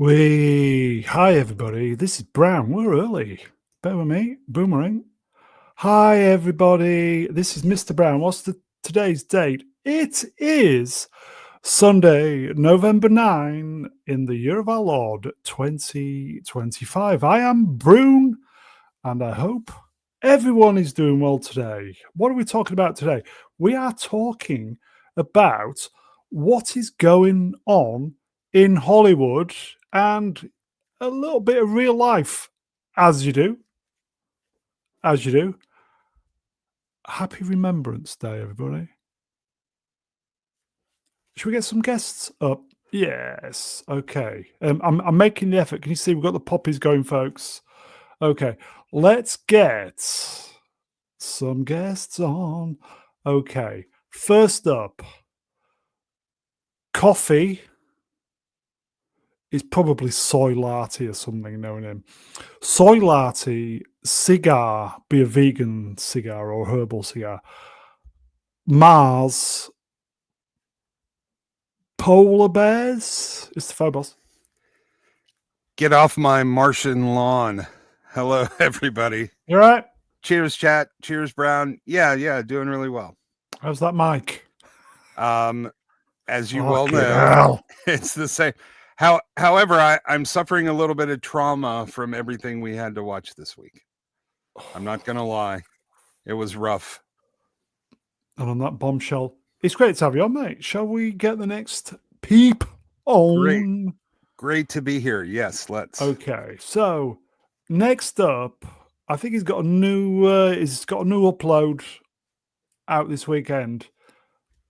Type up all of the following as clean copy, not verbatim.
Hi everybody, this is Brown. We're early. Bear with me, Boomerang. Hi everybody, this is Mr. Brown. What's today's date? It is Sunday, November 9 in the year of our Lord 2025. I am Brune and I hope everyone is doing well today. What are we talking about today? We are talking about what is going on in Hollywood and a little bit of real life, as you do. As you do. Happy Remembrance Day, everybody. Should we get some guests up? Yes. Okay. I'm making the effort. Can you see we've got the poppies going, folks? Okay. Let's get some guests on. Okay. First up, coffee is probably soy latte or something, knowing him. Soy latte, cigar, be a vegan cigar or herbal cigar. Mars, polar bears. It's the Phobos. Get off my Martian lawn. Hello, everybody. You all right? Cheers, chat. Cheers, Brown. Yeah, doing really well. How's that mic? As you well know, hell. It's the same. However, I'm suffering a little bit of trauma from everything we had to watch this week. I'm not going to lie. It was rough. And on that bombshell, it's great to have you on, mate. Shall we get the next peep on? Great to be here. Yes, let's. Okay, so next up, I think he's got a new upload out this weekend,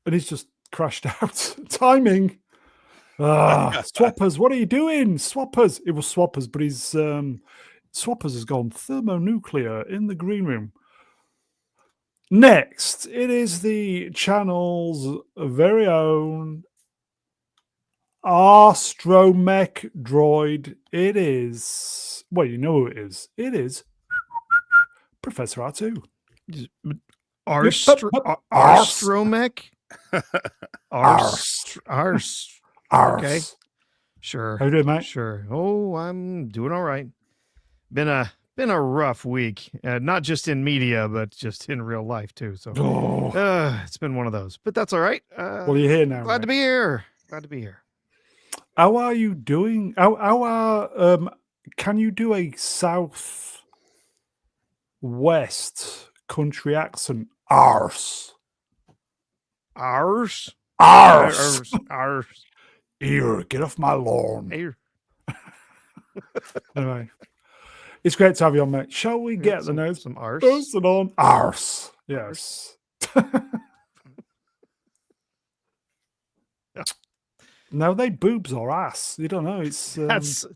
and he's just crashed out. Timing. Swappers, what are you doing? Swappers. It was Swappers, but he's Swappers has gone thermonuclear in the green room. Next, it is the channel's very own Astromech droid. It is, well, you know who it is. It is Professor R2. Astromech? Okay. Sure. How you doing, mate? Sure. Oh, I'm doing all right. Been a rough week, not just in media, but just in real life too. So it's been one of those, but that's all right. Well, you're here now. Glad to be here. Glad to be here. How are you doing? Can you do a southwest country accent? Arse. Here, get off my lawn. Here. Anyway, it's great to have you on, mate. Shall we get some arse? Person on arse. Yes. No, they boobs or ass. You don't know. It's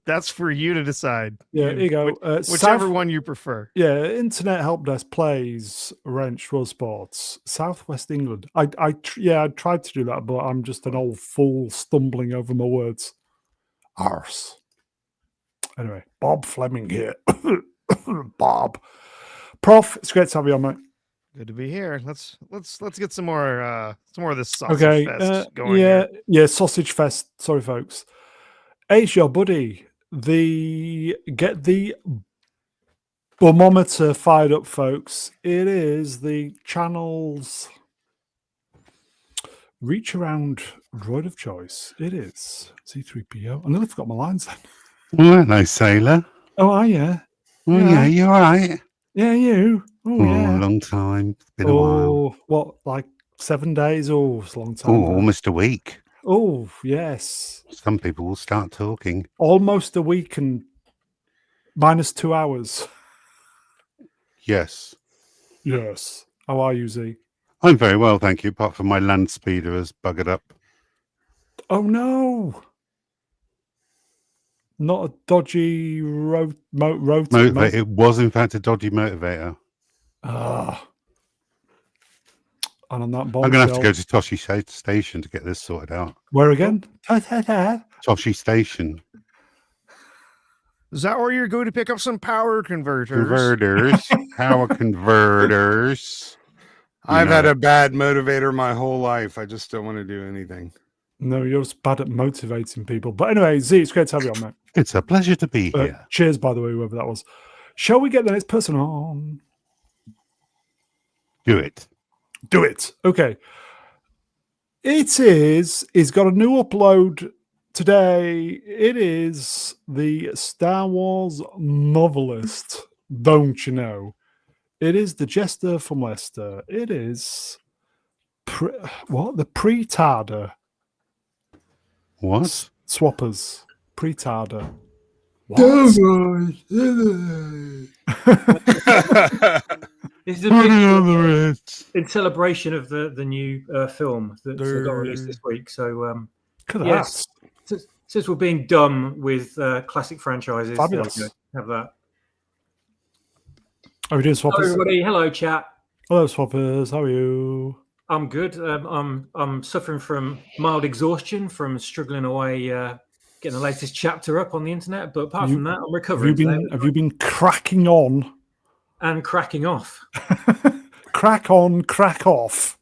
that's for you to decide. Yeah, here you go. Whichever one you prefer. Yeah, Internet Help Desk plays Wrench World Sports, Southwest England. I tried to do that, but I'm just an old fool stumbling over my words. Arse. Anyway, Bob Fleming here. Bob. Prof, it's great to have you on, mate. Good to be here. Let's get some more of this sausage fest going. Yeah, sausage fest. Sorry, folks. It's your buddy. Get the bummometer fired up, folks. It is the channel's reach around droid of choice. It is C3PO. I nearly forgot my lines then. Oh, hello, sailor. Oh, are you? Oh, yeah, you all right? Yeah, you. Oh, yeah. A long time. It's been a while. What, like 7 days? Oh, it's a long time. Oh, almost a week. Oh, yes. Some people will start talking. Almost a week and minus 2 hours. Yes. Yes. How are you, Z? I'm very well, thank you, apart from my land speeder has buggered up. Oh, no. Not a dodgy motivator. It was, in fact, a dodgy motivator. And on that bombshell, I'm going to have to go to Toshi Station to get this sorted out. Where again? Toshi Station. Is that where you're going to pick up some power converters? Power converters. I've had a bad motivator my whole life. I just don't want to do anything. No, you're just bad at motivating people. But anyway, Z, it's great to have you on, mate. It's a pleasure to be here. Cheers, by the way, whoever that was. Shall we get the next person on? Do it. Do it. Okay. It is. He's got a new upload today. It is the Star Wars novelist. Don't you know? It is the Jester from Leicester. It is the Pretarder. What? Swappers. Pretarder. This is a big, in celebration of the new film that got released this week. So, yes, since we're being dumb with classic franchises, fabulous. There we go. Have that. How are we doing, Swappers? Hello, everybody. Hello, chat. Hello, Swappers. How are you? I'm good. I'm suffering from mild exhaustion from struggling away, getting the latest chapter up on the internet. But apart from that, I'm recovering. Have you been cracking on? And cracking off. Crack on, crack off.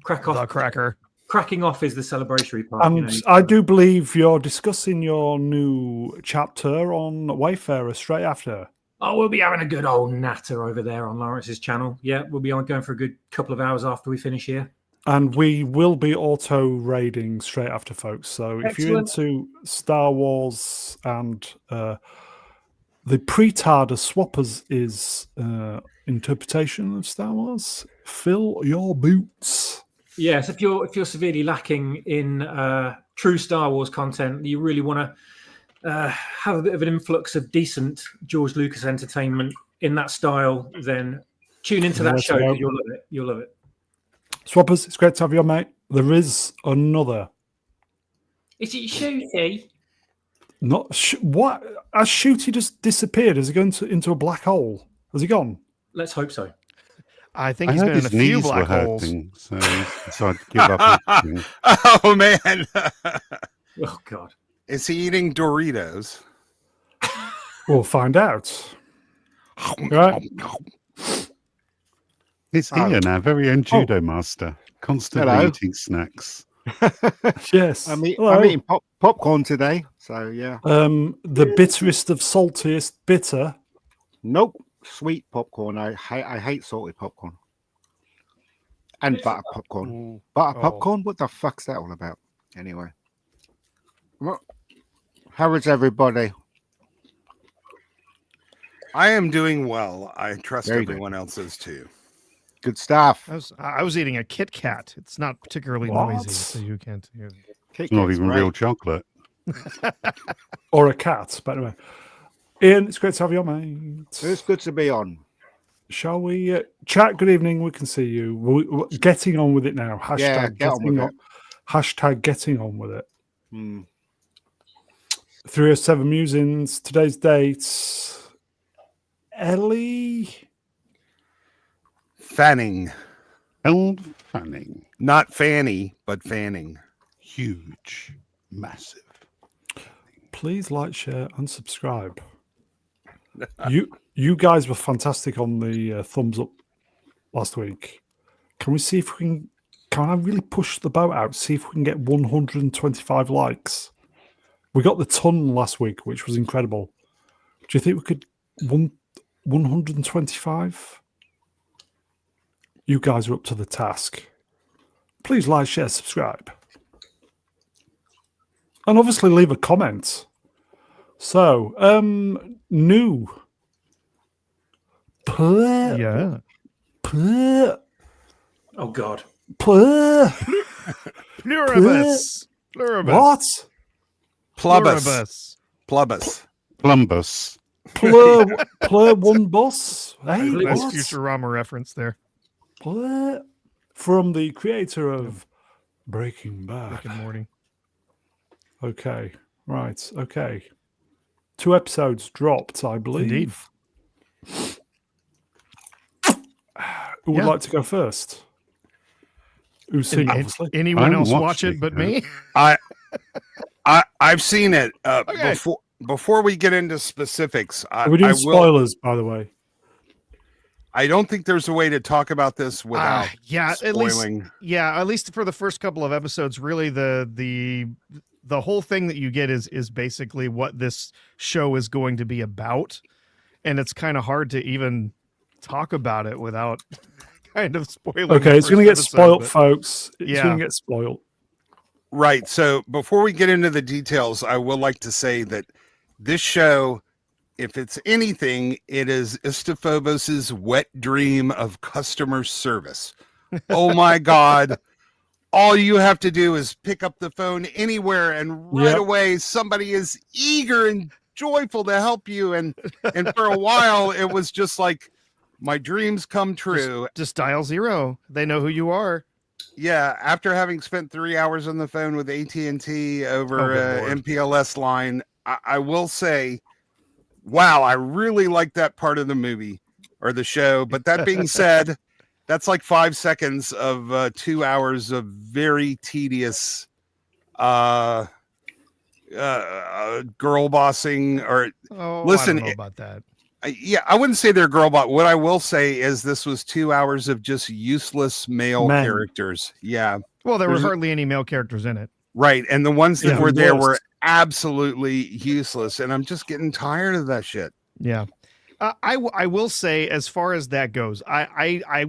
Crack off. The cracker. Cracking off is the celebratory part. And I do believe you're discussing your new chapter on Wayfarer straight after. Oh, we'll be having a good old natter over there on Lawrence's channel. Yeah, we'll be going for a good couple of hours after we finish here. And we will be auto raiding straight after, folks. So if you're into Star Wars and the Pretarder Swappers is interpretation of Star Wars, fill your boots. Yes, if you're severely lacking in true Star Wars content, you really want to have a bit of an influx of decent George Lucas entertainment in that style, then tune into that show. You'll love it. You'll love it. Swappers, it's great to have you on, mate. There is another. Is it Shooty? Not what? Has Shooty just disappeared? Has he gone into a black hole? Has he gone? Let's hope so. I think he's been in a few black holes. So he decided to give up. Oh man! Oh god! Is he eating Doritos? We'll find out. Right. It's Ian, our very own judo master, constantly eating snacks. Yes, I'm eating popcorn today, so yeah. The bitterest of saltiest bitter. Nope, sweet popcorn. I hate salted popcorn. And butter popcorn. Butter popcorn? What the fuck's that all about? Anyway. How is everybody? I am doing well. I trust Very everyone else is too. Good stuff. I was eating a Kit Kat. It's not particularly noisy, so you can't hear it. It's not even real chocolate. Or a cat, by the way. Ian, it's great to have you on, mate. It's good to be on. Shall we chat? Good evening. We can see you. We're getting on with it now. Hashtag getting on with it. 307 Musings. Today's date. Ellie Fanning. Fanning. Not Fanny, but Fanning. Huge. Massive. Please like, share, and subscribe. You guys were fantastic on the thumbs up last week. Can we see if we can I really push the boat out, see if we can get 125 likes? We got the ton last week, which was incredible. Do you think we could 125? You guys are up to the task. Please like, share, subscribe. And obviously leave a comment. So, new. Yeah. Oh God. Plur1bus. What? Plur1bus. Plur1bus. Plur1bus. Hey, Nice what? Futurama reference there. Plur? From the creator of Breaking Bad. Good morning. Okay. Right. Okay. 2 episodes dropped, I believe. Indeed. Who would like to go first? Who's seen it, obviously? Anyone else watch it but me? I've seen it Okay. before we get into specifics. We're doing spoilers, by the way. I don't think there's a way to talk about this without at spoiling. At least for the first couple of episodes, really the whole thing that you get is basically what this show is going to be about, and it's kind of hard to even talk about it without kind of spoiling. Okay, it's going to get spoiled, but, folks. It's going to get spoiled. Right. So before we get into the details, I will like to say that this show, if it's anything, it is Istophobos's wet dream of customer service. Oh my God. All you have to do is pick up the phone anywhere and right away somebody is eager and joyful to help you. And for a while it was just like my dreams come true. Just dial 0. They know who you are. Yeah, after having spent 3 hours on the phone with AT&T over MPLS line, I will say, wow, I really like that part of the movie or the show. But that being said, that's like 5 seconds of 2 hours of very tedious girl bossing. Or listen, I don't know about that. I wouldn't say they're girl bot. What I will say is this was 2 hours of just useless male characters. Yeah. Well, there were hardly any male characters in it. Right. And the ones that were there were absolutely useless. And I'm just getting tired of that shit. Yeah. I will say, as far as that goes, I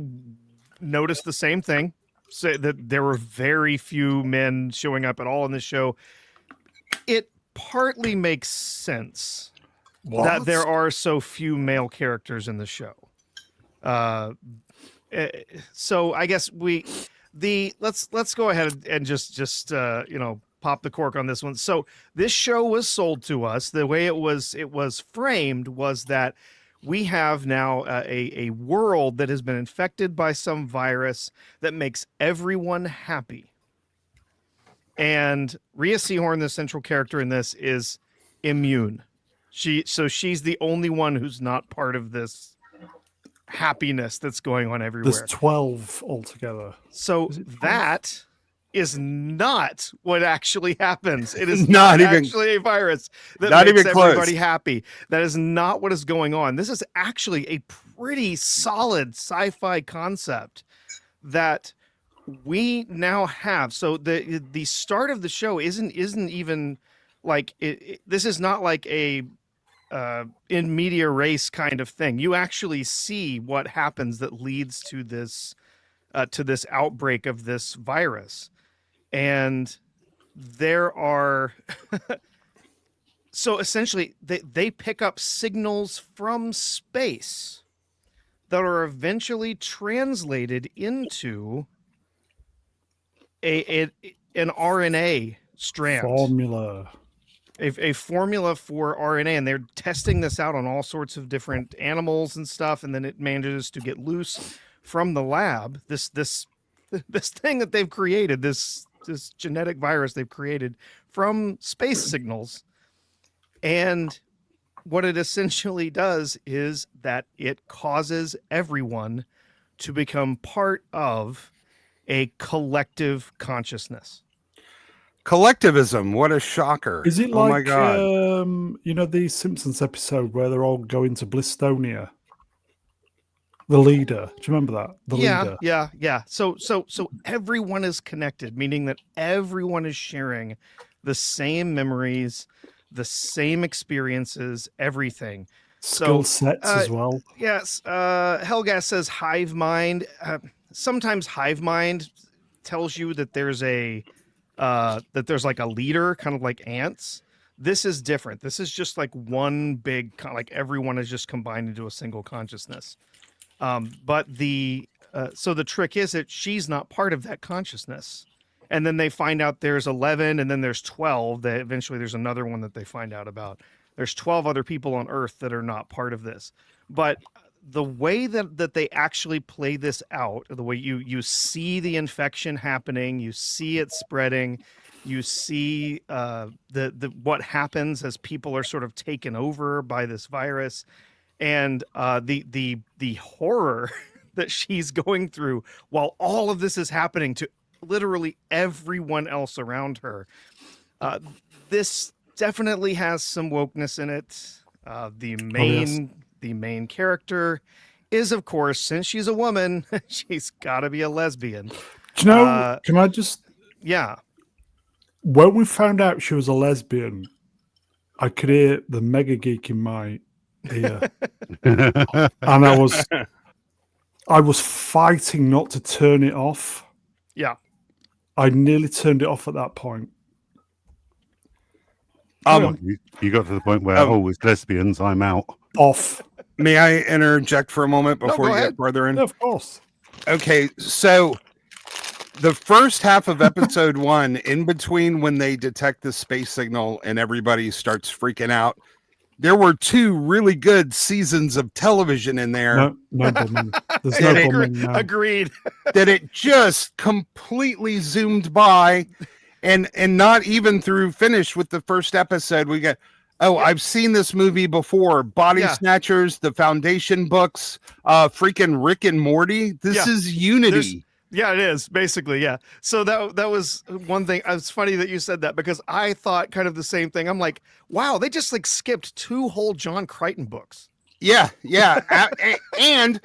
noticed the same thing. So that there were very few men showing up at all in this show. It partly makes sense. That there are so few male characters in the show. So I guess let's go ahead and just pop the cork on this one. So this show was sold to us. The way it was framed was that we have now a world that has been infected by some virus that makes everyone happy. And Rhea Seehorn, the central character in this, is immune. She's the only one who's not part of this happiness that's going on everywhere. There's 12 altogether. So that is not what actually happens. It is not even actually a virus that not makes even close. Everybody happy. That is not what is going on. This is actually a pretty solid sci-fi concept that we now have. So the start of the show isn't even like this is not like a in media race kind of thing. You actually see what happens that leads to this outbreak of this virus. And there are so essentially they pick up signals from space that are eventually translated into an RNA strand. Formula. A formula for RNA, and they're testing this out on all sorts of different animals and stuff, and then it manages to get loose from the lab. This thing that they've created, this genetic virus they've created from space signals, and what it essentially does is that it causes everyone to become part of a collective consciousness. Collectivism, what a shocker. Is it oh like my God. The Simpsons episode where they're all going to Blistonia? The leader. Do you remember that? The leader. Yeah. So everyone is connected, meaning that everyone is sharing the same memories, the same experiences, everything. Skill sets as well. Yes. Helgas says hive mind. Sometimes hive mind tells you that there's like a leader, kind of like ants. This is different. This is just like one big, like everyone is just combined into a single consciousness. But so the trick is that she's not part of that consciousness. And then they find out there's 11 and then there's 12 that eventually there's another one that they find out about. There's 12 other people on Earth that are not part of this. But the way that they actually play this out, the way you see the infection happening, you see it spreading, you see what happens as people are sort of taken over by this virus, and the horror that she's going through while all of this is happening to literally everyone else around her. This definitely has some wokeness in it. The main character is, of course, since she's a woman, she's got to be a lesbian. Do you know? Can I just? Yeah. When we found out she was a lesbian, I could hear the mega geek in my ear, and I was fighting not to turn it off. Yeah. I nearly turned it off at that point. You got to the point where, it's lesbians, I'm out. Off. May I interject for a moment before you ahead. get further in? Yeah, of course. Okay, so the first half of episode 1, in between when they detect the space signal and everybody starts freaking out, there were 2 really good seasons of television in there. No bombing. There's no bombing now. Agreed. That it just completely zoomed by, and not even through finish with the first episode. We got, I've seen this movie before. Body Snatchers, the Foundation books, freaking Rick and Morty. This is Unity. Yeah, it is basically. Yeah. So that was one thing. It's funny that you said that because I thought kind of the same thing. I'm like, wow, they just like skipped 2 whole John Crichton books. Yeah. And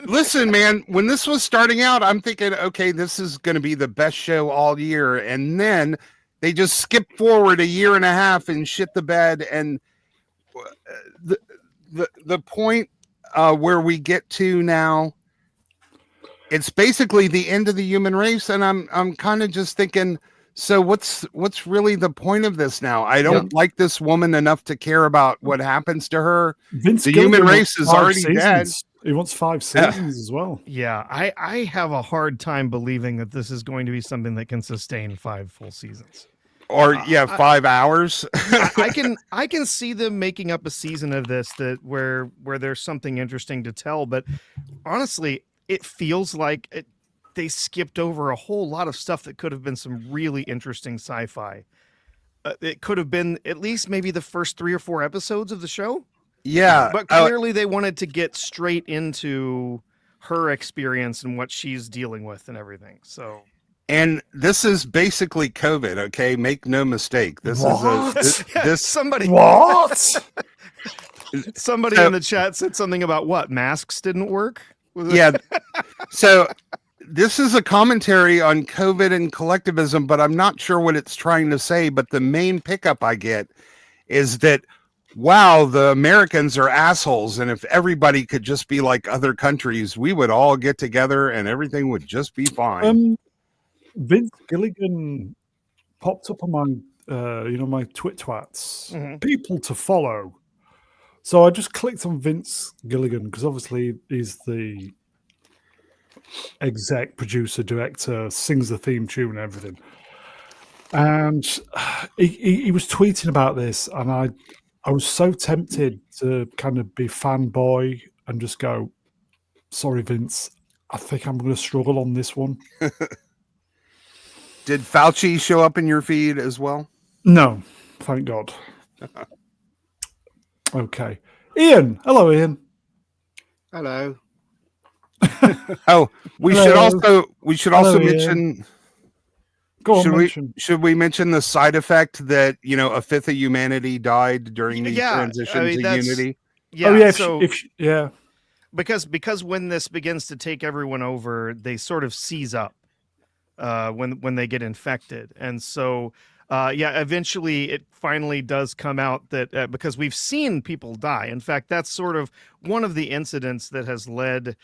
listen, man, when this was starting out, I'm thinking, okay, this is going to be the best show all year. And then they just skip forward a year and a half and shit the bed. And the point where we get to now, it's basically the end of the human race. And I'm kind of just thinking, so what's really the point of this now? I don't like this woman enough to care about what happens to her. Vince the Gilligan human race is already dead. He wants 5 seasons as well. Yeah, I have a hard time believing that this is going to be something that can sustain 5 full seasons. Or 5 hours. I can see them making up a season of this where there's something interesting to tell, but honestly, it feels like they skipped over a whole lot of stuff that could have been some really interesting sci-fi. It could have been at least maybe the first 3 or 4 episodes of the show. Yeah. But clearly they wanted to get straight into her experience and what she's dealing with and everything. So. And this is basically COVID, okay? Make no mistake. This is somebody. What? Somebody in the chat said something about what? Masks didn't work? Yeah. So this is a commentary on COVID and collectivism, but I'm not sure what it's trying to say. But the main pickup I get is that, wow, the Americans are assholes. And if everybody could just be like other countries, we would all get together and everything would just be fine. Vince Gilligan popped up on my, my twit-twats. Mm-hmm. People to follow. So I just clicked on Vince Gilligan because obviously he's the exec, producer, director, sings the theme tune and everything. And he was tweeting about this, and I was so tempted to kind of be fanboy and just go, sorry, Vince, I think I'm going to struggle on this one. Did Fauci show up in your feed as well? No, thank God. Okay. Ian. Hello, Ian. Hello. We should also mention. Go on, should we mention the side effect that a fifth of humanity died during the transition to Unity? Yeah. Because when this begins to take everyone over, they sort of seize up when they get infected, and so eventually it finally does come out that because we've seen people die. In fact, that's sort of one of the incidents that has led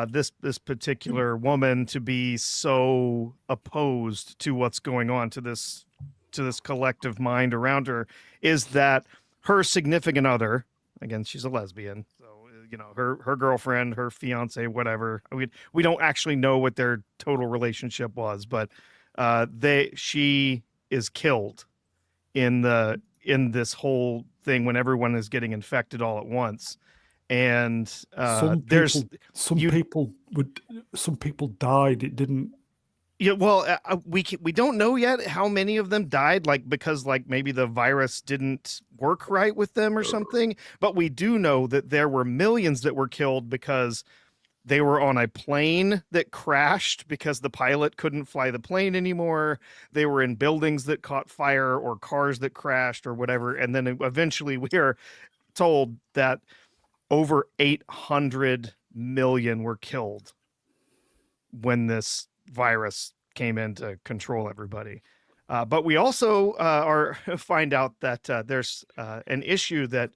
this particular woman to be so opposed to what's going on to this collective mind around her, is that her significant other, again, she's a lesbian, so her girlfriend, her fiance, whatever, we don't actually know what their total relationship was, but she is killed in this whole thing when everyone is getting infected all at once. And some people died. It didn't. Yeah, well, we don't know yet how many of them died, because maybe the virus didn't work right with them or something. But we do know that there were millions that were killed because they were on a plane that crashed because the pilot couldn't fly the plane anymore. They were in buildings that caught fire or cars that crashed or whatever. And then eventually we are told that over 800 million were killed when this virus came in to control everybody. But we also find out that there's an issue that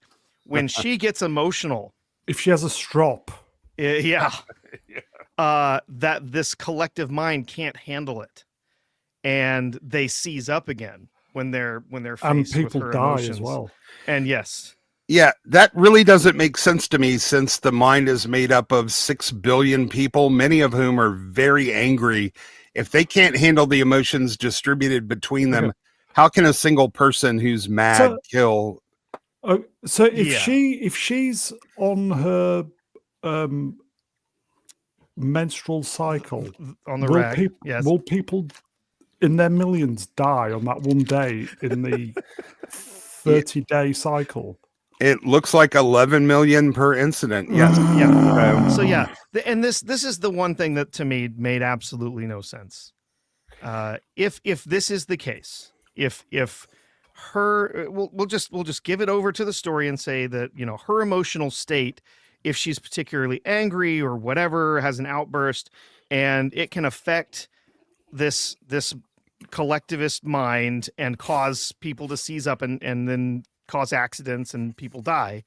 when she gets emotional, If she has a strop, that this collective mind can't handle it, and they seize up again when they're and faced with people her die emotions. as well. And yes, Yeah, that really doesn't make sense to me, since the mind is made up of 6 billion people, many of whom are very angry. If they can't handle the emotions distributed between them, how can a single person who's mad kill? So if Yeah. she's on her menstrual cycle, on the rag, will people in their millions die on that one day in the 30-day cycle? It looks like 11 million per incident. Yes. Yeah. So yeah, and this is the one thing that to me made absolutely no sense. If this is the case, if her, we'll just give it over to the story and say that, you know, her emotional state, if she's particularly angry or whatever, has an outburst, and it can affect this collectivist mind and cause people to seize up and then cause accidents and people die.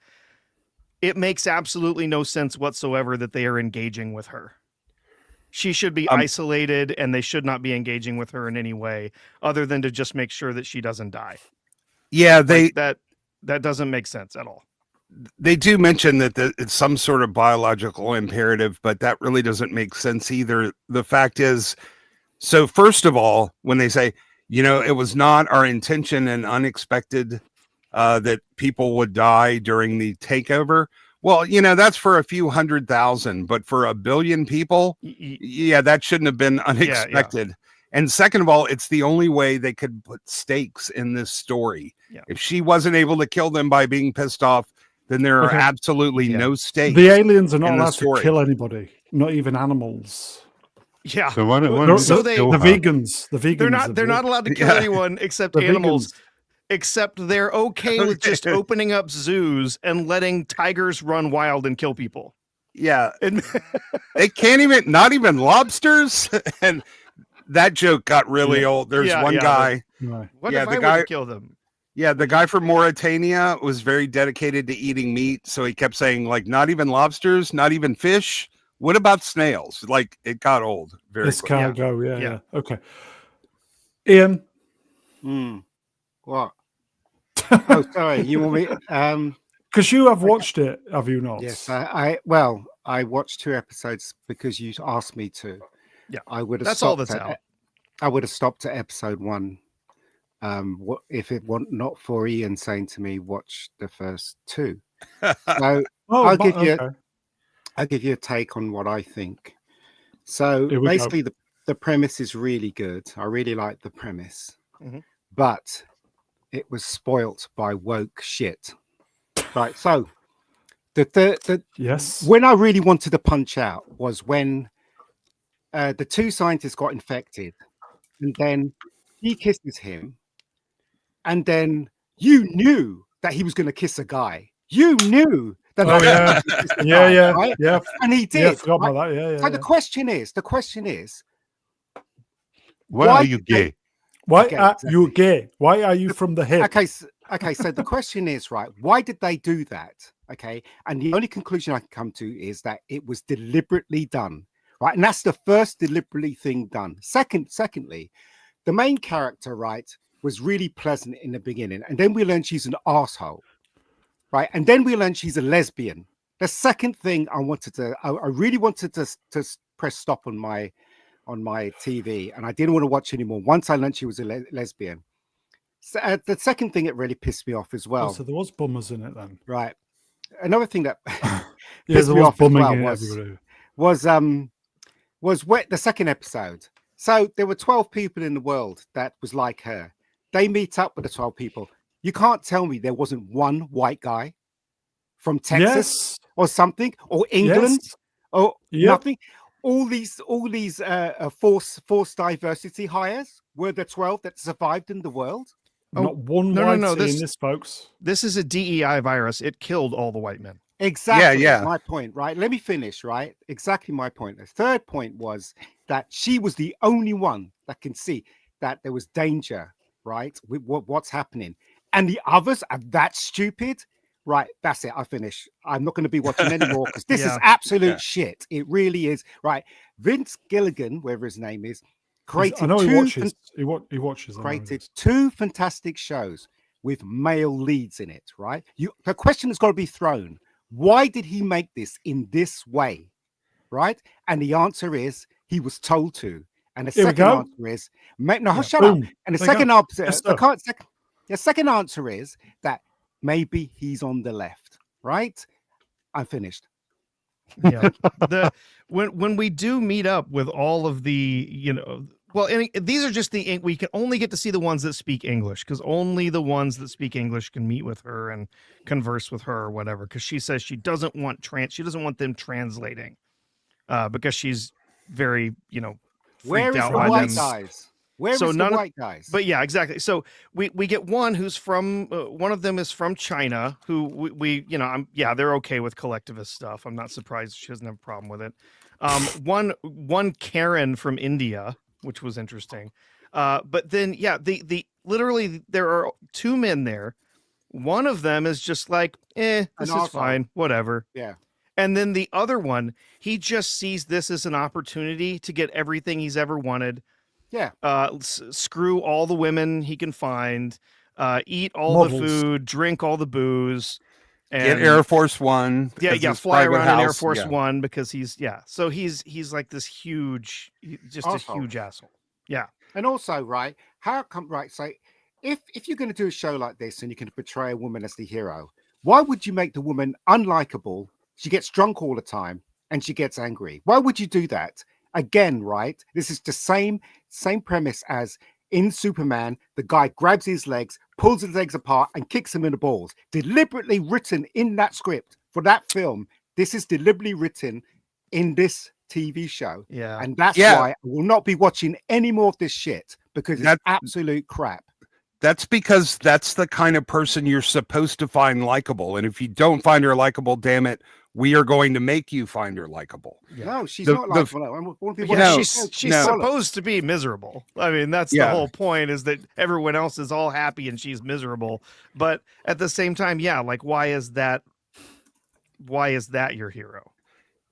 It makes absolutely no sense whatsoever that they are engaging with her. She should be isolated, and they should not be engaging with her in any way other than to just make sure that she doesn't die. Yeah, that doesn't make sense at all. They do mention that it's some sort of biological imperative, but that really doesn't make sense either. The fact is, so first of all, when they say, you know, it was not our intention and unexpected that people would die during the takeover. Well, you know, that's for a few 100,000, but for 1 billion people, yeah, that shouldn't have been unexpected. Yeah. And second of all, it's the only way they could put stakes in this story. Yeah. If she wasn't able to kill them by being pissed off, then there are absolutely no stakes. The aliens are not allowed to kill anybody, not even animals. Yeah. So the vegans. They're not allowed to kill anyone except animals. Except they're okay with just opening up zoos and letting tigers run wild and kill people. Yeah. And they can't even, not even lobsters. And that joke got really old. There's one guy. What if I would kill them? Yeah, the guy from Mauritania was very dedicated to eating meat. So he kept saying, like, not even lobsters, not even fish. What about snails? Like, it got old very quickly. Escargot, yeah. Okay. Ian? What? Oh, sorry. You want me? Because you have watched it, have you not? Yes. I watched 2 episodes because you asked me to. Yeah. I would have. That's all that's out. I would have stopped at episode 1. What if it were not for Ian saying to me, "Watch the first 2"? So I'll give you a take on what I think. So basically, the premise is really good. I really like the premise, but it was spoilt by woke shit. Right. So when I really wanted to punch out was when the 2 scientists got infected, and then he kisses him, and then you knew that he was going to kiss a guy. You knew that. Right? And he did. Yeah, I forgot about that. So the question is, why are you gay? Why are you gay? Why are you from the hip? Okay. So the question is, right, why did they do that? Okay. And the only conclusion I can come to is that it was deliberately done. Right. And that's the first deliberately thing done. Secondly, the main character, right, was really pleasant in the beginning. And then we learned she's an asshole. Right. And then we learned she's a lesbian. The second thing I really wanted to press stop on my TV, and I didn't want to watch anymore once I learned she was a lesbian. So, the second thing that really pissed me off as well. So there was bummers in it then, right? Another thing that pissed me off as well was the second episode. So there were 12 people in the world that was like her. They meet up with the 12 people. You can't tell me there wasn't one white guy from Texas or something, or England, or nothing. All these forced diversity hires were the 12 that survived in the world. Not one white in this, folks. This is a DEI virus. It killed all the white men. Exactly. yeah. My point, right? Let me finish, right? Exactly my point. The third point was that she was the only one that can see that there was danger, right? With what's happening. And the others are that stupid. Right. That's it. I finish. I'm not going to be watching anymore because this is absolute shit. It really is. Right. Vince Gilligan, whatever his name is, created I know he two watches. He watches. I know he created does. 2 fantastic shows with male leads in it, right? The question has got to be thrown. Why did he make this in this way? Right? And the answer is he was told to. And the Here we second go. answer is no, Yeah, shut up. boom. And the There you second go. answer, Yes, the second answer is that maybe he's on the left, right? I'm finished. Yeah. When we do meet up with all of the, well, and these are just we can only get to see the ones that speak English, because only the ones that speak English can meet with her and converse with her or whatever, because she says she doesn't want them translating, because she's very, Where freaked is out the by white them. guys? Where is the white guys? But yeah, exactly. So we get one who's from one of them is from China, who we they're okay with collectivist stuff. I'm not surprised she doesn't have a problem with it. One Karen from India, which was interesting. But then the literally there are 2 men there. One of them is just like, this is fine, whatever. Yeah. And then the other one, he just sees this as an opportunity to get everything he's ever wanted. Yeah. Screw all the women he can find, eat all Models. the food, drink all the booze, and Get Air Force One. Fly around in Air Force One because he's like this huge, just asshole. a huge asshole. Yeah. And also, right, how come, right, so if you're going to do a show like this and you can portray a woman as the hero, why would you make the woman unlikable? She gets drunk all the time and she gets angry. Why would you do that? Again, right, this is the same premise as in Superman. The guy grabs his legs, pulls his legs apart and kicks him in the balls. Deliberately written in that script for that film. This is deliberately written in this TV show. Yeah. And that's why I will not be watching any more of this shit, because it's absolute crap. That's because that's the kind of person you're supposed to find likable. And if you don't find her likable, damn it, we are going to make you find her likable. Yeah. No, she's not likable. She's supposed to be miserable. I mean, that's the whole point, is that everyone else is all happy and she's miserable. But at the same time, like, why is that your hero?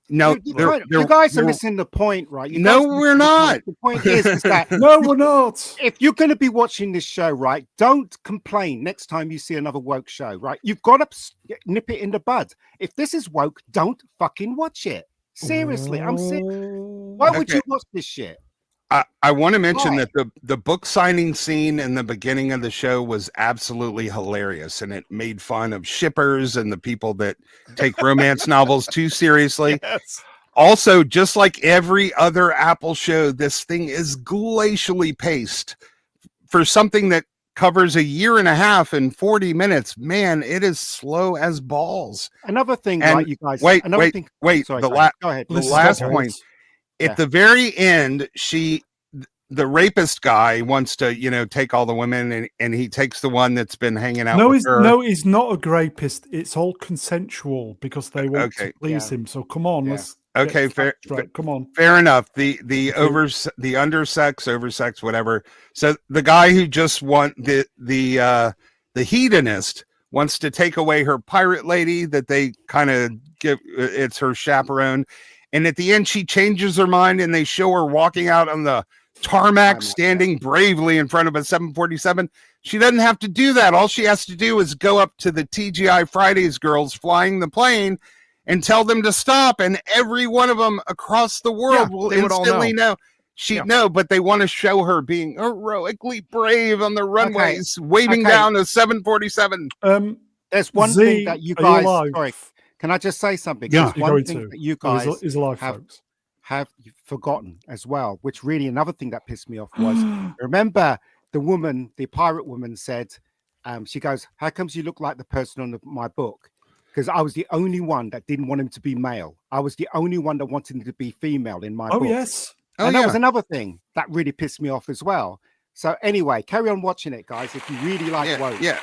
No, you guys are missing the point, right? We're not. The point is that no, we're not. If you're going to be watching this show, right, don't complain next time you see another woke show, right? You've got to nip it in the bud. If this is woke, don't fucking watch it. Seriously, I'm sick. Why would you watch this shit? I want to mention that the book signing scene in the beginning of the show was absolutely hilarious, and it made fun of shippers and the people that take romance novels too seriously. Yes. Also, just like every other Apple show, this thing is glacially paced. For something that covers a year and a half in 40 minutes, man, it is slow as balls. Another thing, and right, you guys. Wait. Sorry, go ahead. The last point. At the very end, the rapist guy wants to, take all the women, and he takes the one that's been hanging out with her. No, he's not a rapist. It's all consensual because they want to please him. So come on, let's. Okay, fair. Come on. Fair enough. The oversex, whatever. So the guy who just the hedonist wants to take away her pirate lady that they kind of give. It's her chaperone. And at the end, she changes her mind, and they show her walking out on the tarmac, standing bravely in front of a 747. She doesn't have to do that. All she has to do is go up to the TGI Fridays girls flying the plane and tell them to stop. And every one of them across the world will instantly know. But they want to show her being heroically brave on the runways, waving down a 747. There's one thing that you guys. Sorry. Can I just say something? Yeah, one thing that you guys folks. have forgotten as well, which really another thing that pissed me off was, remember the pirate woman said, she goes, "How comes you look like the person on my book?" Because I was the only one that didn't want him to be male. I was the only one that wanted him to be female in my book. Yes. And that was another thing that really pissed me off as well. So anyway, carry on watching it, guys, if you really like woke. Yeah.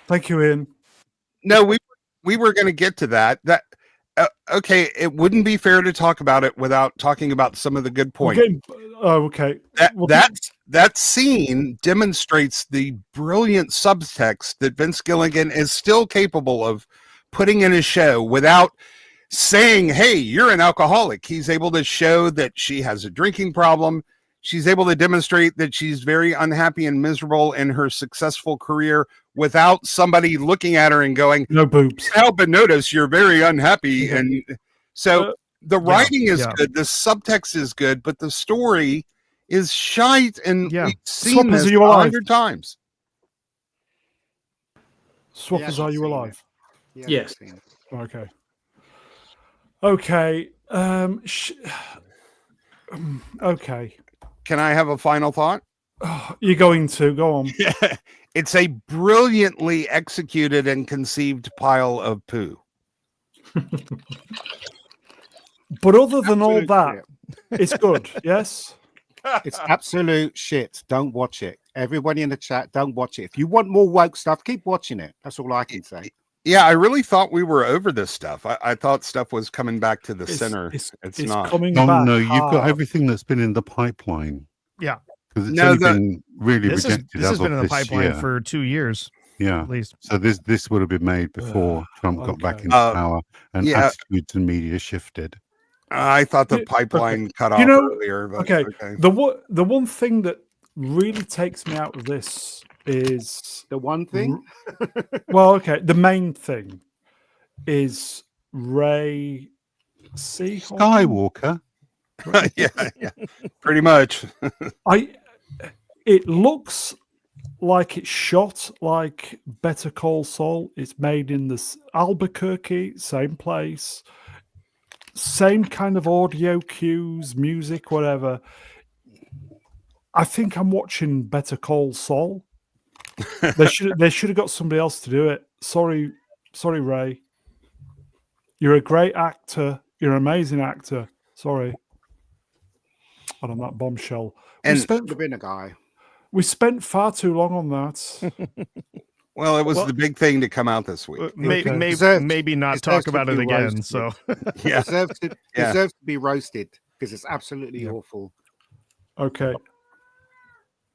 Thank you, Ian. No, we we were going to get to that. Okay, it wouldn't be fair to talk about it without talking about some of the good points. Okay. That scene demonstrates the brilliant subtext that Vince Gilligan is still capable of putting in his show without saying, hey, you're an alcoholic. He's able to show that she has a drinking problem. She's able to demonstrate that she's very unhappy and miserable in her successful career without somebody looking at her and going, no boobs. Help but notice you're very unhappy. And so the writing is good. The subtext is good, but the story is shite. And we've seen this 100 times. Swappers, are you alive? Yes. Okay. Okay. Okay. Can I have a final thought? Oh, you're going to go on. It's a brilliantly executed and conceived pile of poo. But other than all that, it's good. Yes. It's absolute shit. Don't watch it. Everybody in the chat, don't watch it. If you want more woke stuff, keep watching it. That's all I can say. Yeah, I really thought we were over this stuff. I thought stuff was coming back to the center. It's not. Coming back. No, you've got everything that's been in the pipeline. Yeah. Because it's only been really rejected. This has been in the pipeline for 2 years. Yeah. At least. So this would have been made before Trump got back into power and attitudes and media shifted. I thought the pipeline cut off earlier. But, okay. The one thing that really takes me out of this is the one thing. Well, okay. The main thing is Ray Skywalker. yeah, pretty much. It looks like it's shot like Better Call Saul. It's made in this Albuquerque, same place, same kind of audio cues, music, whatever. I think I'm watching Better Call Saul. They should have got somebody else to do it. Sorry, Ray. You're a great actor. You're an amazing actor. Sorry. And on that bombshell. And We spent far too long on that. Well, it was the big thing to come out this week. Maybe not talk about it again. Roasted. So yeah, deserves to be roasted because it's absolutely awful. Okay.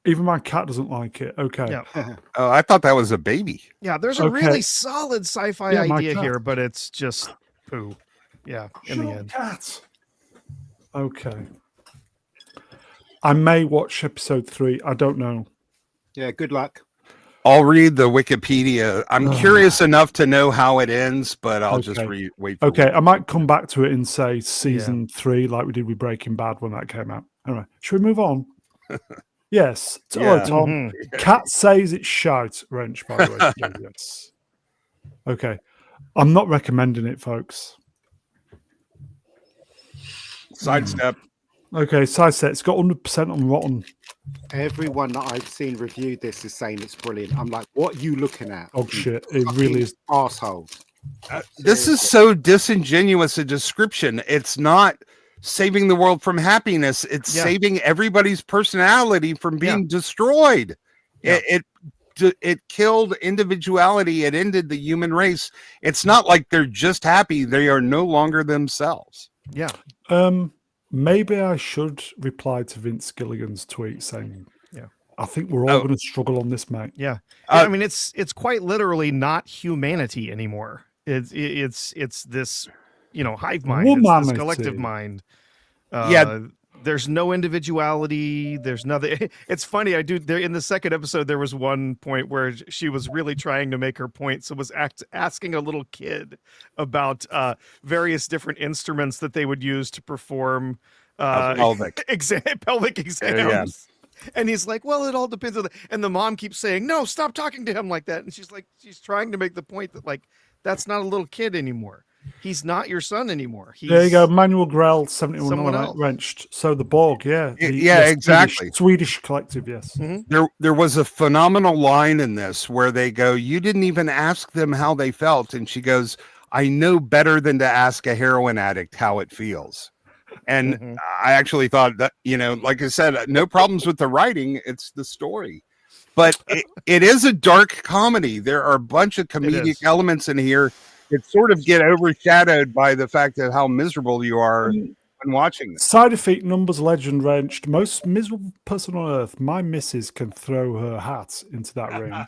Even my cat doesn't like it. Okay. Yeah. Oh, I thought that was a baby. Yeah, there's a really solid sci-fi idea here, but it's just poo. Yeah, in the end. Cat. Okay. I may watch episode 3. I don't know. Yeah, good luck. I'll read the Wikipedia. I'm curious enough to know how it ends, but I'll just wait for I might come back to it and say season 3 like we did with Breaking Bad when that came out. Anyway, should we move on? Yes. Hello, Tom. Cat says it's shite, Wrench, by the way. Yes. Okay. I'm not recommending it, folks. Sidestep. Okay, sidestep. It's got 100% on Rotten. Everyone that I've seen reviewed this is saying it's brilliant. I'm like, what are you looking at? Oh, shit. It really is. Arsehole. This is so disingenuous a description. It's not saving the world from happiness. It's saving everybody's personality from being destroyed. Yeah. It killed individuality. It ended the human race. It's not like they're just happy. They are no longer themselves. Yeah. Maybe I should reply to Vince Gilligan's tweet saying, I think we're all going to struggle on this, mate. Yeah. I mean, it's quite literally not humanity anymore. It's this, hive mind. It's this collective mind. There's no individuality. There's nothing. It's funny. There in the second episode, there was one point where she was really trying to make her point. So was asking a little kid about various different instruments that they would use to perform pelvic exams. Yeah. And he's like, well, it all depends on and the mom keeps saying, no, stop talking to him like that. And she's trying to make the point that that's not a little kid anymore. He's not your son anymore. There you go. Manuel Grell, 71 Wrenched. So the Borg, exactly. Swedish collective, yes. Mm-hmm. There was a phenomenal line in this where they go, you didn't even ask them how they felt. And she goes, I know better than to ask a heroin addict how it feels. And I actually thought that, like I said, no problems with the writing. It's the story. But it is a dark comedy. There are a bunch of comedic elements in here it sort of get overshadowed by the fact of how miserable you are when watching this. Side effect numbers legend wrenched. Most miserable person on earth. My missus can throw her hat into that ring.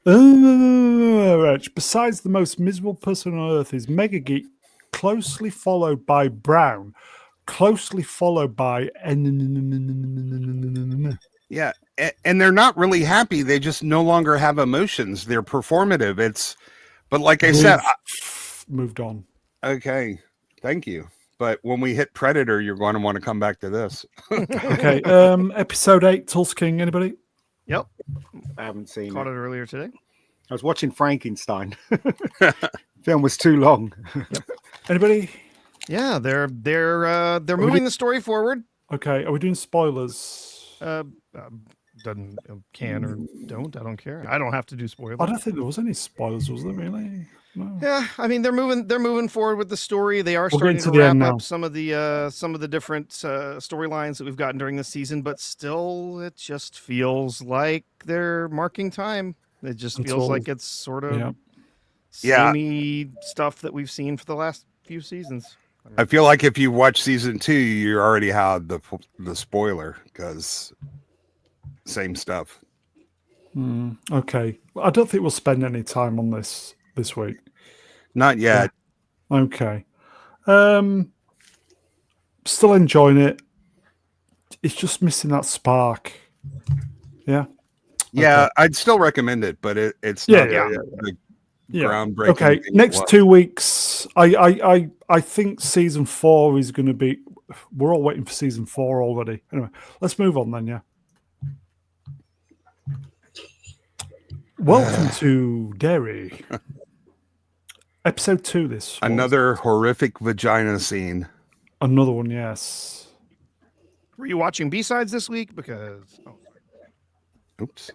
Wrench. Besides, the most miserable person on earth is Mega Geek, closely followed by Brown, closely followed by. Yeah, and they're not really happy. They just no longer have emotions. They're performative. But like I said, moved on. Okay, thank you. But when we hit Predator, you're going to want to come back to this. Okay, episode 8, Tulsa King. Anybody? Yep, I haven't seen caught it earlier today. I was watching Frankenstein. Film was too long. Anybody? Yeah, they're moving the story forward. Okay, are we doing spoilers? Doesn't can or don't. I don't care. I don't have to do spoilers. I don't think there was any spoilers, was there really? No. Yeah, I mean they're moving forward with the story. They are We'll starting get to to the wrap end up now. some of the different storylines that we've gotten during the season, but still, it just feels like they're marking time. It just feels like it's sort of samey stuff that we've seen for the last few seasons. I feel like if you watch season 2, you already had the spoiler because same stuff. Okay, I don't think we'll spend any time on this week. Not yet. Yeah. Okay. Still enjoying it. It's just missing that spark. Yeah. Yeah, Okay. I'd still recommend it, but it's not the groundbreaking. Okay, thing next 2 weeks. I think season 4 is going to be. We're all waiting for season 4 already. Anyway, let's move on then. Yeah. Welcome to Derry. Episode 2. This Another horrific vagina scene. Another one. Yes. Were you watching B-sides this week? Because Oops.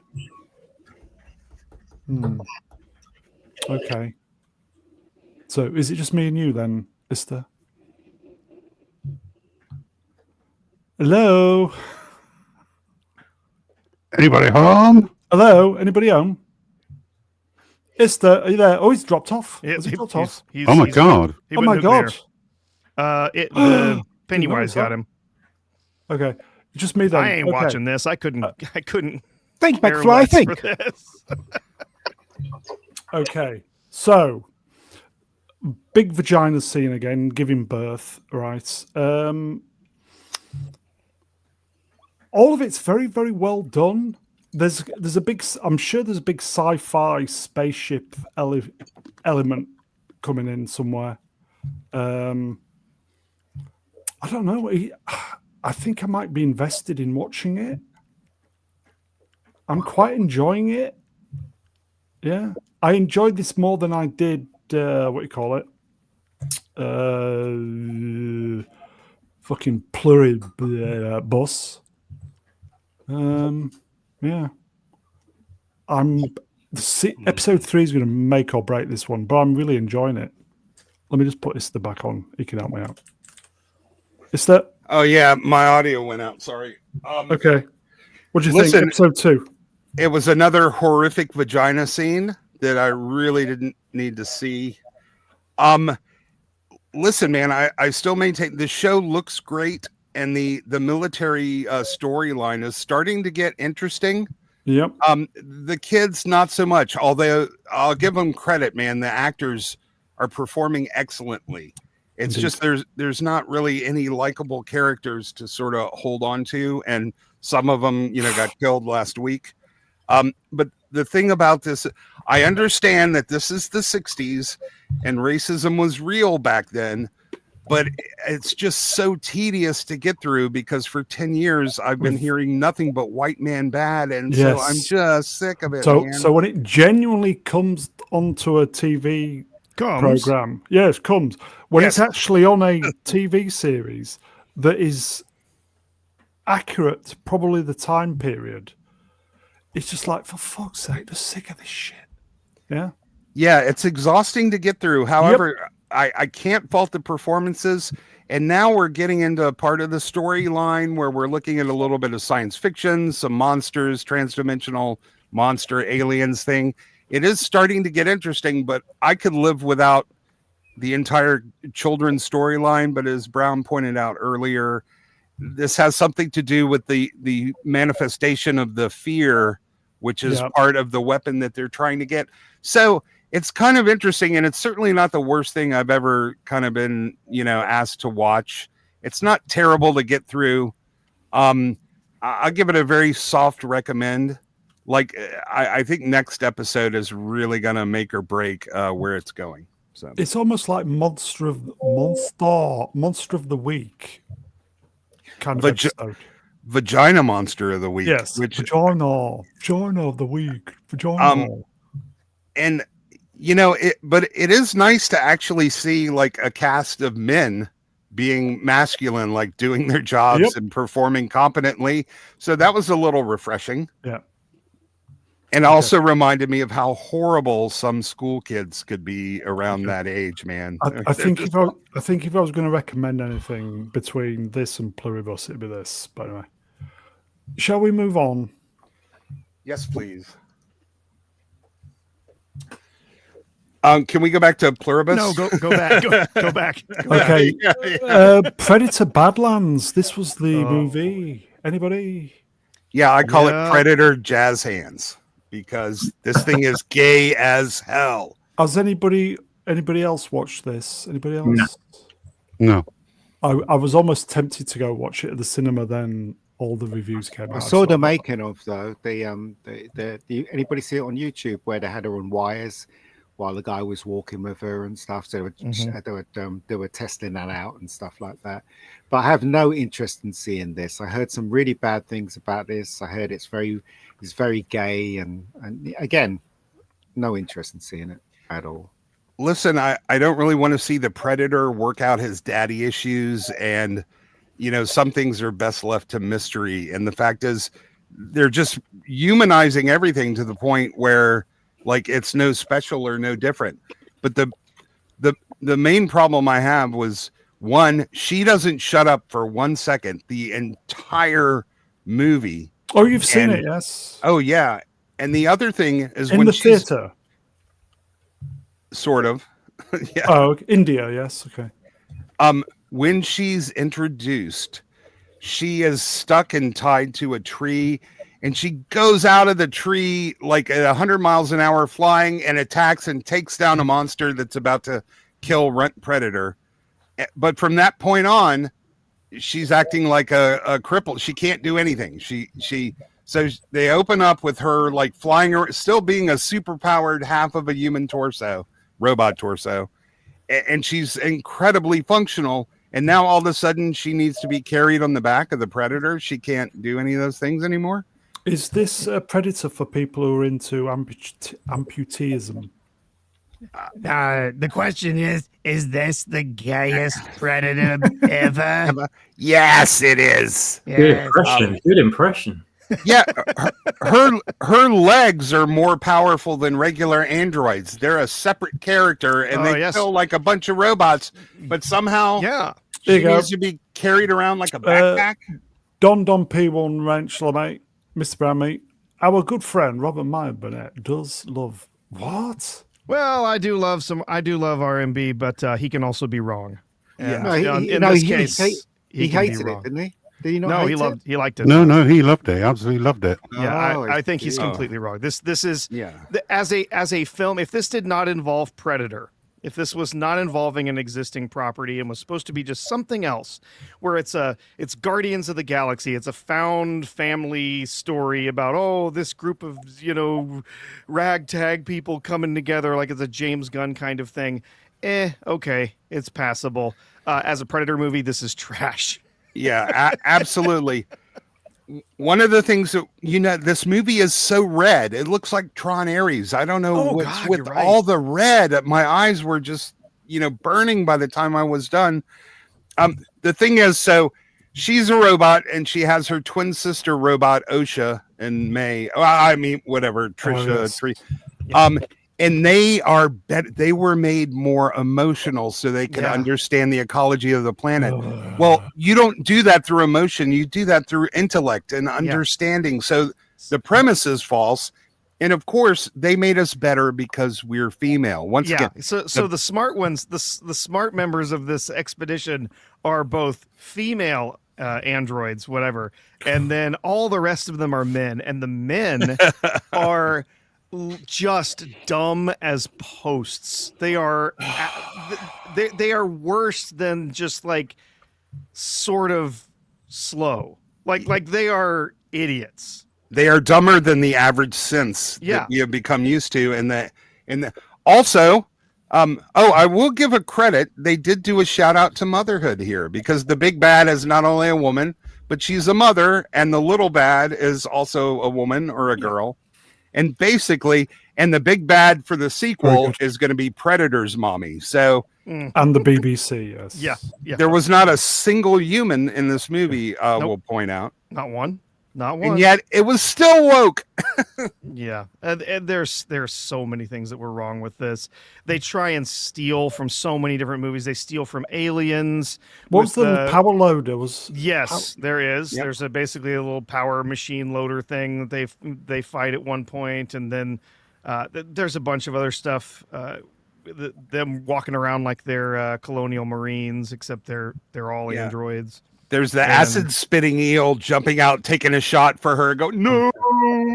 Okay. So is it just me and you then, Esther? Hello? Anybody home? Hello? Anybody home? Esther, are you there? Oh, he's dropped off. Has he dropped off? Oh my God. Oh my God. The Pennywise got him. Okay. Just me then. I ain't Okay. watching this. I couldn't. Think, care McFly, less think. for this. Okay. So, big vagina scene again, giving birth, right? All of it's very, very well done. There's a big. I'm sure there's a big sci-fi spaceship element coming in somewhere. I don't know. I think I might be invested in watching it. I'm quite enjoying it. Yeah, I enjoyed this more than I did. What do you call it? Fucking Plur1bus. Yeah. Episode 3 is going to make or break this one, but I'm really enjoying it. Let me just put Esther back on. He can help me out. Esther? Oh yeah, my audio went out. Sorry. Okay. What do you think? Episode 2. It was another horrific vagina scene that I really didn't need to see. Listen, man, I still maintain the show looks great, and the military storyline is starting to get interesting. Yep. The kids not so much, although I'll give them credit, man. The actors are performing excellently. It's Indeed. just there's not really any likable characters to sort of hold on to, and some of them, got killed last week. But the thing about this, I understand that this is the 60s and racism was real back then, but it's just so tedious to get through because for 10 years I've been hearing nothing but white man bad, and so I'm just sick of it. So when it genuinely comes onto a TV program, comes when it's actually on a TV series that is accurate to probably the time period, it's just like, for fuck's sake, just sick of this shit. Yeah, it's exhausting to get through. However, I can't fault the performances. And now we're getting into a part of the storyline where we're looking at a little bit of science fiction, some monsters, transdimensional monster aliens thing. it is starting to get interesting, but I could live without the entire children's storyline. But as Brown pointed out earlier, this has something to do with the manifestation of the fear, which is part of the weapon that they're trying to get. So it's kind of interesting, and it's certainly not the worst thing I've ever kind of been, asked to watch. It's not terrible to get through. I'll give it a very soft recommend. Like, I think next episode is really going to make or break where it's going. So it's almost like monster of the week kind of episode. Vagina monster of the week. Yes, vagina of the week. Vagina. And but it is nice to actually see like a cast of men being masculine, like doing their jobs and performing competently. So that was a little refreshing. Yeah. And also reminded me of how horrible some school kids could be around that age, man. I think if I was going to recommend anything between this and Plur1bus, it'd be this. By the way, shall we move on? Yes, please. Can we go back to Plur1bus? No, go back. Go back. Okay. Predator Badlands. This was the movie. Anybody? Yeah, I call it Predator Jazz Hands because this thing is gay as hell. Has anybody else watched this? Anybody else? No. I was almost tempted to go watch it at the cinema. Then all the reviews came out. I saw the making of though. Anybody see it on YouTube where they had her on wires while the guy was walking with her and stuff? So they were testing that out and stuff like that. But I have no interest in seeing this. I heard some really bad things about this. I heard it's very gay and again, no interest in seeing it at all. Listen, I don't really want to see the Predator work out his daddy issues, and some things are best left to mystery. And the fact is, they're just humanizing everything to the point where like it's no special or no different. But the main problem I have was, one, she doesn't shut up for 1 second the entire movie. Oh, you've seen it, yes. Oh yeah. And the other thing is in the theater. Sort of. Yeah. Oh, India, yes. Okay. When she's introduced, she is stuck and tied to a tree, and she goes out of the tree like at 100 miles an hour flying and attacks and takes down a monster that's about to kill Predator. But from that point on, she's acting like a cripple. She can't do anything. So they open up with her like flying, still being a superpowered half of a human torso, robot torso. And she's incredibly functional. And now all of a sudden she needs to be carried on the back of the Predator. She can't do any of those things anymore. Is this a Predator for people who are into amputeeism? The question is this the gayest Predator ever? Yes, it is. Good impression. Yeah, her legs are more powerful than regular androids. They're a separate character, and they feel like a bunch of robots. But somehow, she needs to be carried around like a backpack. Don P1 Ranch, mate, Mr. Brown, mate. Our good friend Robert Meyer Burnett does love what? Well, I do love R&B, but he can also be wrong. Yeah, in this case, he hated it, didn't he? Did he not? No, he liked it. No, he loved it. Absolutely loved it. Yeah, I think he's completely wrong. This is as a film. If this did not involve Predator, if this was not involving an existing property and was supposed to be just something else, where it's Guardians of the Galaxy, it's a found family story about this group of ragtag people coming together, like it's a James Gunn kind of thing. Okay, it's passable. As a Predator movie, this is trash. Yeah, absolutely. One of the things that this movie is so red, it looks like Tron Ares. I don't know what's with all the red. My eyes were just burning by the time I was done. The thing is, so she's a robot and she has her twin sister robot Osha and May. Trisha. And they were made more emotional so they could understand the ecology of the planet. Well, you don't do that through emotion. You do that through intellect and understanding. So the premise is false. And of course, they made us better because we're female. Once again, so the smart ones, the smart members of this expedition are both female androids, whatever, and then all the rest of them are men, and the men are just dumb as posts. They are they are worse than just like sort of slow. Like they are idiots. They are dumber than the average synths that we have become used to. And also, I will give a credit. They did do a shout out to motherhood here, because the big bad is not only a woman, but she's a mother, and the little bad is also a woman or a girl. And basically, and the big bad for the sequel is going to be Predator's mommy. So, and the BBC, yes. Yeah. There was not a single human in this movie, we'll point out. Not one. And yet it was still woke. Yeah. And there's so many things that were wrong with this. They try and steal from so many different movies. They steal from Aliens. What was the power loader? There is. Yep. There's basically a little power machine loader thing that they fight at one point, and then there's a bunch of other stuff. Them walking around like they're colonial marines, except they're all androids. There's the acid spitting eel jumping out, taking a shot for her. Go no.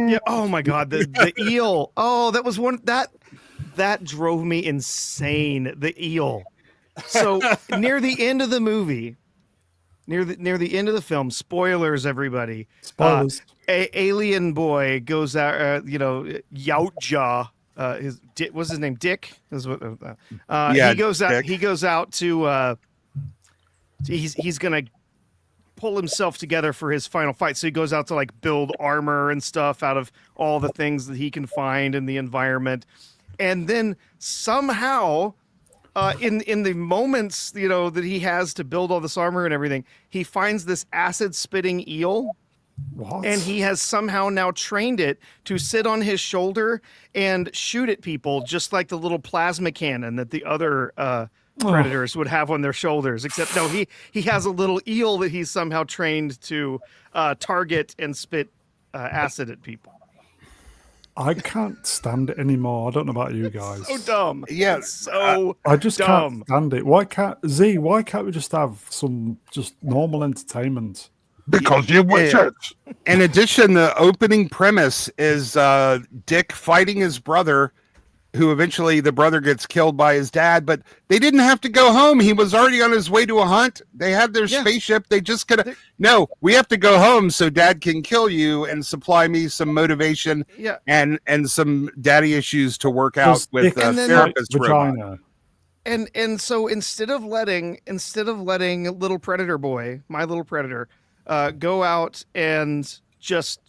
Yeah. Oh my God. The eel. Oh, that was one that drove me insane. The eel. So near the end of the movie, near the end of the film, spoilers, everybody. Spoilers. Alien boy goes out. Yautja. What's his name? Dick. He goes out. Dick. He goes out to. He's gonna pull himself together for his final fight. So he goes out to like build armor and stuff out of all the things that he can find in the environment. And then somehow in the moments, that he has to build all this armor and everything, he finds this acid spitting eel. What? And he has somehow now trained it to sit on his shoulder and shoot at people, just like the little plasma cannon that the other predators would have on their shoulders. Except no, he has a little eel that he's somehow trained to target and spit acid at people. I can't stand it anymore. I don't know about you guys. So dumb. Yeah, I just dumb. can't stand it. Why can't we just have some just normal entertainment? Because you watch it. In addition, the opening premise is Dick fighting his brother, who eventually the brother gets killed by his dad, but they didn't have to go home. He was already on his way to a hunt. They had their spaceship. They just could have, no, we have to go home so dad can kill you and supply me some motivation and some daddy issues to work out with a therapist robot. And so instead of letting little predator boy, my little predator, go out and just,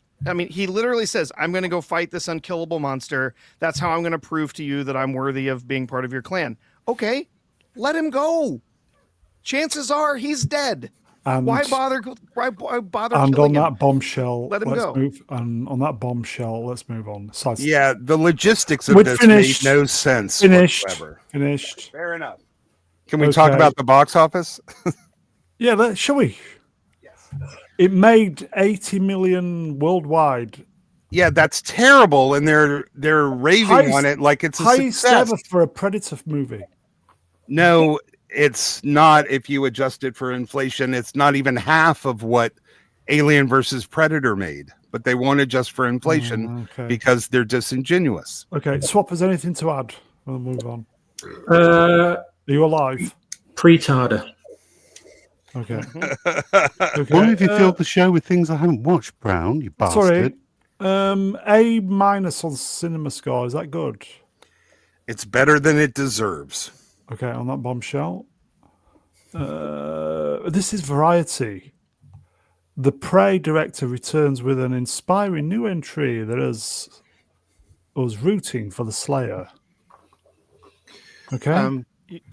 he literally says, I'm going to go fight this unkillable monster. That's how I'm going to prove to you that I'm worthy of being part of your clan. Okay, let him go. Chances are he's dead. And why bother killing on him? that bombshell, Let him go. On that bombshell, let's move on. The logistics of this made no sense whatsoever. Finished. Fair enough. Can we talk about the box office? Shall we? It made 80 million worldwide. Yeah, that's terrible, and they're raving on it like it's a highest success. ever for a Predator movie. No, it's not. If you adjust it for inflation, it's not even half of what Alien versus Predator made. But they won't adjust for inflation because they're disingenuous. Okay, Swap, has anything to add? We'll move on. Are you alive? Pretarder. Okay. Why have you filled the show with things I haven't watched, Brown? You bastard. Sorry. A- on Cinema Score. Is that good? It's better than it deserves. Okay, on that bombshell. This is Variety. The Prey director returns with an inspiring new entry that has us rooting for the Slayer. Okay.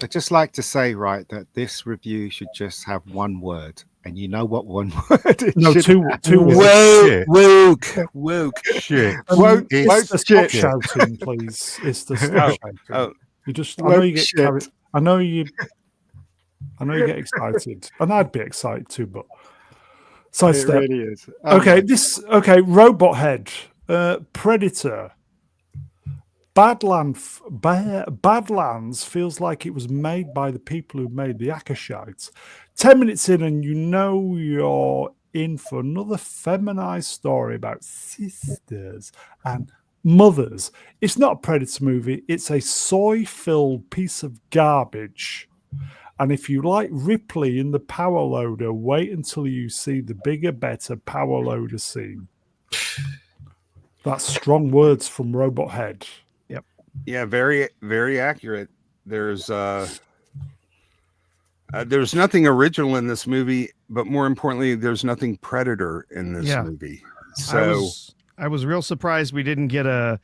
I'd just like to say, that this review should just have one word, and you know what one word is? No, two words. Woke. Shit. It's the stop shouting, please. It's the stop shouting. You just, I know you get carried. I know you get excited, and I'd be excited too, but sidestep. It really is. Okay, Robot Head, Predator. Badlands feels like it was made by the people who made the Akashites. 10 minutes in, and you know you're in for another feminized story about sisters and mothers. It's not a Predator movie, it's a soy-filled piece of garbage. And if you like Ripley in the Power Loader, wait until you see the bigger, better Power Loader scene. That's strong words from Robot Head. Yep. Yeah, very, very accurate. There's nothing original in this movie, but more importantly, there's nothing Predator in this movie. So I was real surprised we didn't get a,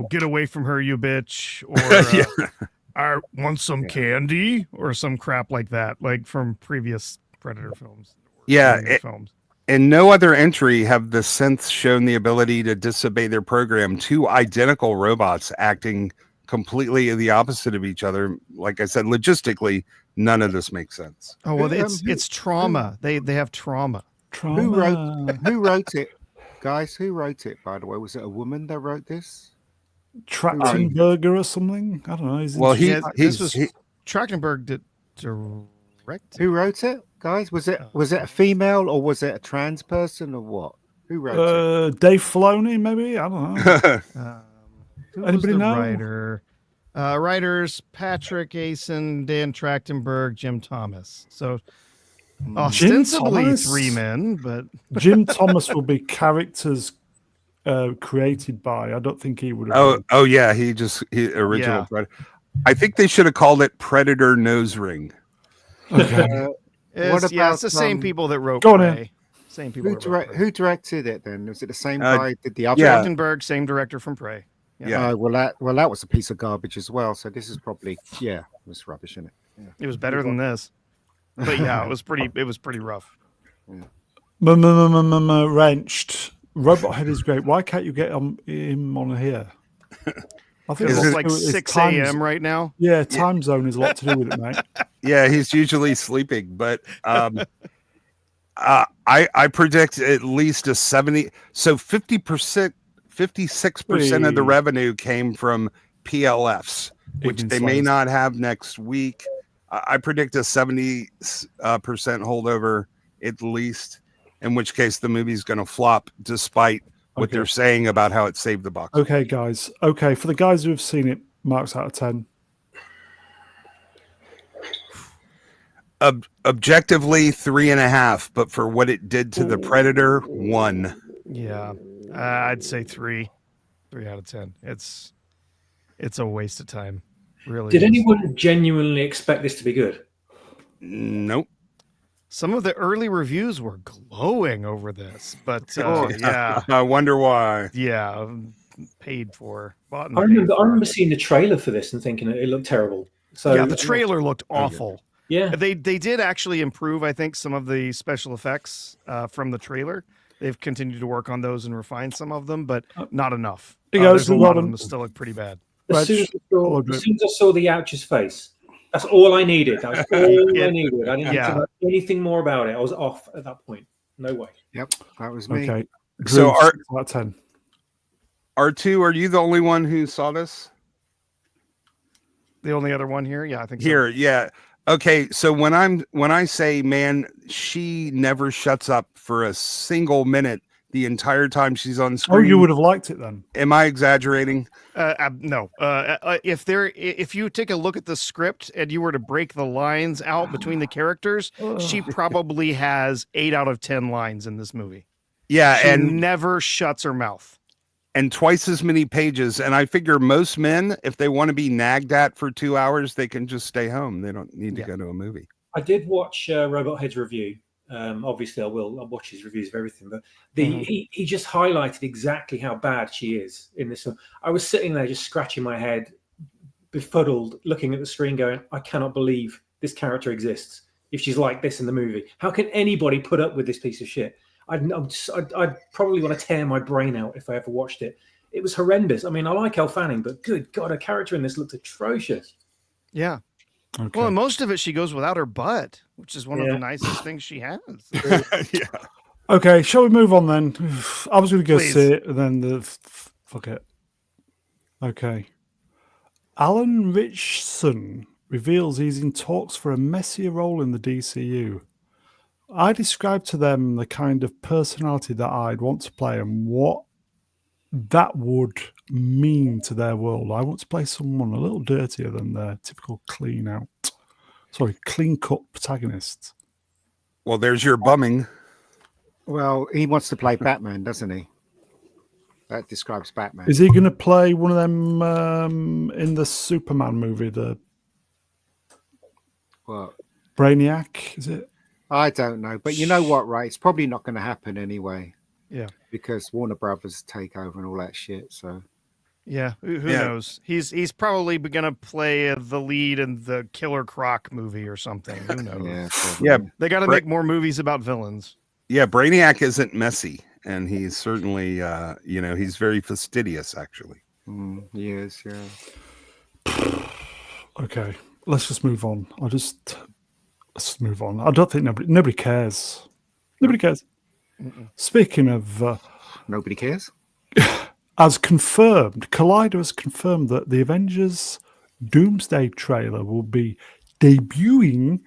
get away from her, you bitch, or I want some candy or some crap like that, like from previous Predator films. Films. In no other entry have the synths shown the ability to disobey their program. Two identical robots acting completely the opposite of each other. Like I said, logistically, none of this makes sense. Oh well, it's trauma. They have trauma. Who wrote it, guys? Who wrote it? By the way, was it a woman that wrote this? Trachtenberg or something? I don't know. Trachtenberg did direct. Who wrote it, guys? Was it a female or was it a trans person or what? Who wrote it? Dave Filoni, maybe. I don't know. Anybody know? Writer? Writers: Patrick Asen, Dan Trachtenberg, Jim Thomas. So ostensibly three men, but Jim Thomas will be characters created by. I don't think he would have. Oh yeah, he original Predator. I think they should have called it Predator Nose Ring. Okay. It's the same people that wrote. Go on. Same people. Who directed it then? Was it the same guy? Did the other? Trachtenberg, same director from Prey. Yeah. Well, that was a piece of garbage as well. So this is probably it was rubbish, isn't it? Yeah. It was better than this, but yeah, it was pretty rough. Yeah. Wrenched. Robot Head is great. Why can't you get him on here? I think it's like 6 a.m. right now. Yeah, time zone is a lot to do with it, mate. Yeah, he's usually sleeping, but I predict at least a 70. So 50%, 56% of the revenue came from PLFs, which they may not have next week. I predict a 70% holdover at least, in which case the movie's going to flop despite what they're saying about how it saved the box. Okay, guys. Okay, for the guys who have seen it, marks out of 10. Objectively 3.5, but for what it did to the Predator, 1. Yeah, I'd say 3 out of 10. It's a waste of time. Really. Did anyone genuinely expect this to be good? Nope. Some of the early reviews were glowing over this, but yeah, I wonder why. Yeah, paid for. I remember seeing the trailer for this and thinking it looked terrible. So yeah, the trailer looked awful. Yeah, they did actually improve, I think, some of the special effects from the trailer. They've continued to work on those and refine some of them, but not enough. There's a lot of them that still look pretty bad. As soon as I saw the Ouch's face, that's all I needed. That was all I needed. I didn't need to know anything more about it. I was off at that point. No way. Yep, that was me. Okay. So R10. R2, are you the only one who saw this? The only other one here? Yeah, I think so. Yeah. Okay, so when I say, man, she never shuts up for a single minute the entire time she's on screen. Oh, you would have liked it then. Am I exaggerating? No. If you take a look at the script and you were to break the lines out between the characters, she probably has 8 out of 10 lines in this movie. Yeah, she and never shuts her mouth. And twice as many pages. And I figure most men, if they want to be nagged at for 2 hours, they can just stay home. They don't need to go to a movie. I did watch Robot Head's review. Obviously, I'll watch his reviews of everything, but he just highlighted exactly how bad she is in this film. I was sitting there just scratching my head, befuddled, looking at the screen, going, "I cannot believe this character exists. If she's like this in the movie, how can anybody put up with this piece of shit?" I'd probably want to tear my brain out if I ever watched it. It was horrendous. I mean, I like Elle Fanning, but good God, her character in this looked atrocious. Yeah. Okay. Well, most of it she goes without her butt, which is one of the nicest things she has. Yeah. Okay, shall we move on then? I was going to go see it, and then fuck it. Okay. Alan Richson reveals he's in talks for a messier role in the DCU. I described to them the kind of personality that I'd want to play and what that would mean to their world. I want to play someone a little dirtier than their typical clean cut protagonist. Well, there's your bumming. Well, he wants to play Batman, doesn't he? That describes Batman. Is he going to play one of them in the Superman movie, the What? Brainiac? Is it? I don't know, but you know what, right? It's probably not going to happen anyway. Yeah, because Warner Brothers take over and all that shit. So, yeah, who knows? He's probably gonna play the lead in the Killer Croc movie or something. Who knows? Yeah, they got to make more movies about villains. Yeah, Brainiac isn't messy, and he's certainly, he's very fastidious, actually. He is, yeah. Okay, let's just move on. Let's move on. I don't think nobody cares. Nobody cares. Speaking of... nobody cares? As confirmed, Collider has confirmed that the Avengers Doomsday trailer will be debuting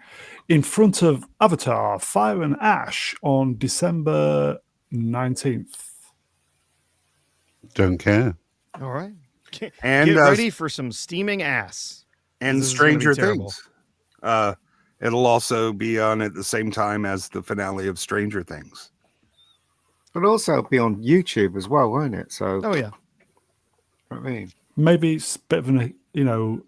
in front of Avatar Fire and Ash on December 19th. Don't care. All right. And get ready for some steaming ass. And Stranger Things. It'll also be on at the same time as the finale of Stranger Things. But also be on YouTube as well, won't it? So, oh yeah. I mean, maybe it's a bit of an,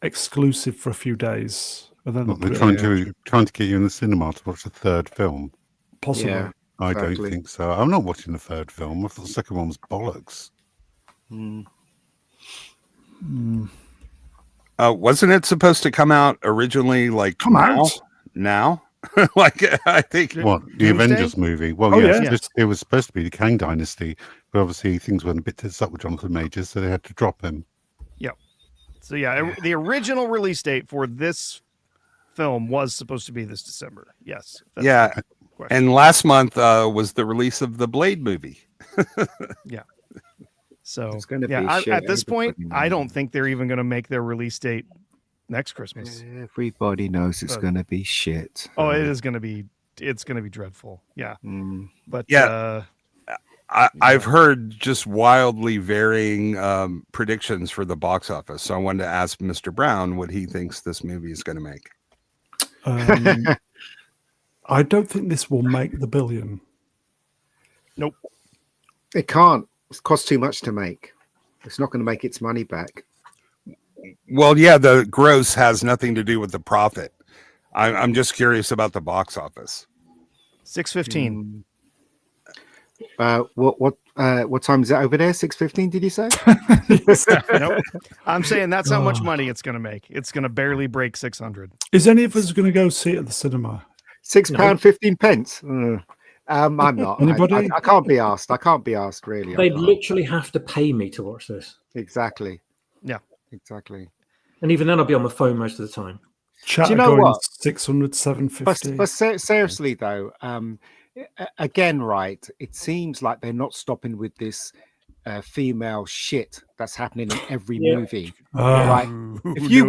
exclusive for a few days, and then they're trying to get you in the cinema to watch a third film. Possibly. Yeah, I don't think so. I'm not watching the third film. I thought the second one was bollocks. Wasn't it supposed to come out originally? Now? Like, I think what the Avengers movie. Well, it was supposed to be the Kang Dynasty, but obviously things went a bit tits up with Jonathan Majors, so they had to drop him. Yep. So the original release date for this film was supposed to be this December. Yes. And last month was the release of the Blade movie. Yeah. So it's gonna be at this point, I don't think they're even going to make their release date next Christmas. Everybody knows it's going to be shit. Oh, it is going to be. It's going to be dreadful. Yeah. But I've heard just wildly varying predictions for the box office. So I wanted to ask Mr. Brown what he thinks this movie is going to make. I don't think this will make the billion. Nope. It can't. It costs too much to make. It's not going to make its money back. Well, yeah, the gross has nothing to do with the profit. I'm just curious about the box office. 6:15. What time is it over there? 6:15? Did you say? Nope. I'm saying that's how much money it's going to make. It's going to barely break 600. Is any of us going to go see it at the cinema? £6.15. I'm not. Anybody? I can't be asked. I can't be asked, really. They'd literally have to pay me to watch this. Exactly. Yeah. Exactly. And even then, I'll be on my phone most of the time. Chat, do you know what? 600, 750. But seriously, though, again, right, it seems like they're not stopping with this female shit that's happening in every movie. Right? If you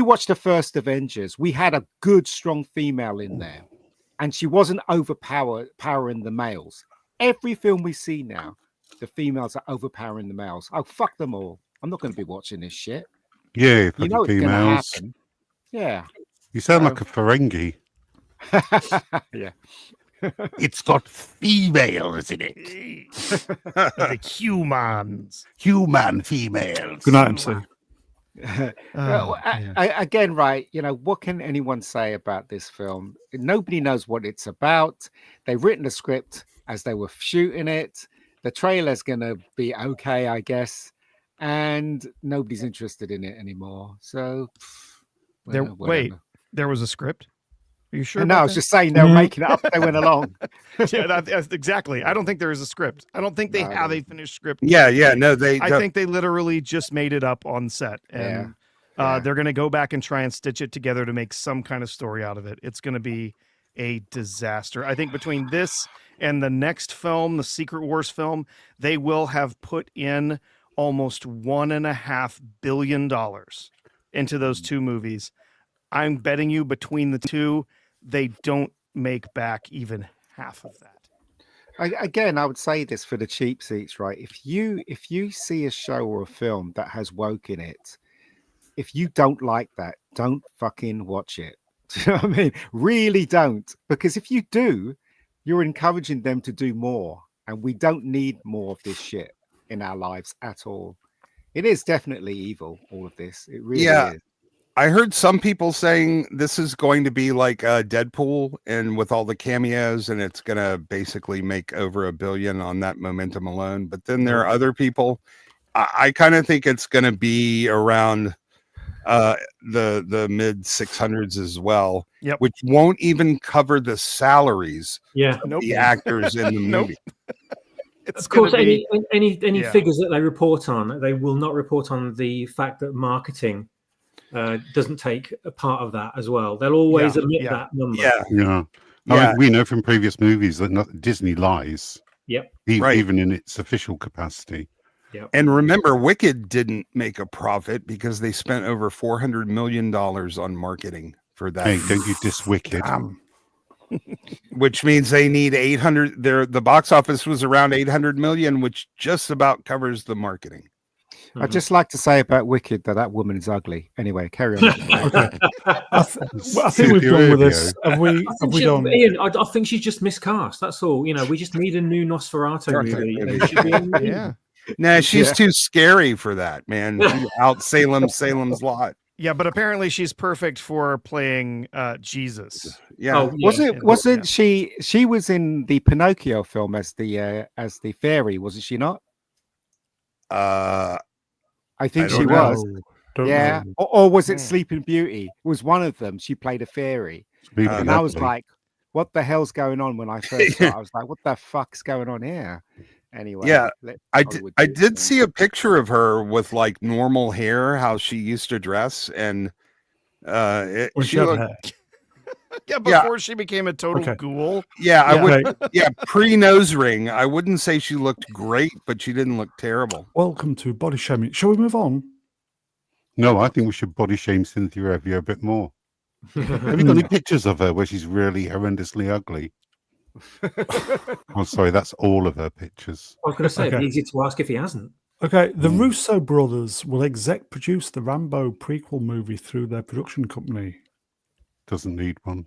watch the first Avengers, we had a good, strong female in there, and she wasn't overpowering the males. Every film we see now, the females are overpowering the males. Oh, fuck them all. I'm not going to be watching this shit. Yeah, you know it's going to happen. Yeah. You sound like a Ferengi. Yeah. It's got females in it. The humans. Human females. Good night, MC. Again, right, what can anyone say about this film? Nobody knows what it's about. They've written the script as they were shooting it. The trailer's going to be okay, I guess. And nobody's interested in it anymore. So, there was a script? Are you sure? No, I was just saying they were making it up. They went along. Yeah, that's exactly. I don't think there is a script. I don't think they have a finished script. Yeah. No, I think they literally just made it up on set, and they're going to go back and try and stitch it together to make some kind of story out of it. It's going to be a disaster. I think between this and the next film, the Secret Wars film, they will have put in almost $1.5 billion into those two movies. I'm betting you between the two, they don't make back even half of that. Again, I would say this for the cheap seats, right? If you see a show or a film that has woke in it, if you don't like that, don't fucking watch it. Do you know what I mean? Really don't. Because if you do, you're encouraging them to do more. And we don't need more of this shit in our lives at all. It is definitely evil, all of this. It really is. I heard some people saying this is going to be like Deadpool and with all the cameos, and it's going to basically make over $1 billion on that momentum alone. But then there are other people. I kind of think it's going to be around the mid 600s as well, which won't even cover the salaries of the actors in the movie. Of course, any figures that they report on, they will not report on the fact that marketing doesn't take a part of that as well. They'll always admit that number. I mean, we know from previous movies that Disney lies. Even in its official capacity. And remember, Wicked didn't make a profit because they spent over $400 million on marketing for that. Hey, don't you diss Wicked? Which means they need 800. The box office was around 800 million, which just about covers the marketing. I'd just like to say about Wicked that woman is ugly. Anyway, carry on. I think we've done with this. Have we done? Ian, I think she's just miscast. That's all. You know, we just need a new Nosferatu movie. Nah, she's too scary for that, man. She out Salem's Lot. Yeah, but apparently she's perfect for playing Jesus. Wasn't she? She was in the Pinocchio film as the fairy, wasn't she not? I think she was. Know. Or was it Sleeping Beauty? It was one of them. She played a fairy. And I was like, what the hell's going on when I first started? I was like, what the fuck's going on here? Anyway. I did see a picture of her with like normal hair, how she used to dress. And she looked... before she became a total ghoul. I would. Pre-nose ring. I wouldn't say she looked great, but she didn't look terrible. Welcome to body shaming. Shall we move on? No, I think we should body shame Cynthia Evia a bit more. Have you got any pictures of her where she's really horrendously ugly? Oh, sorry, that's all of her pictures. I was going to say, it'd be easy to ask if he hasn't. Okay, the Russo brothers will exec produce the Rambo prequel movie through their production company. Doesn't need one.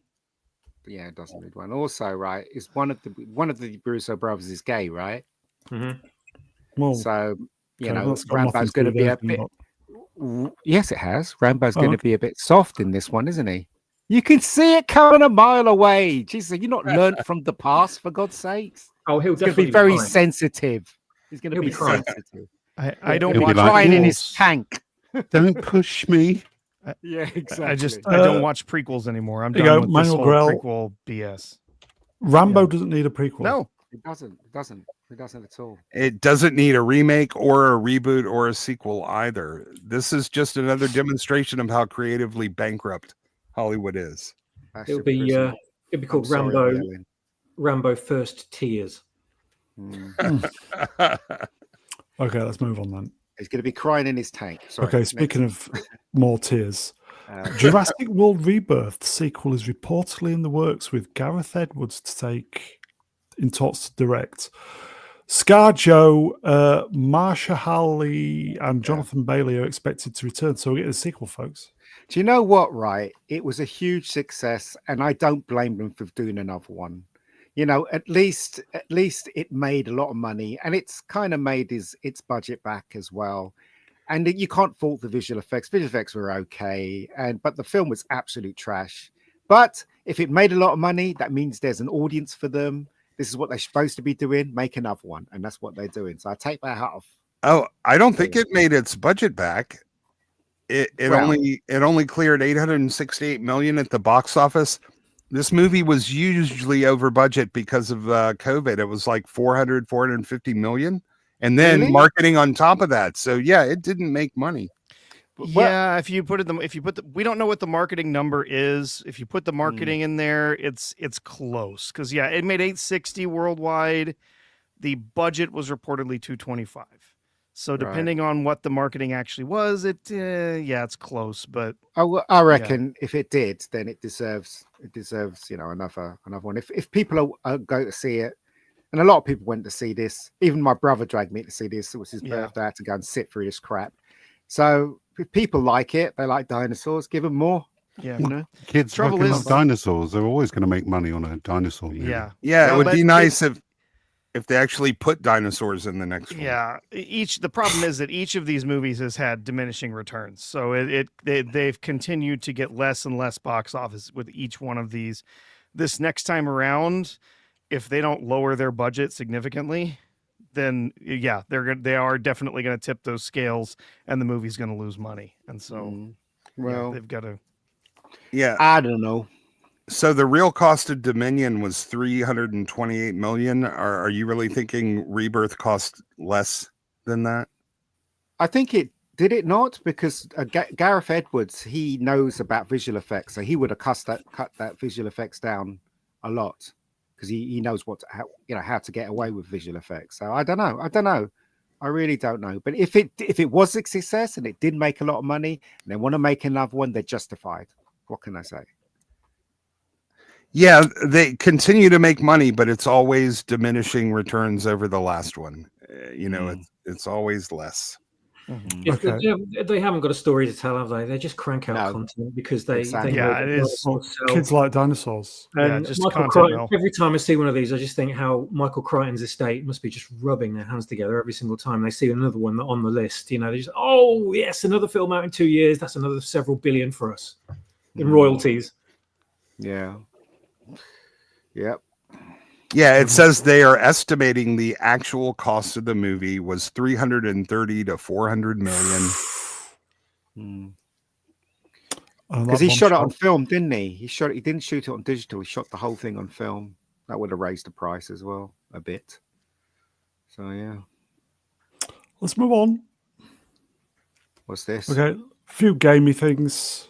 Yeah, it doesn't need one. Also, right, is one of the Russo brothers is gay, right? Mm-hmm. Well, so Rambo's going to be a bit. Yes, it has. Rambo's going to be a bit soft in this one, isn't he? You can see it coming a mile away. Jesus, you're not learned from the past, for God's sakes. Oh, he'll definitely be very sensitive. He's going to be sensitive. I don't watch crying in his tank. Don't push me. Yeah, exactly. I don't watch prequels anymore. I'm done with this whole prequel BS. Rambo doesn't need a prequel. No, it doesn't. It doesn't at all. It doesn't need a remake or a reboot or a sequel either. This is just another demonstration of how creatively bankrupt Hollywood is. It'll be called Rambo First Tears. Okay, let's move on then. He's going to be crying in his tank. Sorry, okay, speaking of more tears, Jurassic World Rebirth sequel is reportedly in the works with Gareth Edwards to take in talks to direct. ScarJo, Marsha Halley, and Jonathan Bailey are expected to return. So we get a sequel, folks. Do you know what, right? It was a huge success, and I don't blame them for doing another one. You know, at least it made a lot of money, and it's kind of made its budget back as well. And you can't fault the visual effects. Visual effects were okay, but the film was absolute trash. But if it made a lot of money, that means there's an audience for them. This is what they're supposed to be doing. Make another one, and that's what they're doing. So I take my hat off. Oh, I don't think it made its budget back. It only cleared 868 million at the box office. This movie was usually over budget because of COVID. It was like 450 million. And then marketing on top of that. So yeah, it didn't make money. Yeah, we don't know what the marketing number is. If you put the marketing in there, it's close. Because it made 860 worldwide. The budget was reportedly 225. So depending on what the marketing actually was, it's close. But I reckon if it did, then it deserves another one. If people are go to see it, and a lot of people went to see this. Even my brother dragged me to see this. It was his birthday. I had to go and sit through this crap. So if people like it, they like dinosaurs, give them more. Yeah, Kids fucking love dinosaurs. They're always going to make money on a dinosaur movie. Yeah, it would be nice if they actually put dinosaurs in the next one. Yeah, the problem is that each of these movies has had diminishing returns. So they've continued to get less and less box office with each one of these. This next time around, if they don't lower their budget significantly, then they are definitely going to tip those scales, and the movie's going to lose money. And so, they've got to. Yeah, I don't know. So the real cost of Dominion was $328 million. Are you really thinking Rebirth cost less than that? I think it did it not, because Gareth Edwards, he knows about visual effects, so he would have cut that visual effects down a lot, because he knows how to get away with visual effects. So I don't know. I really don't know. But if it was a success and it did make a lot of money and they want to make another one, they're justified. What can I say? Yeah, they continue to make money, but it's always diminishing returns over the last one. It's always less. They haven't got a story to tell, have they? They just crank out content because they kids like dinosaurs. And Michael Crichton, every time I see one of these, I just think how Michael Crichton's estate must be just rubbing their hands together every single time they see another one on the list. They just, oh yes, another film out in 2 years. That's another several billion for us in royalties. Yeah. Yep. Yeah, it says they are estimating the actual cost of the movie was $330 to $400 million. Because he shot it on film, didn't he? He didn't shoot it on digital. He shot the whole thing on film. That would have raised the price as well a bit. So yeah. Let's move on. What's this? Okay, a few gamey things.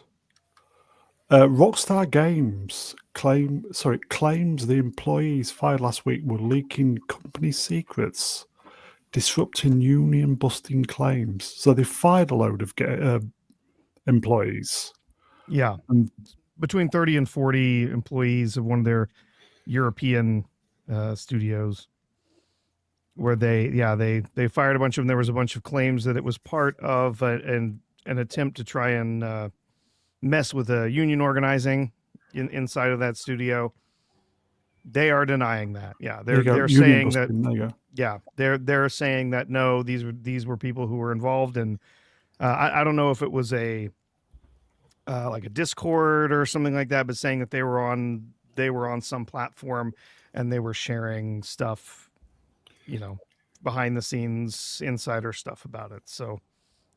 Rockstar Games claims the employees fired last week were leaking company secrets, disrupting union-busting claims. So they fired a load of employees. Yeah, between 30 and 40 employees of one of their European studios, where they fired a bunch of them. There was a bunch of claims that it was part of an attempt to try and mess with union organizing inside of that studio. They are denying that. Yeah, they're saying that. Yeah, they're saying that no, these were people who were involved, and I don't know if it was a like a Discord or something like that, but saying that they were on some platform and they were sharing stuff, behind the scenes insider stuff about it. So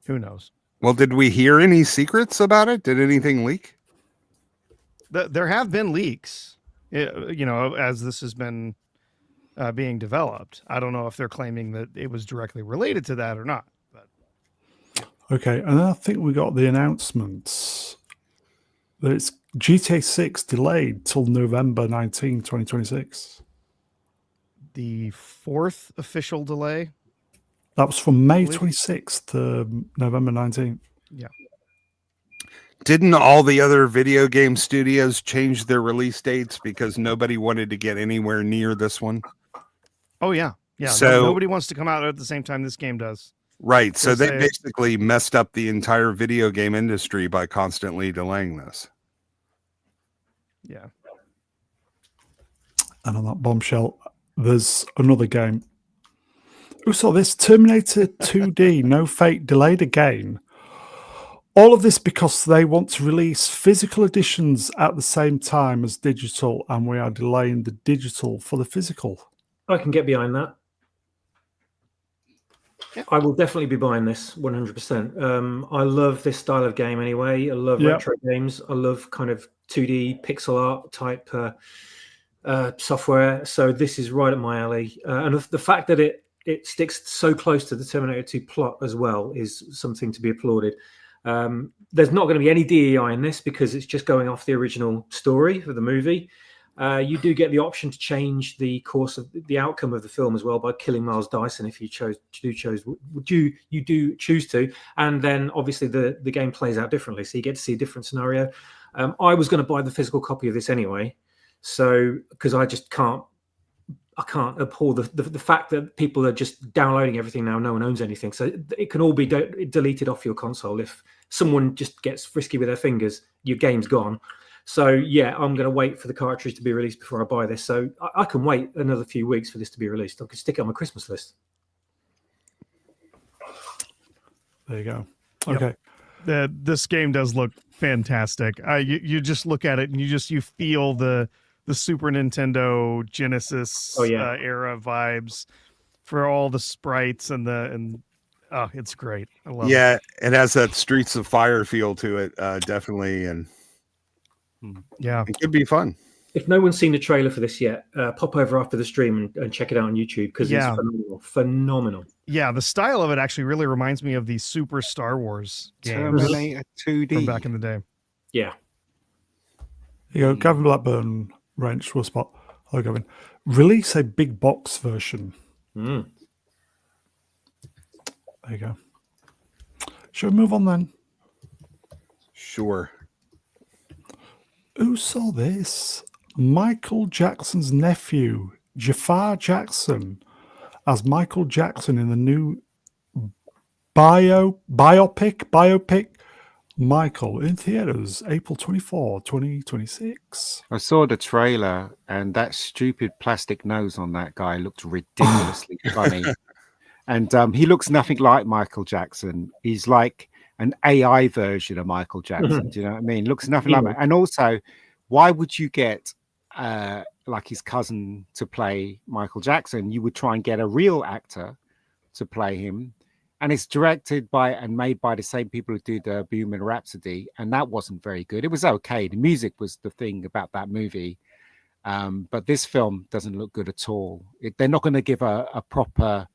who knows? Well, did we hear any secrets about it? Did anything leak? There have been leaks, as this has been being developed. I don't know if they're claiming that it was directly related to that or not. But okay, and then I think we got the announcements that it's GTA 6 delayed till November 19, 2026. The fourth official delay? That was from May 26th to November 19th. Yeah. Didn't all the other video game studios change their release dates because nobody wanted to get anywhere near this one? Oh, yeah. Yeah. So nobody wants to come out at the same time this game does. Right. So they basically messed up the entire video game industry by constantly delaying this. Yeah. And on that bombshell, there's another game. Who saw this? Terminator 2D, No Fate, delayed again. All of this because they want to release physical editions at the same time as digital, and we are delaying the digital for the physical. I can get behind that. Yep. I will definitely be buying this 100%. I love this style of game anyway. I love retro games. I love kind of 2D pixel art type software. So this is right up my alley. And the fact that it sticks so close to the Terminator 2 plot as well is something to be applauded. There's not going to be any DEI in this because it's just going off the original story for the movie. You do get the option to change the course of the outcome of the film as well by killing Miles Dyson if you do choose to, and then obviously the game plays out differently, so you get to see a different scenario. I was going to buy the physical copy of this anyway, so because I can't abhor the fact that people are just downloading everything now. No one owns anything, so it can all be deleted off your console. If someone just gets frisky with their fingers, your game's gone. So yeah, I'm going to wait for the cartridge to be released before I buy this. So I can wait another few weeks for this to be released. I can stick it on my Christmas list. There you go. Yep. Okay. This game does look fantastic. You just look at it and you feel the Super Nintendo Genesis era vibes for all the sprites and it's great. I love it. Yeah, it has that Streets of Fire feel to it, definitely, and yeah, it could be fun. If no one's seen the trailer for this yet, pop over after the stream and check it out on YouTube because it's phenomenal. Yeah, the style of it actually really reminds me of the Super Star Wars games Terminator 2D from back in the day. Yeah. You go, Gavin Blackburn, Wrench, will spot. Hello, Gavin. Release a big box version. Mm. There you go. Shall we move on then? Sure. Who saw this? Michael Jackson's nephew, Jafar Jackson, as Michael Jackson in the new biopic Michael in theaters April 24, 2026. I saw the trailer and that stupid plastic nose on that guy looked ridiculously funny. And he looks nothing like Michael Jackson. He's like an AI version of Michael Jackson. Do you know what I mean? Looks nothing like that. And also, why would you get like his cousin to play Michael Jackson? You would try and get a real actor to play him. And it's directed by and made by the same people who did Bohemian Rhapsody. And that wasn't very good. It was okay. The music was the thing about that movie. But this film doesn't look good at all. They're not going to give a proper...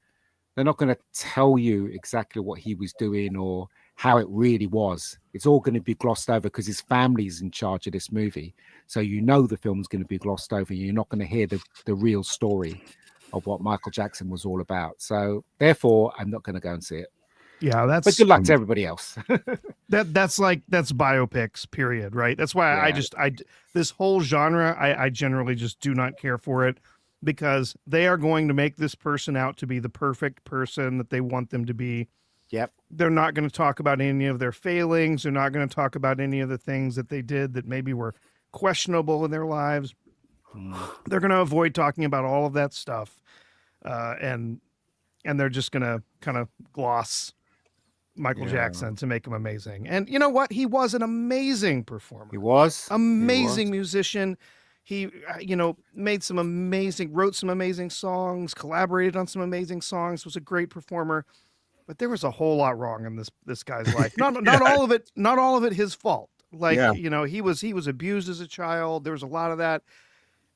They're not going to tell you exactly what he was doing or how it really was. It's all going to be glossed over because his family's in charge of this movie. So you know the film's going to be glossed over. You're not going to hear the real story of what Michael Jackson was all about. So therefore, I'm not going to go and see it. Yeah, But good luck to everybody else. that's biopics, period, right? That's why this whole genre, I generally just do not care for it. Because they are going to make this person out to be the perfect person that they want them to be. Yep. They're not going to talk about any of their failings. They're not going to talk about any of the things that they did that maybe were questionable in their lives. They're going to avoid talking about all of that stuff. And they're just going to kind of gloss Michael Jackson to make him amazing. And you know what? He was an amazing performer. He was. Amazing musician. He, wrote some amazing songs, collaborated on some amazing songs, was a great performer, but there was a whole lot wrong in this guy's life. Not all of it his fault. He was abused as a child. There was a lot of that.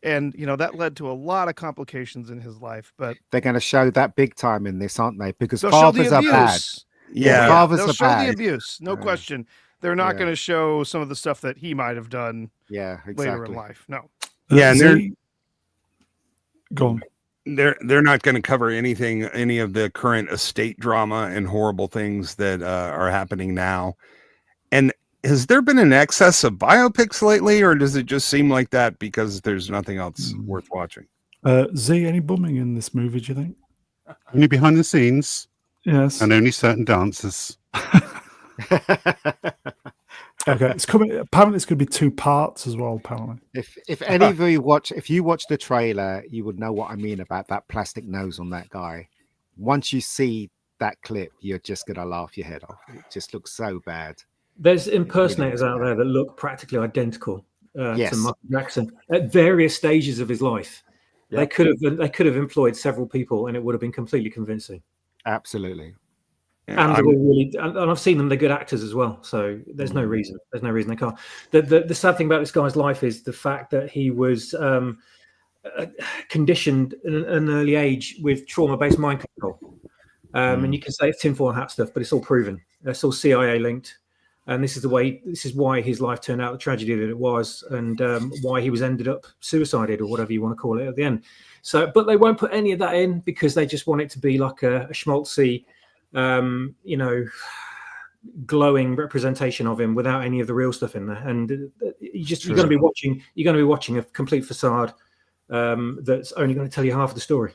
And, that led to a lot of complications in his life, but they're going to show that big time in this, aren't they? Because they'll fathers show the are bad. abuse. Yeah. Fathers they'll are show bad. the abuse. No question. They're not going to show some of the stuff that he might have done later in life. No. Yeah, and they're gone. They're not going to cover any of the current estate drama and horrible things that are happening now. And has there been an excess of biopics lately, or does it just seem like that because there's nothing else worth watching? Z, any bumming in this movie, do you think? Only behind the scenes. Yes. And only certain dancers. Okay, it's coming. Apparently, it's going to be 2 parts as well. Apparently, if any of you watch the trailer, you would know what I mean about that plastic nose on that guy. Once you see that clip, you're just going to laugh your head off. It just looks so bad. There's impersonators out there that look practically identical to Yes. Michael Jackson at various stages of his life. Yep. They could have employed several people, and it would have been completely convincing. Absolutely. And they're all really, and I've seen them; they're good actors as well. So there's no reason they can't. The sad thing about this guy's life is the fact that he was conditioned at an early age with trauma-based mind control. And you can say it's tinfoil hat stuff, but it's all proven. It's all CIA linked. and this is why his life turned out the tragedy that it was, and why he was ended up suicided or whatever you want to call it at the end. So, but they won't put any of that in because they just want it to be like a schmaltzy, glowing representation of him without any of the real stuff in there. And you're going to be watching a complete facade that's only going to tell you half of the story.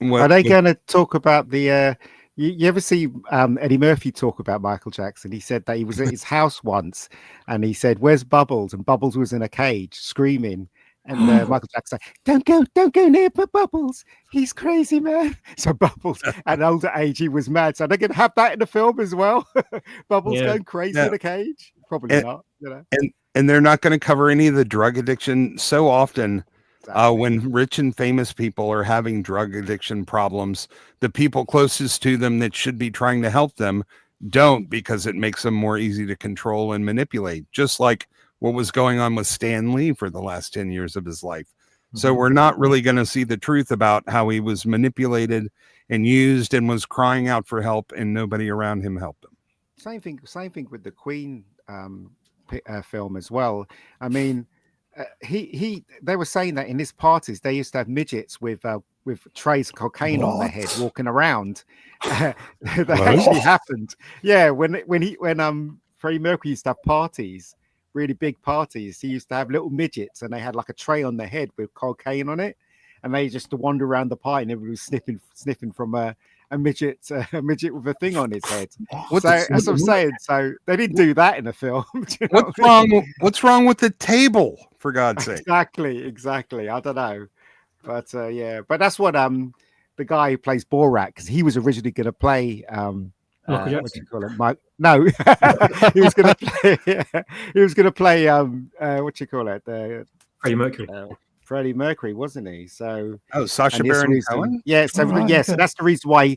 Well, Are they going to talk about the? You ever see Eddie Murphy talk about Michael Jackson? He said that he was at his house once, and he said, "Where's Bubbles?" And Bubbles was in a cage screaming. And Michael Jackson said, "Don't go near Bubbles. He's crazy, man." So Bubbles, at an older age, he was mad. So they're going to have that in the film as well. Bubbles going crazy in a cage? Probably not. You know? And they're not going to cover any of the drug addiction. So often, when rich and famous people are having drug addiction problems, the people closest to them that should be trying to help them don't, because it makes them more easy to control and manipulate. Just like what was going on with Stan Lee for the last 10 years of his life. So we're not really going to see the truth about how he was manipulated and used and was crying out for help, and nobody around him helped him. Same thing with the Queen film as well. I mean, they were saying that in his parties they used to have midgets with trays of cocaine on their head walking around. That actually happened. Yeah, when Freddie Mercury used to have parties, really big parties, he used to have little midgets, and they had like a tray on their head with cocaine on it, and they just to wander around the party, and everybody was sniffing from a midget with a thing on his head. So that's what I'm saying. So they didn't do that in the film. What's wrong with the table, for God's sake? Exactly. I don't know, but but that's what the guy who plays Borat, because he was originally going to play what do you call it, Mike? No, he was going to play what you call it, Freddie Mercury. Freddie Mercury, wasn't he? So Sacha Baron Cohen. Yeah, so so that's the reason why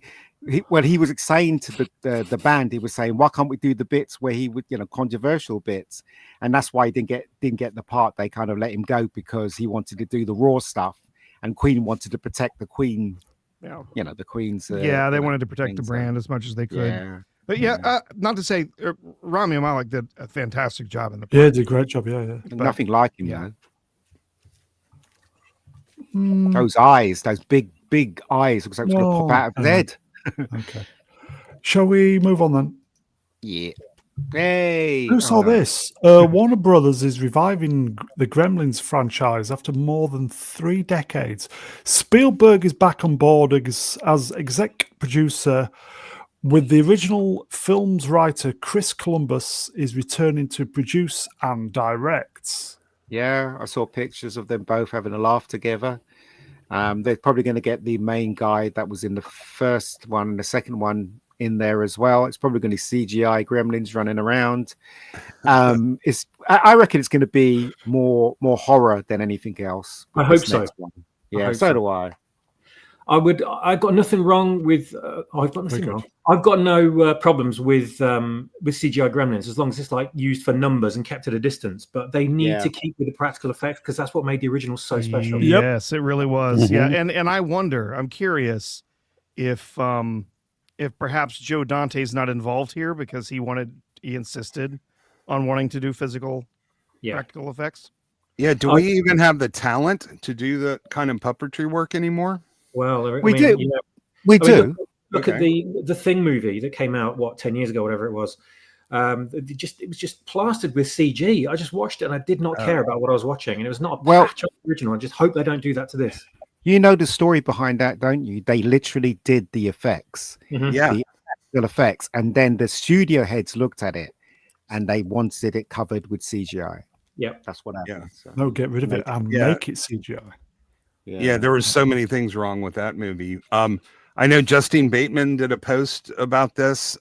when he was saying to the band, he was saying, why can't we do the bits where he would, controversial bits, and that's why he didn't get the part. They kind of let him go because he wanted to do the raw stuff, and Queen wanted to protect the Queen. The Queen's. They wanted to protect the brand as much as they could. Yeah. But not to say Rami Malek did a fantastic job in the. Yeah, did a great job. Yeah. But nothing like him, though. Those eyes, those big eyes, looks like it's going to pop out of his head. Okay. Shall we move on then? Yeah. Hey. Who saw this? Warner Brothers is reviving the Gremlins franchise after more than 3 decades. Spielberg is back on board as exec producer, with the original film's writer Chris Columbus is returning to produce and direct. Yeah, I saw pictures of them both having a laugh together. They're probably going to get the main guy that was in the first one and the second one in there as well. It's probably going to be CGI gremlins running around. I reckon it's going to be more horror than anything else. I hope so. Yeah, so do I. I've got nothing wrong with. I've got nothing wrong. I've got no problems with CGI gremlins as long as it's like used for numbers and kept at a distance. But they need to keep with the practical effects because that's what made the original so special. Yes, it really was. Yeah, and I wonder. I'm curious if perhaps Joe Dante's not involved here because he insisted on wanting to do physical practical effects. Yeah. Do we even have the talent to do the kind of puppetry work anymore? Well, we do. We do. Look at the Thing movie that came out 10 years ago, whatever it was. It was just plastered with CG. I just watched it and I did not care about what I was watching, and it was not a patch on the original. I just hope they don't do that to this. You know the story behind that, don't you? They literally did the effects, the actual effects, and then the studio heads looked at it and they wanted it covered with CGI. Yeah, that's what happened. So. No, get rid of it and make it CGI. Yeah, there was so many things wrong with that movie. I know Justine Bateman did a post about this.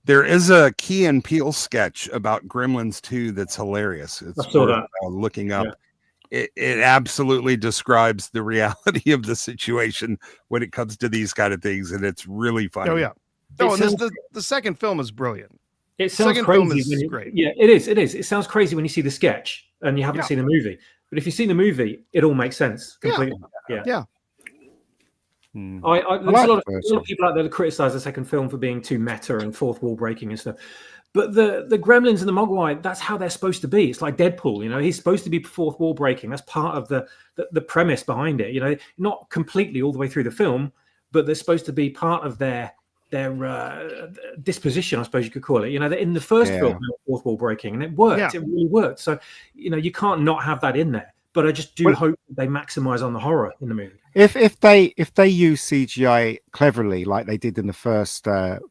There is a Key and Peele sketch about Gremlins 2 that's hilarious. It's worth looking up. Yeah. It absolutely describes the reality of the situation when it comes to these kind of things, and it's really funny. Oh yeah. The second film is brilliant. It sounds crazy. Great. Yeah, it is. It is. It sounds crazy when you see the sketch and you haven't seen the movie. But if you've seen the movie, it all makes sense completely. Yeah. There's a lot of people out there that criticize the second film for being too meta and fourth wall breaking and stuff. But the Gremlins and the Mogwai, that's how they're supposed to be. It's like Deadpool, you know. He's supposed to be fourth wall breaking. That's part of the premise behind it. You know, not completely all the way through the film, but they're supposed to be part of their disposition, I suppose you could call it. You know, in the first film, they were fourth wall breaking, and it worked. Yeah. It really worked. So, you know, you can't not have that in there. But I just do hope they maximize on the horror in the movie. If they use CGI cleverly, like they did in the first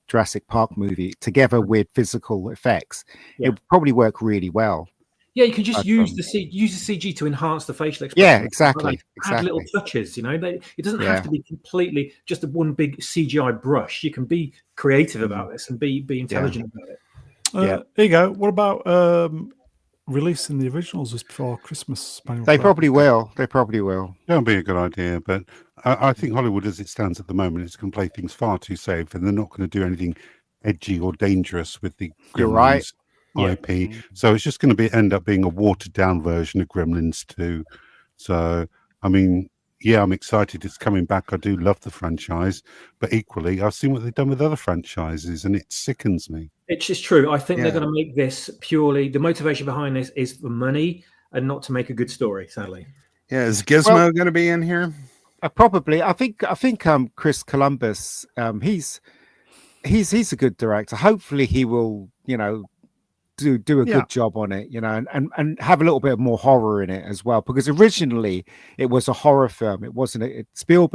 Jurassic Park movie, together with physical effects, it would probably work really well. Yeah, you can just use the CG to enhance the facial expression. Yeah, exactly. Add little touches. You know, it doesn't have to be completely just a one big CGI brush. You can be creative about this and be intelligent about it. There you go. What about releasing the originals just before Christmas? They probably will. They probably will. That would be a good idea, but I think Hollywood, as it stands at the moment, is going to play things far too safe, and they're not going to do anything edgy or dangerous with the You're right. IP. So it's just going to end up being a watered down version of Gremlins 2. So, I mean, yeah, I'm excited it's coming back. I do love the franchise, but equally, I've seen what they've done with other franchises, and it sickens me. It's just true. I think they're going to make this purely, the motivation behind this is for money and not to make a good story, sadly. Yeah, is Gizmo going to be in here? Probably. I think Chris Columbus, he's a good director. Hopefully he will, you know, do a good job on it, you know, and have a little bit more horror in it as well, because originally it was a horror film. It wasn't it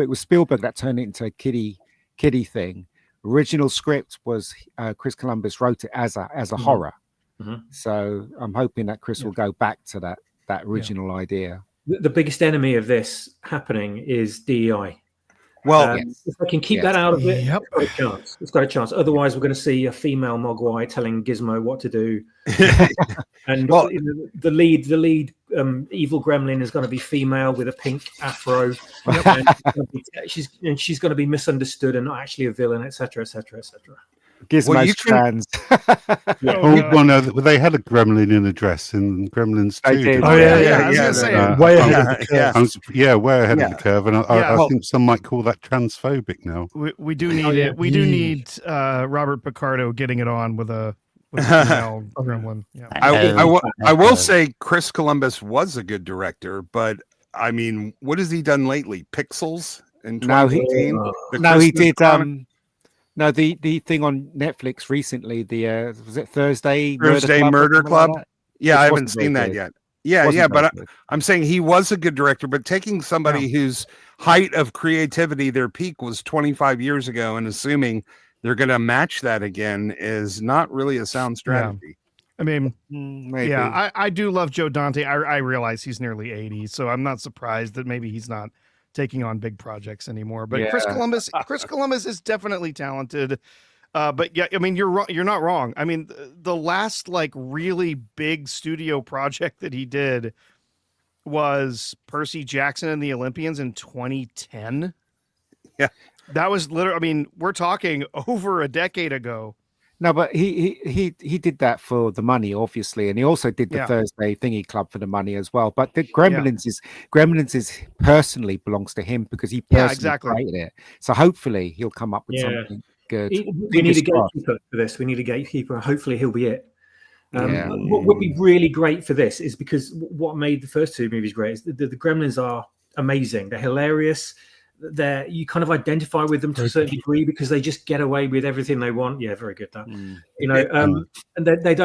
was Spielberg that turned it into a kiddie thing. Original script was Chris Columbus wrote it as a horror. So I'm hoping that Chris will go back to that original idea. The biggest enemy of this happening is DEI. Well, if I can keep that out of it, it's got a chance. Otherwise, we're going to see a female Mogwai telling Gizmo what to do. And the lead evil gremlin is going to be female with a pink afro. And she's going to be misunderstood and not actually a villain, etc., etc., etc. Gizmo's trans. No, they had a gremlin in a dress in Gremlins 2. They did. Way ahead of the curve. Way ahead of the curve, and I think some might call that transphobic now. We do need it. We do need Robert Picardo getting it on with a female gremlin. Yeah. I will say Chris Columbus was a good director, but I mean, what has he done lately? Pixels in 2018? He did. No, the thing on Netflix recently, was it Thursday Murder Club? Like yeah, I haven't seen that yet. Yeah, but I'm saying he was a good director, but taking somebody whose height of creativity, their peak was 25 years ago, and assuming they're going to match that again is not really a sound strategy. I mean, maybe. I do love Joe Dante. I realize he's nearly 80, so I'm not surprised that maybe he's not taking on big projects anymore. But Chris Columbus is definitely talented. But yeah, I mean, you're not wrong. I mean, the last like really big studio project that he did was Percy Jackson and the Olympians in 2010. Yeah. That was literally, I mean, we're talking over a decade ago. No, but he did that for the money, obviously, and he also did the Thursday Thingy Club for the money as well. But the Gremlins is personally belongs to him because he personally created it. So hopefully he'll come up with something good. We need a gatekeeper for this. We need a gatekeeper. Hopefully he'll be it. What would be really great for this is because what made the first two movies great is the Gremlins are amazing. They're hilarious. You kind of identify with them to a certain degree because they just get away with everything they want. Yeah, very good. You know, and they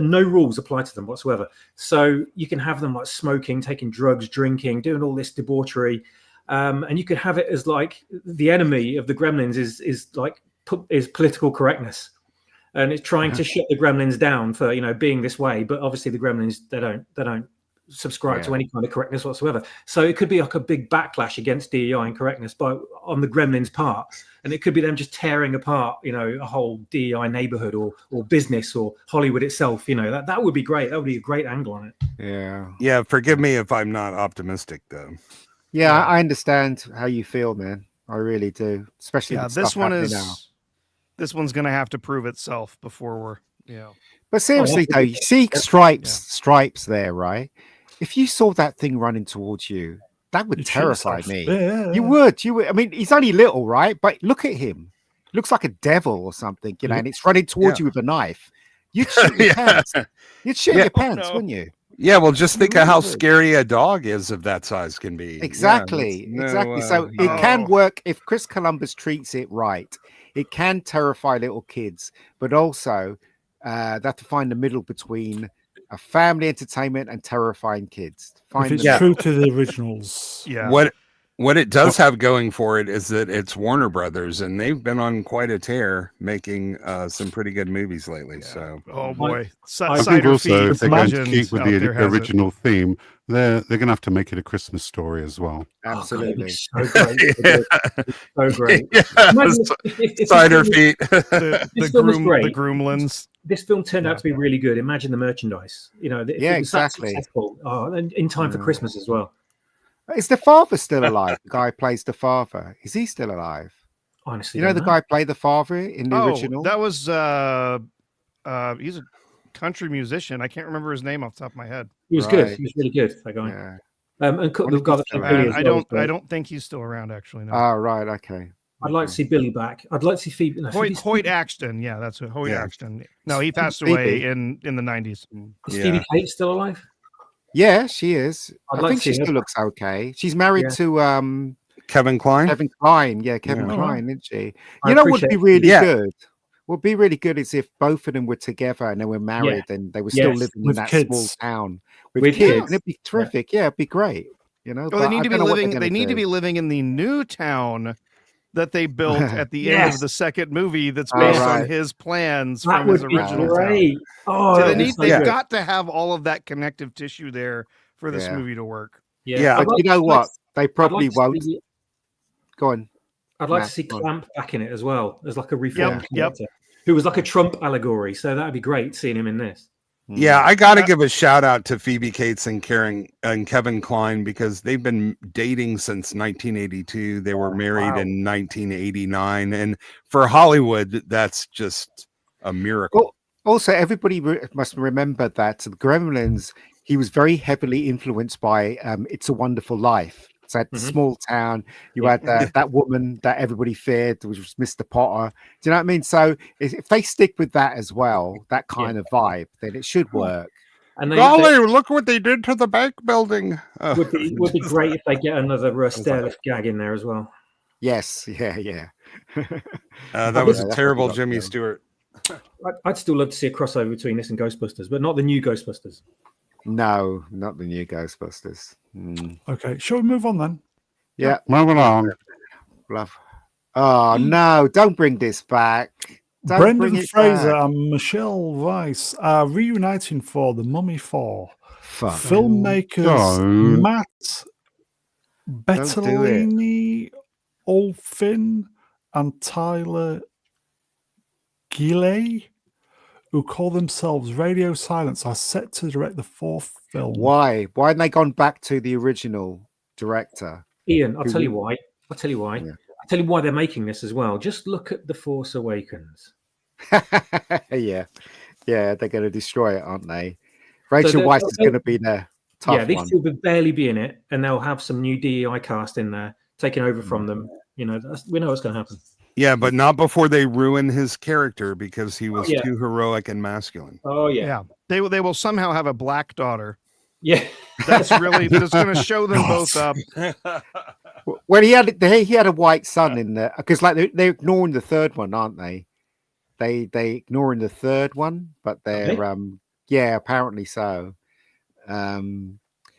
no rules apply to them whatsoever. So you can have them like smoking, taking drugs, drinking, doing all this debauchery, and you could have it as like the enemy of the Gremlins is political correctness, and it's trying to shut the Gremlins down for being this way. But obviously the Gremlins they don't subscribe to any kind of correctness whatsoever. So it could be like a big backlash against DEI and correctness on the Gremlins' part, and it could be them just tearing apart, a whole DEI neighborhood or business or Hollywood itself. That would be great. That would be a great angle on it. Yeah. Forgive me if I'm not optimistic, though. Yeah, I understand how you feel, man. I really do. Especially this one This one's going to have to prove itself before we're. But seriously, though, you see stripes there, right? If you saw that thing running towards you, that would terrify me. Yeah. You would. I mean, he's only little, right? But look at him. Looks like a devil or something, and it's running towards you with a knife. You'd shit your Yeah. pants. You'd shit Yeah. your pants, no. wouldn't you? Yeah, well, just think of really how would. scary a dog is of that size can be. Yeah, Exactly, that's exactly. no, So yeah. it can Oh. work if Chris Columbus treats it right. It can terrify little kids, but also they have to find the middle between a family entertainment and terrifying kids. If Find it's the true middle. to the originals. Yeah. What it does have going for it is that it's Warner Brothers, and they've been on quite a tear making some pretty good movies lately. Yeah. So Oh boy. I think Cider also Feet if they're going to Legend keep with out there the has it. original theme, they're going to have to make it a Christmas story as well. Oh, God, it'd be Absolutely. so great. yeah, So great. yeah, Imagine if this cider film- feet. The This film was the great. Groomlins. This film turned Yeah. out to be really good. Imagine the merchandise. You know, if Yeah, it was that exactly. successful. Oh, and in time for Yeah. Christmas as well. Is the father still alive? The guy who plays the father. Is he still alive? Honestly, You know don't the guy who played the father in the Oh, original? that was he's a country musician. I can't remember his name off the top of my head. He was good. Right. He was really good. That guy. Yeah. And Wonder the if guy he's that still played Billy around. as I well was don't great. think he's still around actually. No. Oh, right. Okay. I'd like to see Billy back. I'd like to see Phoebe. No, Hoyt, Phoebe's- Hoyt Axton. Yeah, that's it. Hoyt Yeah. Axton. No, he passed Phoebe. away in the 90s. Is Yeah. Phoebe Cates still alive? Yeah, she is. I'd I like think to she see her still back. looks okay. She's married Yeah. to Kevin Kline. Kevin Kline. Yeah, Kevin Yeah. Kline, isn't she? I You know what would be appreciate- really Yeah. good? What would be really good is if both of them were together and they were married and they were still Yes. living in With that kids. small town with, With kids. kids. It'd be terrific. Yeah, it'd be great. You know, Well, but they I need to be don't know what they're living. They gonna need to do. be living in the new town that they built at the end Yes. of the second movie. That's Oh, based right. on his plans That from his would be original town. great. Oh, So that'd be they've good. got to have all of that connective tissue there for this Yeah. movie to work. Yeah. I'd But like- you know I'd like what? to- They I'd probably like to won't. see- Go on. I'd like Matt, to see go on. Clamp back in it as well as like a reformed Yep. character who was like a Trump allegory. So that'd be great seeing him in this. Yeah, I got to give a shout out to Phoebe Cates and Kevin Kline because they've been dating since 1982. They were married wow. in 1989, and for Hollywood, that's just a miracle. Also, everybody must remember that the Gremlins, he was very heavily influenced by It's a Wonderful Life. It's that Mhm. small town. You Yeah. had that woman that everybody feared, which was Mr. Potter. Do you know what I mean? So if they stick with that as well, that kind of vibe, then it should work. And they Look what they did to the bank building. Oh. would be great if they get another stairlift gag in there as well. Yes, yeah. That was Yeah, a that's terrible what we got Jimmy going. Stewart. I'd still love to see a crossover between this and Ghostbusters, but not the new Ghostbusters. No, not the new Ghostbusters. Okay, shall we move on then? Yeah, Move along. love. Oh no! Don't bring this back. Don't Brendan bring it Fraser back. and Michelle Weiss are reuniting for The Mummy 4. Fuck. Filmmakers Don't. Matt Don't do it. Bettolini, Olfin, and Tyler Gilley, who call themselves Radio Silence, are set to direct the fourth film. Why? Why haven't they gone back to the original director? Ian, I'll Who tell you would- why. I'll tell you why. Yeah. I'll tell you why they're making this as well. Just look at The Force Awakens. yeah, they're going to destroy it, aren't they? Rachel they're- Weisz is going to be the tough Yeah, these one. two will barely be in it, and they'll have some new DEI cast in there taking over from them. You know, we know what's going to happen. Yeah, but not before they ruin his character because he was yeah. too heroic and masculine. Oh Yeah. They will somehow have a black daughter. yeah. That's really that's going to show them both up. Well, he had a white son in there because like they're ignoring the third one, aren't they? They ignoring the third one, but they're yeah, apparently so.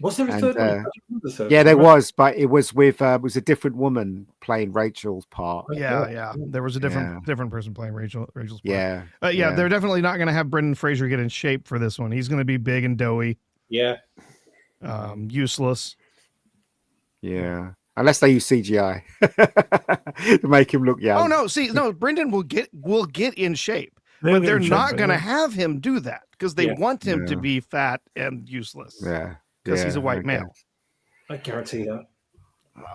Was there a And, third one? I don't remember the third Yeah, one. there was, but it was with it was a different woman playing Rachel's part. Yeah. There was a different person playing Rachel's part. Yeah, They're definitely not going to have Brendan Fraser get in shape for this one. He's going to be big and doughy, Yeah. useless. yeah. Unless they use CGI to make him look young. Oh no, Brendan will get in shape, They'll but get they're in shape, not but going to yeah. have him do that because they Yeah. want him to Yeah. be fat and useless. Yeah, because he's a white okay. male. I guarantee that.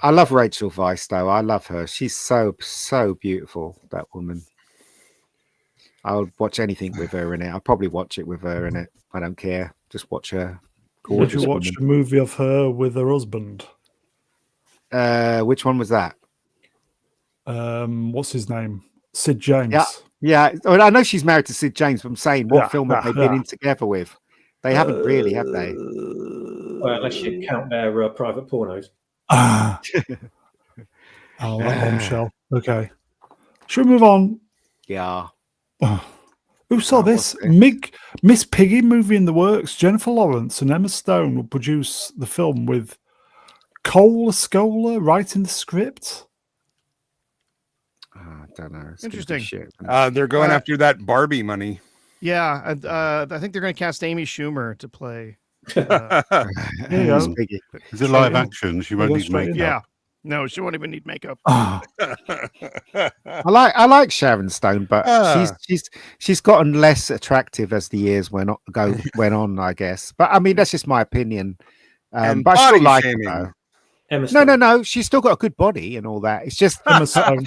I love Rachel Weisz though. I love her. She's so beautiful. That woman. I'll watch anything with her in it. I'll probably watch it with her in it. I don't care. Just watch her. Would Gorgeous you watch woman. a movie of her with her husband? Which one was that? What's his name? Sid James. Yeah. Yeah, I know she's married to Sid James, but I'm saying, what film have they been yeah. in together with? They haven't really, have they? Well, unless you count their private pornos. Ah. Oh, that bombshell. Okay. Should we move on? Yeah. Who saw Oh, this? what's this? Miss Piggy movie in the works. Jennifer Lawrence and Emma Stone will produce the film with Cole Scola writing the script. I don't know. It's Interesting. Shit. They're going after that Barbie money. Yeah, I think they're going to cast Amy Schumer to play. Yeah. Miss Piggy. Is it live action? She won't go need straight in. makeup. Yeah, no, she won't even need makeup. Ah, I like Sharon Stone, but she's gotten less attractive as the years went on, I guess. But I mean, that's just my opinion. And But I still body like shaming. her. Emma No, Stone. no. She's still got a good body and all that. It's just Emma Stone.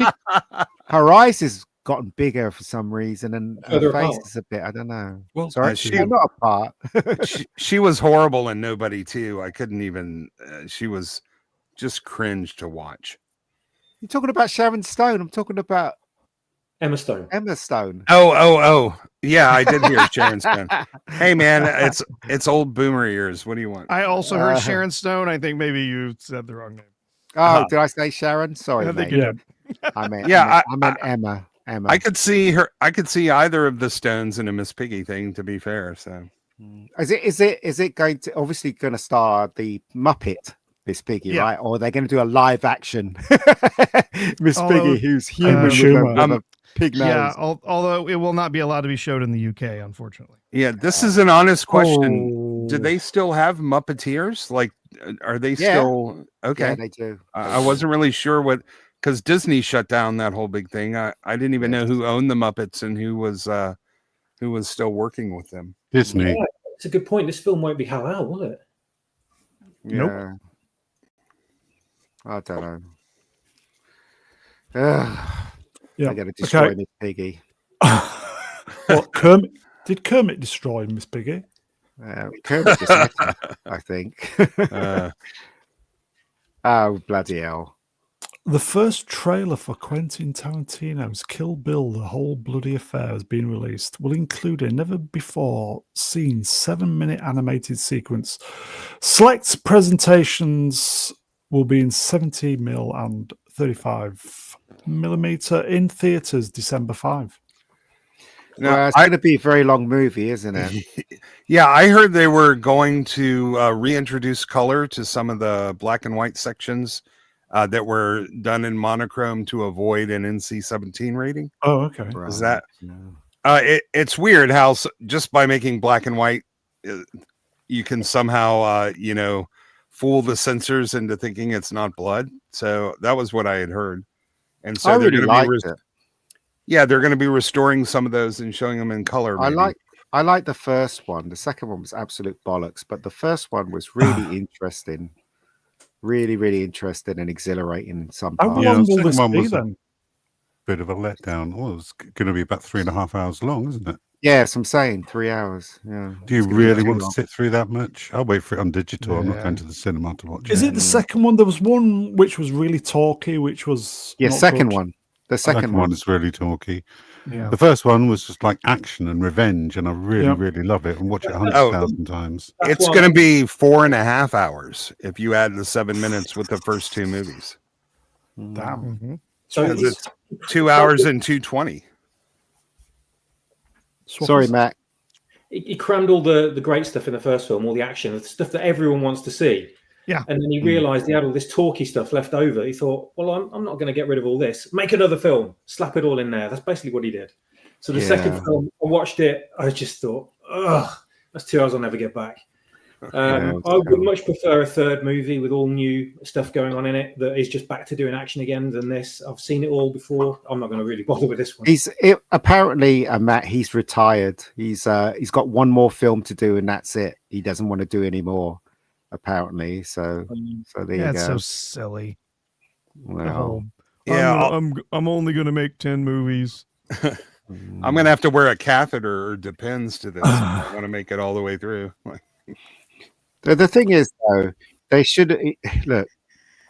her eyes has gotten bigger for some reason, and her Further face apart. is a bit. I don't know. Well, Sorry, she- they're not apart. she was horrible in Nobody too. I couldn't even. She was just cringe to watch. You're talking about Sharon Stone. I'm talking about Emma Stone. Emma Stone. Oh. Yeah, I did hear Sharon Stone. Hey man, it's old boomer ears. What do you want? I also heard Sharon Stone. I think maybe you said the wrong name. Oh, did I say Sharon? Sorry, I think mate. you yeah. did. I meant Emma. Emma. I could see her. I could see either of the Stones in a Miss Piggy thing. To be fair, so Is it going to obviously going to star the Muppet Miss Piggy, Yeah. right? Or they're going to do a live action Miss Although, Piggy who's human with Schumer. a pig nose. Yeah, although it will not be allowed to be showed in the UK, unfortunately. yeah. This is an honest question. Oh. Do they still have Muppeteers? Like, are they Yeah. still okay? Yeah, they do. I wasn't really sure what because Disney shut down that whole big thing. I didn't even know who owned the Muppets and who was still working with them. Disney. Yeah, it's a good point. This film won't be halal, will it? Nope. Yeah. I don't know. Ugh, Yeah. I got to destroy Okay. Miss Piggy. What, Kermit? Did Kermit destroy Miss Piggy? Kermit just met her, I think. Uh, Oh, bloody hell. The first trailer for Quentin Tarantino's Kill Bill, The Whole Bloody Affair has been released. Will include a never-before-seen 7-minute animated sequence. Select presentations will be in 70mm and 35mm in theatres December 5. now, Well, it's going to be a very long movie, isn't it? yeah, I heard they were going to reintroduce color to some of the black and white sections that were done in monochrome to avoid an NC-17 rating. Oh, okay. Is that? Yeah. It's weird how just by making black and white, you can somehow fool the censors into thinking it's not blood. So that was what I had heard, and so I they're really going to liked be it. yeah, they're going to be restoring some of those and showing them in color. maybe. I like the first one. The second one was absolute bollocks, but the first one was really interesting. Really, really interesting and exhilarating in some How parts. Yeah, long the will this second one be was a- then? Bit of a letdown. Well, it's going to be about 3.5 hours long, isn't it? Yes, I'm saying 3 hours. Yeah. Do you It's gonna be really too want to long. sit through that much? I'll wait for it on digital. I'm not Yeah. going to the cinema to watch Is it. it the second one? There was one which was really talky, which was Yeah, not second good. one. The Second second one one. is really talky. Yeah. The first one was just like action and revenge, and I really, Yeah. really love it and watch it Oh. 100,000 times. That's It's why- going to be 4.5 hours if you add the 7 minutes with the first two movies. Damn. Mhm. So Because it's, it's 2 hours and 2:20. Sorry, Matt. he crammed all the great stuff in the first film, all the action, the stuff that everyone wants to see. Yeah. And then he realized he had all this talky stuff left over. He thought, well, I'm not going to get rid of all this. Make another film. Slap it all in there. That's basically what he did. So the second Yeah. film, I watched it. I just thought, ugh, that's 2 hours I'll never get back. Yeah, I would much prefer a third movie with all new stuff going on in it that is just back to doing action again than this. I've seen it all before. I'm not going to really bother with this one. Apparently, Matt, he's retired. He's got one more film to do, and that's it. He doesn't want to do any more, apparently. So there you That's go. so silly. Well, Yeah, I'm only going to make 10 movies. I'm going to have to wear a catheter or depends to this. if I want to make it all the way through. the thing is, though, they should look.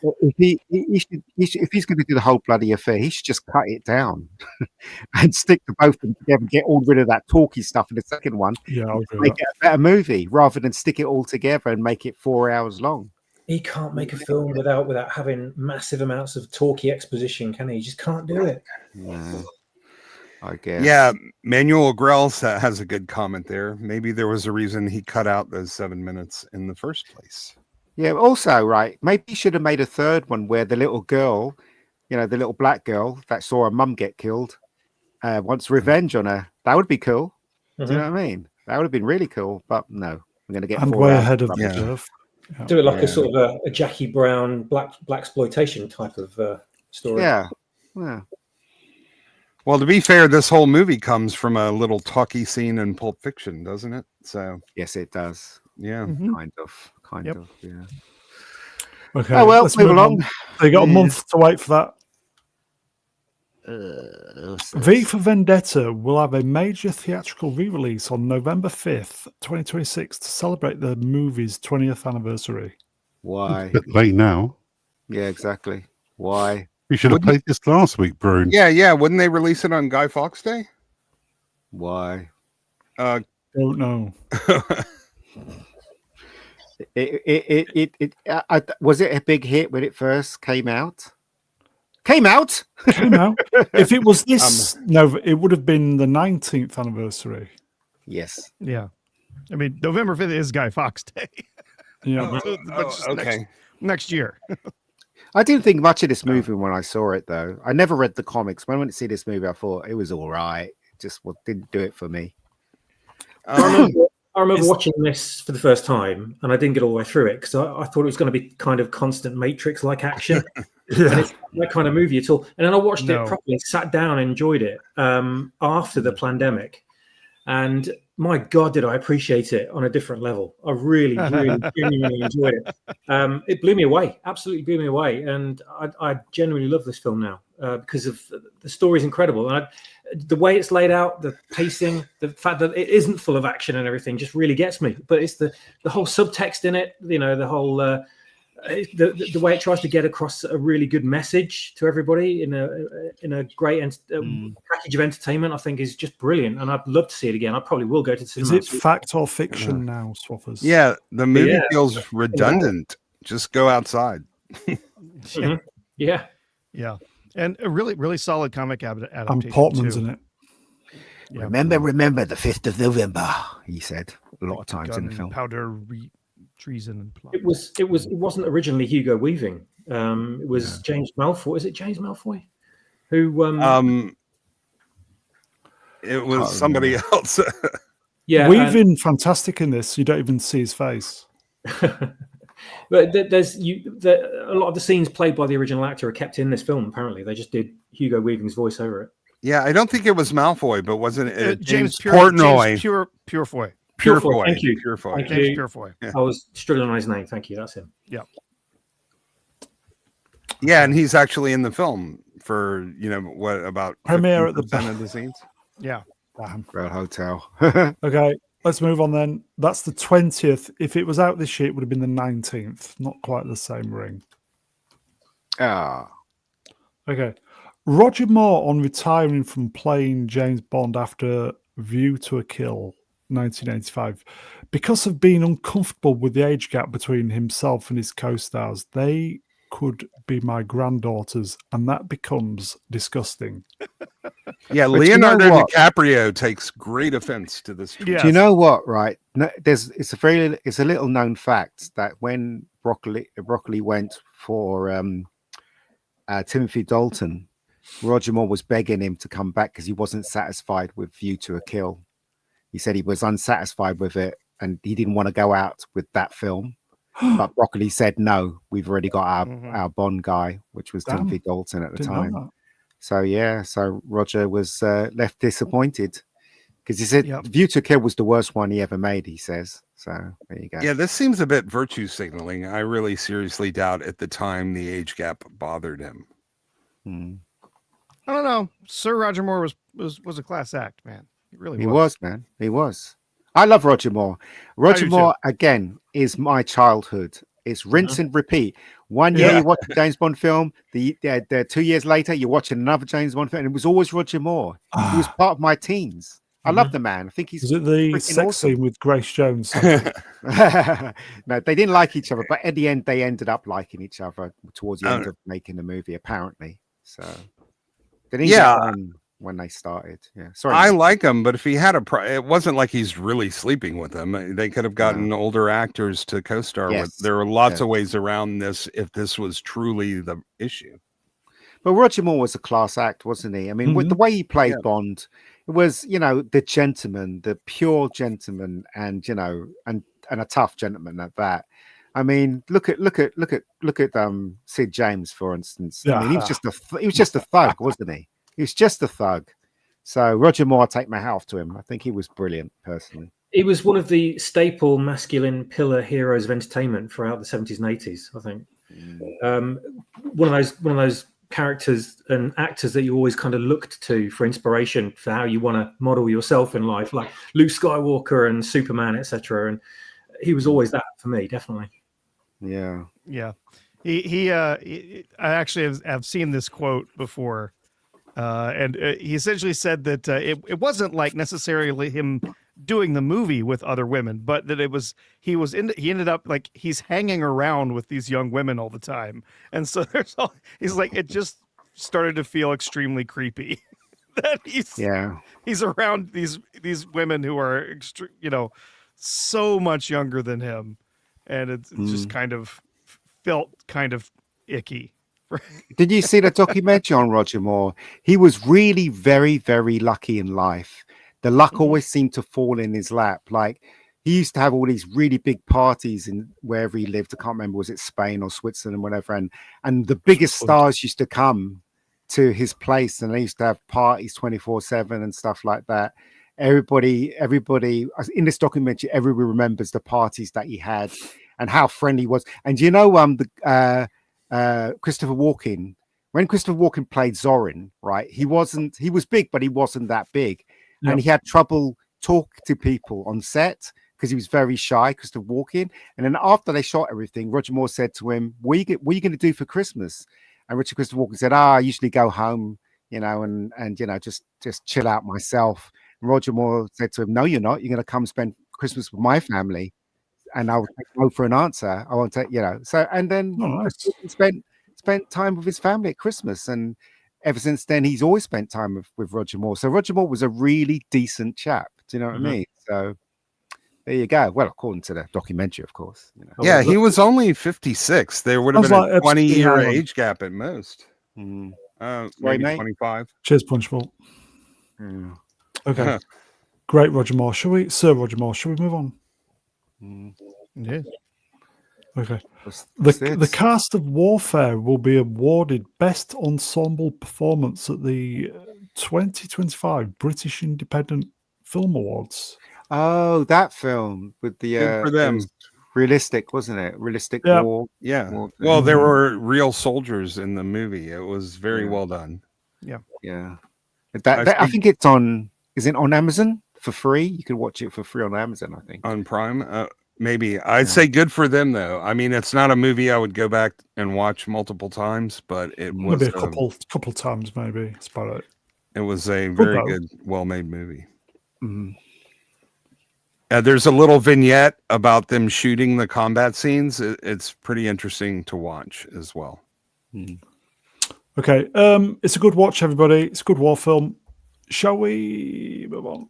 If he's going to do the whole bloody affair, he should just cut it down and stick the both of them together and get all rid of that talky stuff in the second one. Yeah, I'll do Make that. it a better movie rather than stick it all together and make it 4 hours long. He can't make a film without having massive amounts of talky exposition, can he? He just can't do it. Yeah, I guess. Yeah, Manuel Grell has a good comment there. Maybe there was a reason he cut out those 7 minutes in the first place. Yeah. Also, right, maybe you should have made a third one where the little girl, the little black girl that saw her mum get killed, wants revenge on her. That would be cool. Do you know what I mean? That would have been really cool. But no, I'm going to get And 4 way hours ahead of the Yeah. curve. Yeah. Do it like a sort of a Jackie Brown black exploitation type of story. Yeah. Yeah. Well, to be fair, this whole movie comes from a little talky scene in Pulp Fiction, doesn't it? So, Yes, it does. yeah. Kind of. Yep. Yeah. Okay. Oh well, let's move move along. on. So you got a Yeah. month to wait for that. So V for Vendetta will have a major theatrical re-release on November 5th, 2026 to celebrate the movie's 20th anniversary. why? A bit late now. Yeah, exactly. Why? We should have played this last week, Brune. Yeah. Wouldn't they release it on Guy Fawkes Day? Why? Don't know. Was it a big hit when it first came out? Came out? Came out. If it was this, no, it would have been the 19th anniversary. Yes. Yeah. I mean, November 5th is Guy Fawkes Day. Yeah. But just okay. next year. I didn't think much of this movie when I saw it, though. I never read the comics. When I went to see this movie, I thought it was all right. Just didn't do it for me. I remember watching this for the first time, and I didn't get all the way through it because I thought it was going to be kind of constant Matrix-like action. And it's not that kind of movie at all. And then I watched it properly, sat down, and enjoyed it after the pandemic. And my God, did I appreciate it on a different level. I really, really, genuinely enjoyed it. It blew me away, absolutely blew me away. And I genuinely love this film now because of the story's incredible. And the way it's laid out, the pacing, the fact that it isn't full of action and everything just really gets me. But it's the whole subtext in it, the whole... the way it tries to get across a really good message to everybody in a great package of entertainment, I think is just brilliant, and I'd love to see it again. I probably will go to the cinema. Is it fact or fiction now, Swaffers? Yeah, the movie feels redundant. Just go outside. Yeah. And a really, really solid comic adaptation. And Portman's too. in it. Yeah. Remember the 5th of November, he said a lot of times in the Gun, film. powder, treason, and plot. It wasn't originally Hugo Weaving. It was James Malfoy. Is it James Malfoy? Who it was somebody else. Yeah, Weaving fantastic in this. You don't even see his face. But there's a lot of the scenes played by the original actor are kept in this film. Apparently, they just did Hugo Weaving's voice over it. Yeah, I don't think it was Malfoy, but wasn't it James Portnoy? Purefoy. Purefoy. Thank you. Purefoy. Thank James you. Purefoy. Yeah. I was struggling on his name. Thank you. That's him. Yeah. Yeah, and he's actually in the film for about Premiere at the 15% of the scenes. Yeah. Royal Hotel. Okay, let's move on then. That's the 20th. If it was out this year, it would have been the 19th. Not quite the same ring. Ah. Okay. Roger Moore on retiring from playing James Bond after View to a Kill, 1985. Because of being uncomfortable with the age gap between himself and his co-stars, they could be my granddaughters, and that becomes disgusting. Yeah, But Leonardo you know what? DiCaprio takes great offense to this. Yeah. Do you know what? Right, no, it's a little known fact that when Broccoli went for Timothy Dalton, Roger Moore was begging him to come back because he wasn't satisfied with View to a Kill. He said he was unsatisfied with it and he didn't want to go out with that film. But Broccoli said, no, we've already got our Bond guy, which was Damn. Timothy Dalton at the Didn't know time. that. So Roger was left disappointed because he said Yep. View to a Kill was the worst one he ever made, he says. So there you go. Yeah, this seems a bit virtue signaling. I really seriously doubt at the time the age gap bothered him. Hmm. I don't know. Sir Roger Moore was a class act, man. He really He was. was, man. He was. I love Roger Moore. Roger do Moore, again, is my childhood. It's rinse and repeat. One year you watch a James Bond film, the 2 years later you're watching another James Bond film, and it was always Roger Moore. He was part of my teens. I love the man. I think he's Was it the freaking sex awesome. scene with Grace Jones? No, they didn't like each other, but at the end they ended up liking each other towards the end of making the movie, apparently. So they didn't get on when they started. Yeah, sorry. I like him, but if he had it wasn't like he's really sleeping with them. They could have gotten older actors to co-star with. There are lots of ways around this if this was truly the issue. But Roger Moore was a class act, wasn't he? I mean, with the way he played Bond, it was, you know, the gentleman, the pure gentleman, and you know, and a tough gentleman at that. I mean, look at Sid James, for instance. I mean, he was just a thug, wasn't he? He was just a thug. So Roger Moore, I take my hat off to him. I think he was brilliant, personally. He was one of the staple masculine pillar heroes of entertainment throughout the 70s and 80s, I think. One of those characters and actors that you always kind of looked to for inspiration for how you want to model yourself in life, like Luke Skywalker and Superman, etc. And he was always that for me, definitely. Yeah. I actually have seen this quote before. And he essentially said that it wasn't like necessarily him doing the movie with other women, but that he ended up like he's hanging around with these young women all the time, and so he's like, it just started to feel extremely creepy that he's around these women who are so much younger than him, and it's just kind of felt kind of icky. Did you see the documentary on Roger Moore? He was really very, very lucky in life. The luck always seemed to fall in his lap. Like, he used to have all these really big parties in wherever he lived. I can't remember, was it Spain or Switzerland or whatever. And the biggest stars used to come to his place, and they used to have parties 24/7 and stuff like that. Everybody in this documentary, everybody remembers the parties that he had and how friendly he was. And you know, Christopher Walken, when Christopher Walken played Zorin, right? He was big, but he wasn't that big. Yep. And he had trouble talking to people on set because he was very shy, Christopher Walken. And then after they shot everything, Roger Moore said to him, what are you going to do for Christmas? And Christopher Walken said, I usually go home, and just chill out myself. And Roger Moore said to him, no, you're not. You're going to come spend Christmas with my family. And I'll take no for an answer. I won't take, So, and then spent time with his family at Christmas, and ever since then, he's always spent time with Roger Moore. So Roger Moore was a really decent chap. Do you know what I mean? So there you go. Well, according to the documentary, of course. Yeah, he was only 56. There would have been a 20-year age gap at most. Maybe 25. Cheers, Punchbowl. Okay, great, Roger Moore. Sir Roger Moore? Shall we move on? Yeah. Okay. The cast of Warfare will be awarded Best Ensemble Performance at the 2025 British Independent Film Awards. Oh, that film with the for them. Realistic, wasn't it? Realistic war. Yeah. Well, there were real soldiers in the movie. It was very well done. Yeah. Yeah. I think it's on. Is it on Amazon for free? You can watch it for free on Amazon, I think. On Prime. Maybe. I'd say good for them, though. I mean, it's not a movie I would go back and watch multiple times, but it was maybe a couple times. Maybe that's about it. It was a very good, well-made movie. There's a little vignette about them shooting the combat scenes. It's pretty interesting to watch as well. Okay, it's a good watch, everybody. It's a good war film. Shall we move on?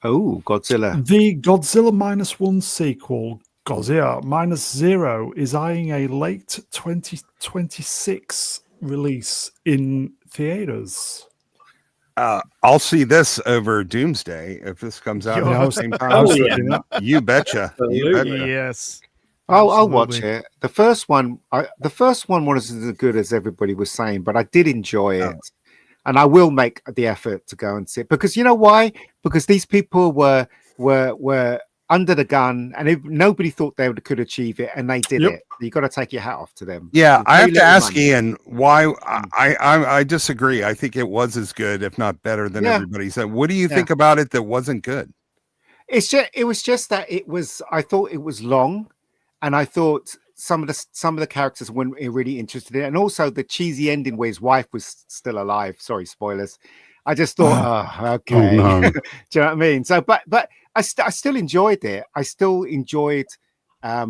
Oh, Godzilla. The Godzilla -1 sequel, Godzilla -0, is eyeing a late 2026 release in theaters. I'll see this over Doomsday if this comes out at the same time. You betcha. Yes. I'll watch it. The first one wasn't as good as everybody was saying, but I did enjoy it. And I will make the effort to go and see it, because you know why? Because these people were under the gun, and nobody thought they could achieve it, and they did it. You got to take your hat off to them. Yeah, I have to ask Ian why. I disagree. I think it was as good, if not better, than everybody said. What do you think about it that wasn't good? It was just that I thought it was long, and I thought some of the characters weren't really interested in it, and also the cheesy ending where his wife was still alive. Sorry, spoilers. I just thought, oh, okay. no. Do you know what I mean? So, but I still enjoyed it. I still enjoyed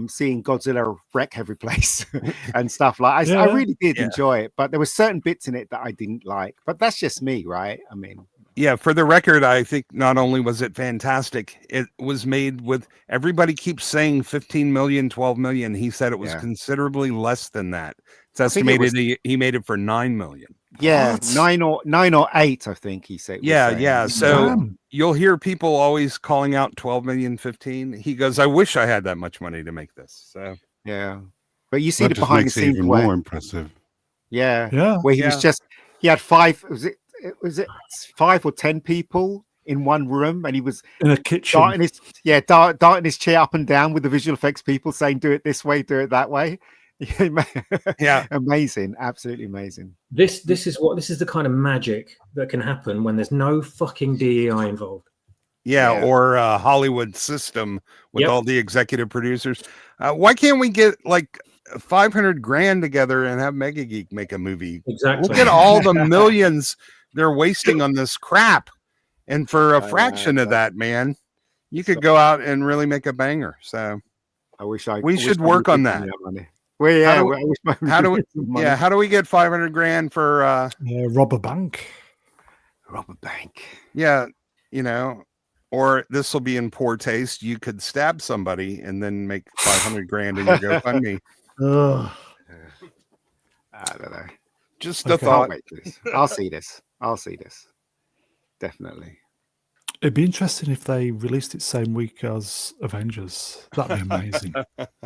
seeing Godzilla wreck every place and stuff like. I really did enjoy it, but there were certain bits in it that I didn't like. But that's just me, right? I mean. Yeah, for the record, I think not only was it fantastic, it was made with, everybody keeps saying 15 million, 12 million. He said it was considerably less than that. It's estimated he made it for 9 million. Yeah, What? 9 or 8, I think he said. Yeah. So Damn. you'll hear people always calling out 12 million, 15. He goes, I wish I had that much money to make this. So yeah, but you see That the just behind the makes it scenes even where, more impressive. where he was he had 5. Was it 5 or 10 people in one room, and he was In a kitchen. darting his chair up and down with the visual effects people saying, "Do it this way, do it that way." Yeah, amazing, absolutely amazing. This is the kind of magic that can happen when there's no fucking DEI involved. Yeah, or Hollywood system with all the executive producers. Why can't we get like 500 grand together and have Mega Geek make a movie? Exactly. We'll get all the millions they're wasting on this crap, and for a fraction of that, man, you could go out and really make a banger. So we should work on that. Well, yeah, how do we get 500 grand for rob a bank? Rob a bank. Yeah, or this will be in poor taste. You could stab somebody and then make 500 grand in your GoFundMe. I don't know. Just a thought. I'll see this. Definitely. It'd be interesting if they released it same week as Avengers. That'd be amazing.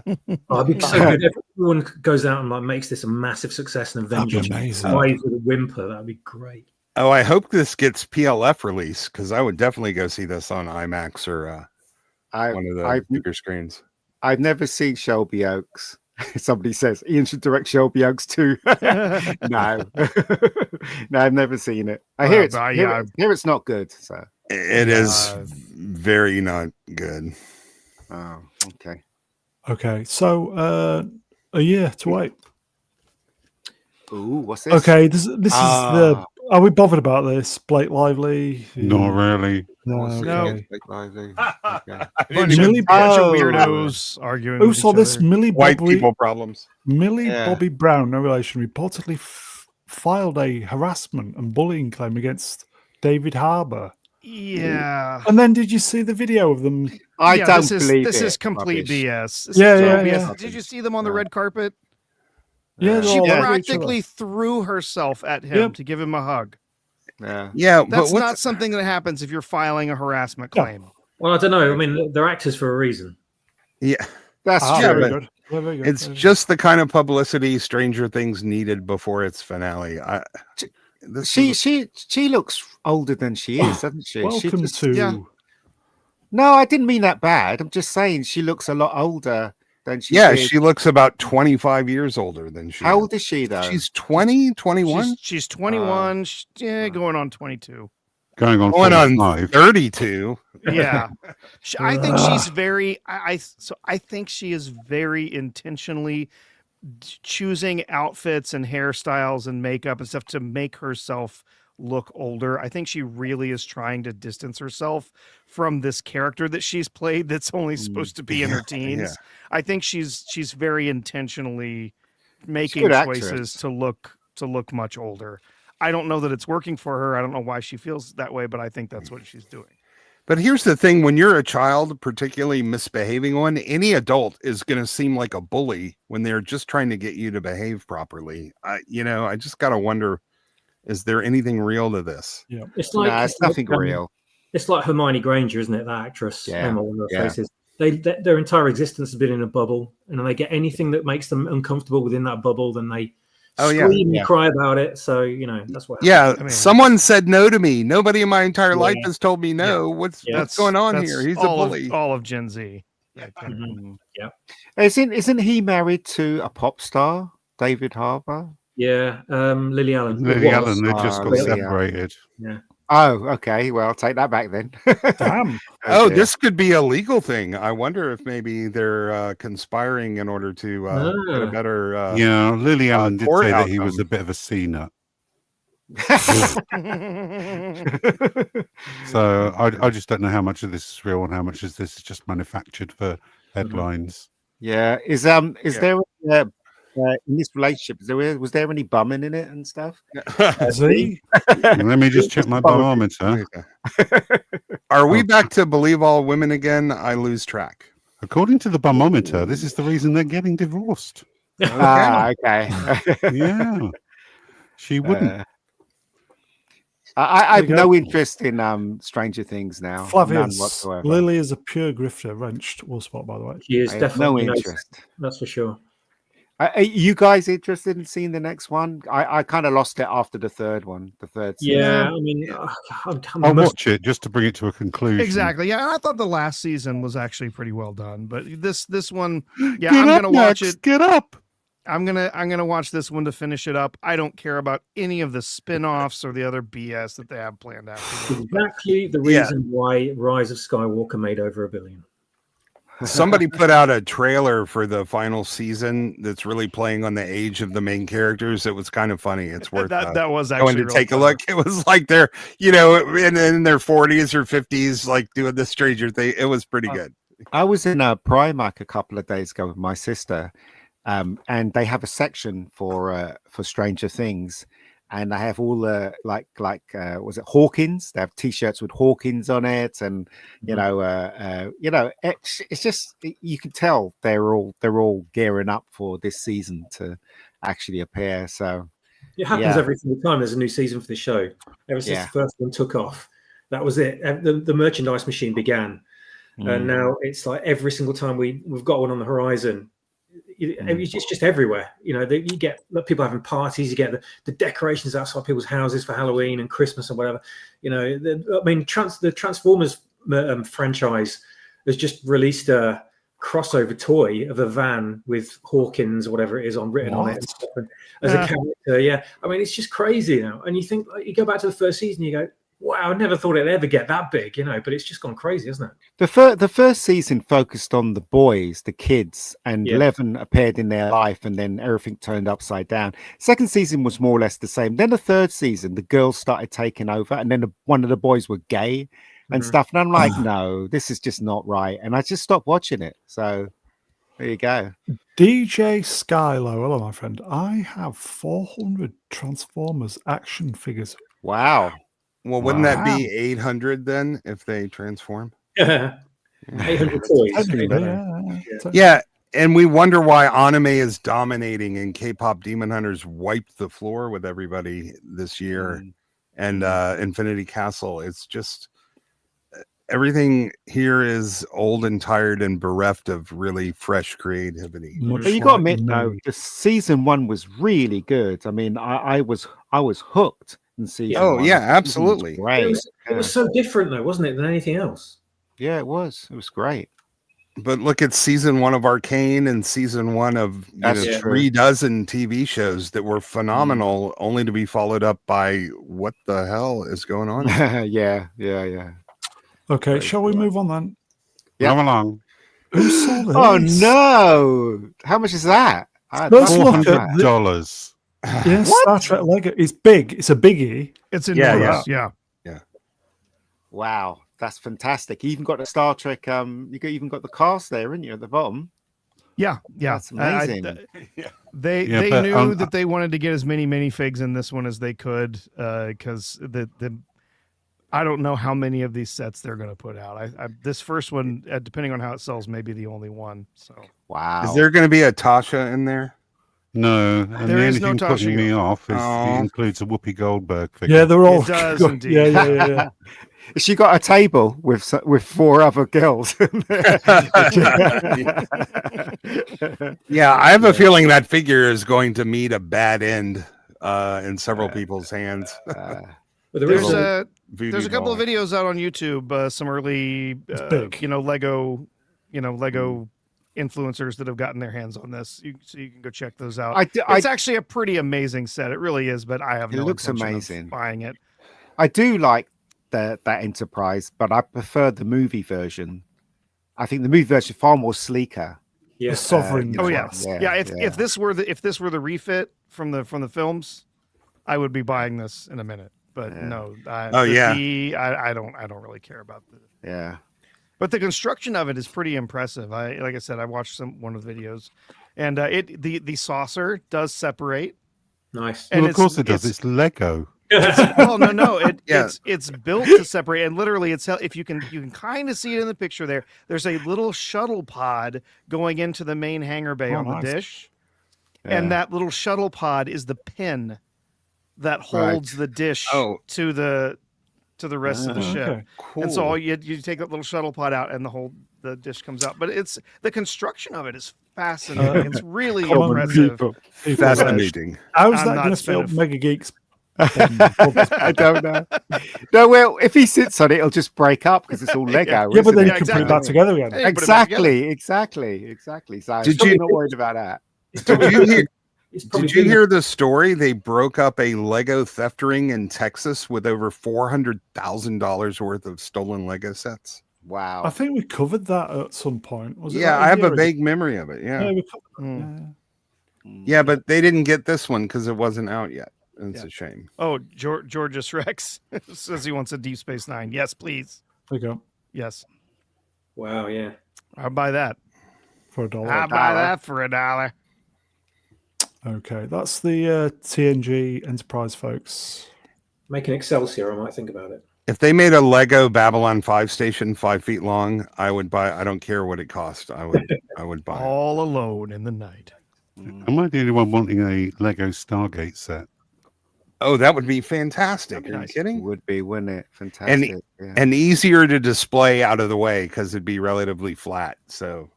It'd be so good. Everyone goes out and like makes this a massive success and Avengers dies with a whimper. That'd be great. Oh, I hope this gets PLF release, because I would definitely go see this on IMAX or one of the bigger screens. I've never seen Shelby Oaks. Somebody says Ian should direct Shelby Oaks too. No, I've never seen it. I hear it's not good. So it is very not good. Oh, okay. Okay, so a year to wait. Ooh, what's this? Okay, this is the. Are we bothered about this? Blake Lively? Not really. No. Okay. Blake Lively. Bunch of weirdos arguing. Who with saw each this? other. Millie White Bobby, people problems. Millie Bobby Brown, no relation, reportedly filed a harassment and bullying claim against David Harbour. Yeah. And then did you see the video of them? I don't believe this it. is complete Rubbish. BS. This Yeah, is total yeah, BS. yeah. Did you see them on the red carpet? Yeah, She they're all over each other. practically threw herself at him to give him a hug. Yeah, That's but not something that happens if you're filing a harassment claim. Well, I don't know. I mean, they're actors for a reason. Yeah, That's Very true. good. Very good. it's just the kind of publicity Stranger Things needed before its finale. She looks older than she is, doesn't she? Welcome to. No, I didn't mean that bad. I'm just saying she looks a lot older than she did. she looks about 25 years older than she. How old is she though? She's 20, 21. She's 21. Going on 22. Going on Going on 45. 32. Yeah, I think she's very. I think she is very intentionally choosing outfits and hairstyles and makeup and stuff to make herself look older. I think she really is trying to distance herself from this character that she's played that's only supposed to be in her teens. Yeah. I think she's very intentionally making choices to look much older. I don't know that it's working for her. I don't know why she feels that way, but I think that's what she's doing. But here's the thing: when you're a child, particularly misbehaving one, any adult is going to seem like a bully when they're just trying to get you to behave properly. I just got to wonder, is there anything real to this? Yeah, it's nothing real. It's like Hermione Granger, isn't it? That actress. Yeah. Faces. Their entire existence has been in a bubble, and when they get anything that makes them uncomfortable within that bubble, then they scream and cry about it. So that's what. Yeah, someone said no to me. Nobody in my entire life has told me no. What's going on here? He's a bully. All of Gen Z. Yeah. Isn't he married to a pop star, David Harbour? Yeah, Lily Allen. Lily Allen, they just got Lily separated. Yeah. Oh, okay. Well, I'll take that back then. Damn. Oh, dear. this could be a legal thing. I wonder if maybe they're conspiring in order to get a Ah. better. Yeah, Lily Allen did court say that he was outcome. a bit of a C-nut. So I just don't know how much of this is real and how much of this is just manufactured for headlines. Yeah. Is Yeah. there in this relationship? Was there any bumming in it and stuff? Z. Let me just check my barometer. Are we back to believe all women again? I lose track. According to the barometer, this is the reason they're getting divorced. Ah, okay. Yeah, she wouldn't. I have There you go. no interest in Stranger Things now. None Flavius, whatsoever. Lily is a pure grifter. Wrenched will spot, by the way. She is I have no definitely interest. That's for sure. Are you guys interested in seeing the next one? I kind of lost it after the third one. The third season. Yeah, I mean, I'll watch it just to bring it to a conclusion. Exactly. Yeah, I thought the last season was actually pretty well done, but this one, yeah, Get I'm up, gonna watch Max, it. Get up. I'm gonna watch this one to finish it up. I don't care about any of the spin-offs or the other BS that they have planned after. exactly the Yeah. reason why Rise of Skywalker made over $1 billion. Somebody put out a trailer for the final season that's really playing on the age of the main characters. It was kind of funny. It's worth that was going actually to real take a clever. look. It was like they're, in their 40s or 50s, like doing the Stranger thing. It was pretty good. I was in a Primark a couple of days ago with my sister, and they have a section for Stranger Things, and they have all the was it Hawkins? They have T-shirts with Hawkins on it, and it's just you can tell they're all gearing up for this season to actually appear. So It happens every single time there's a new season for the show. Ever since Yeah. the first one took off, that was it. The merchandise machine began, and now it's like every single time we've got one on the horizon. It's just everywhere. You get people having parties. You get the decorations outside people's houses for Halloween and Christmas and whatever. The Transformers franchise has just released a crossover toy of a van with Hawkins or whatever it is written on it and stuff, and as a character. Yeah, I mean, it's just crazy now. And you think, you go back to the first season, you go, wow, I never thought it'd ever get that big, but it's just gone crazy, hasn't it? the first season focused on the boys, the kids, and Levin appeared in their life, and then everything turned upside down. Second season was more or less the same. Then the third season, the girls started taking over, and then one of the boys were gay and stuff. And I'm like, no, this is just not right. And I just stopped watching it. So there you go. DJ Skylo, hello, my friend. I have 400 Transformers action figures. Wow. Well, wouldn't that be 800 then if they transform? 800 toys. Technically, Yeah, and we wonder why anime is dominating and K-pop Demon Hunters wiped the floor with everybody this year, and Infinity Castle. It's just everything here is old and tired and bereft of really fresh creativity. But you got to admit, though, the season one was really good. I mean, I was hooked in season one. Yeah, absolutely. Great. It was so different, though, wasn't it, than anything else? Yeah, it was. It was great. But look at season one of Arcane and season one of 3 dozen TV shows that were phenomenal, only to be followed up by what the hell is going on? yeah. Okay, Very shall we cool. move on then? Yeah. Come along. Who saw this? Oh no! How much is that? Let's look at $400. Yeah, Star Trek Lego. It's big. It's a biggie. It's enormous. Yeah. Wow, that's fantastic. You even got the Star Trek. You even got the cast there, haven't you, at the bottom? Yeah. That's amazing. They but, knew that they wanted to get as many minifigs in this one as they could, because I don't know how many of these sets they're going to put out. This first one, depending on how it sells, may be the only one. So wow. Is there going to be a Tasha in there? No, and There the is only no thing Tasha putting me Yar. off is Oh. it includes a Whoopi Goldberg figure. Yeah, they're all. It does indeed. Yeah. She got a table with 4 other girls. Yeah, I have a feeling that figure is going to meet a bad end in several people's hands. But there is There's a couple of videos out on YouTube, some early, Lego influencers that have gotten their hands on this. So you can go check those out. It's actually a pretty amazing set. It really is, but I have no looks intention of amazing. buying it. I do like that Enterprise, but I prefer the movie version. I think the movie version is far more sleeker. Yeah. The sovereign. Oh yeah, class. yeah. If this were the refit from the films, I would be buying this in a minute. But no, I don't really care about the. Yeah. But the construction of it is pretty impressive. Like I said, I watched one of the videos, and the saucer does separate. Nice. And Well, of course it does. It's Lego. Well, no, Yeah. it's built to separate, and literally, if you can kind of see it in the picture there. There's a little shuttle pod going into the main hangar bay on nice. the dish, and that little shuttle pod is the pin that holds the dish to the rest of the ship. Okay. Cool. And so you take that little shuttle pod out, and the dish comes out. But it's the construction of it is fascinating. It's really Come on, impressive. people. Fascinating. How's I'm that not going to a fan fit of- Mega Geeks? I don't know. No, well, if he sits on it, it'll just break up because it's all Lego. Yeah, but then you isn't can it? put that together again. Hey, put it back together. Exactly. So Did I'm you- not worried about that? Did you hear? It's probably Did you been- hear the story? They broke up a Lego theft ring in Texas with over $400,000 worth of stolen Lego sets. Wow. I think we covered that at some point. Was it Yeah, like I have year a ago? vague memory of it. Yeah, Yeah, we covered that. Mm. Yeah. yeah, but they didn't get this one because it wasn't out yet. It's Yeah. a shame. Oh, Georgius Rex says he wants a Deep Space Nine. Yes, please. There you go. Yes, Wow, yeah. I'll buy that. For $1. I'll buy that for $1. Okay, that's the TNG Enterprise, folks. Make an Excelsior, I might think about it. If they made a Lego Babylon 5 station 5 feet long, I would buy. I don't care what it cost. I would buy. it. All alone in the night. Am I the only one wanting a Lego Stargate set? Oh, that would be fantastic. That'd be Are you nice. kidding? Would be, wouldn't it? Fantastic. Yeah. And easier to display out of the way because it'd be relatively flat. So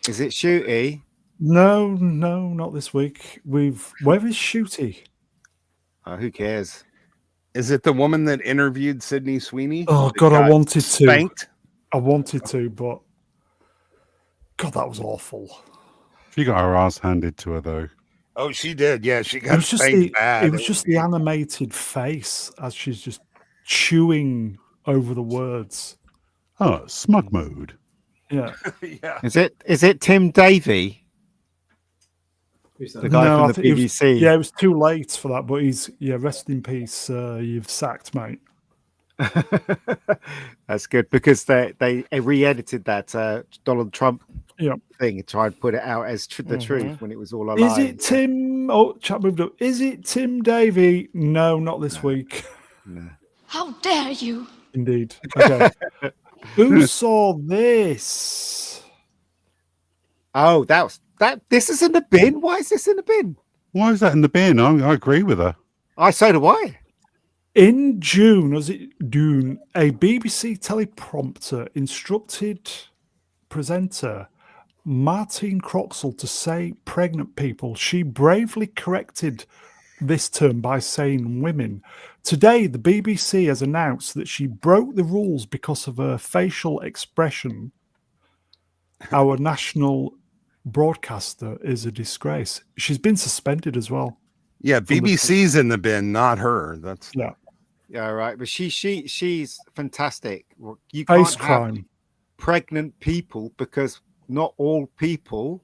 Is it shooty? No, not this week. Where is Shooty? Oh, who cares? is it the woman that interviewed Sydney Sweeney? Oh that God, I got wanted to. spanked? I wanted to, but God, that was awful. She got her ass handed to her, though. Oh, she did. Yeah, she It got was just spanked bad. it was just the animated face as she's just chewing over the words. Oh, smug mode. Yeah, yeah. Is it Tim Davey, Who's the that? guy No, I from the think it was- BBC? yeah, it was too late for that, but he's rest in peace. You've sacked, mate. That's good because they re-edited that Donald Trump Yeah. thing and tried to put it out as the Mhm. truth when it was all a lie. Is it Tim? Oh, chat moved up. Is it Tim Davey? No, not this week. No. How dare you? Indeed. Okay. Who saw this? Oh, that. This is in the bin. Why is this in the bin? Why is that in the bin? I agree with her. So do I. In June, was it June? A BBC teleprompter instructed presenter Martine Croxall to say pregnant people. She bravely corrected this term by saying women. Today, the BBC has announced that she broke the rules because of her facial expression. Our national broadcaster is a disgrace. She's been suspended as well. Yeah, the- BBC's in the bin, not her. That's Yeah. Yeah, right. But she's fantastic. You can't Face have crime. pregnant people because not all people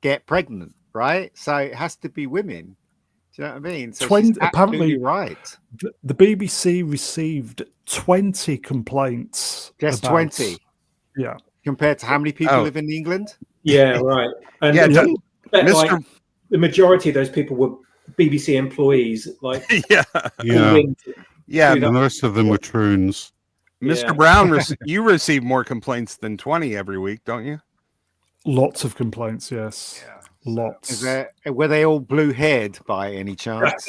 get pregnant, right? So it has to be women. Do you know what I mean? So 20 she's absolutely apparently- right. The BBC received 20 complaints. Just about- 20 Yeah. compared to how many people Oh. live in England? Yeah, right. And Yeah, I bet, Mr. like, the majority of those people were BBC employees. Like, yeah, Yeah. calling- yeah. Dude, And the rest of them were troons. Mr. Yeah. Brown, you receive more complaints than 20 every week, don't you? Lots of complaints, yes. Lots. Were they all blue haired by any chance?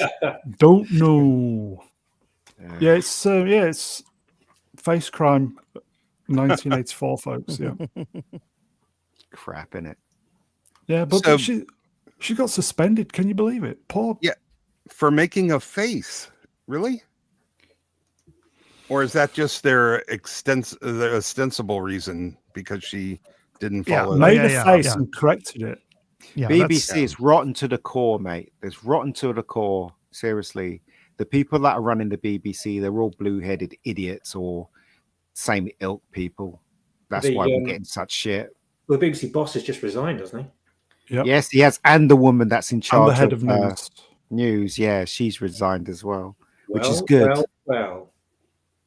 Don't know. Yeah, it's face crime 1984, folks. Yeah. Crap in it. Yeah, but So- she got suspended. Can you believe it? Poor Yeah. For making a face, really? Or is that just their ostensible reason because she didn't Yeah, follow? made yeah, a yeah, face yeah. and corrected it. Yeah, BBC is rotten to the core, mate. It's rotten to the core. Seriously. The people that are running the BBC, they're all blue-headed idiots or same ilk people. That's why we're getting such shit. Well, the BBC boss has just resigned, hasn't he? Yep. Yes, he has, and the woman that's in And charge the head of news. Yeah, she's resigned as well, which is Well, good.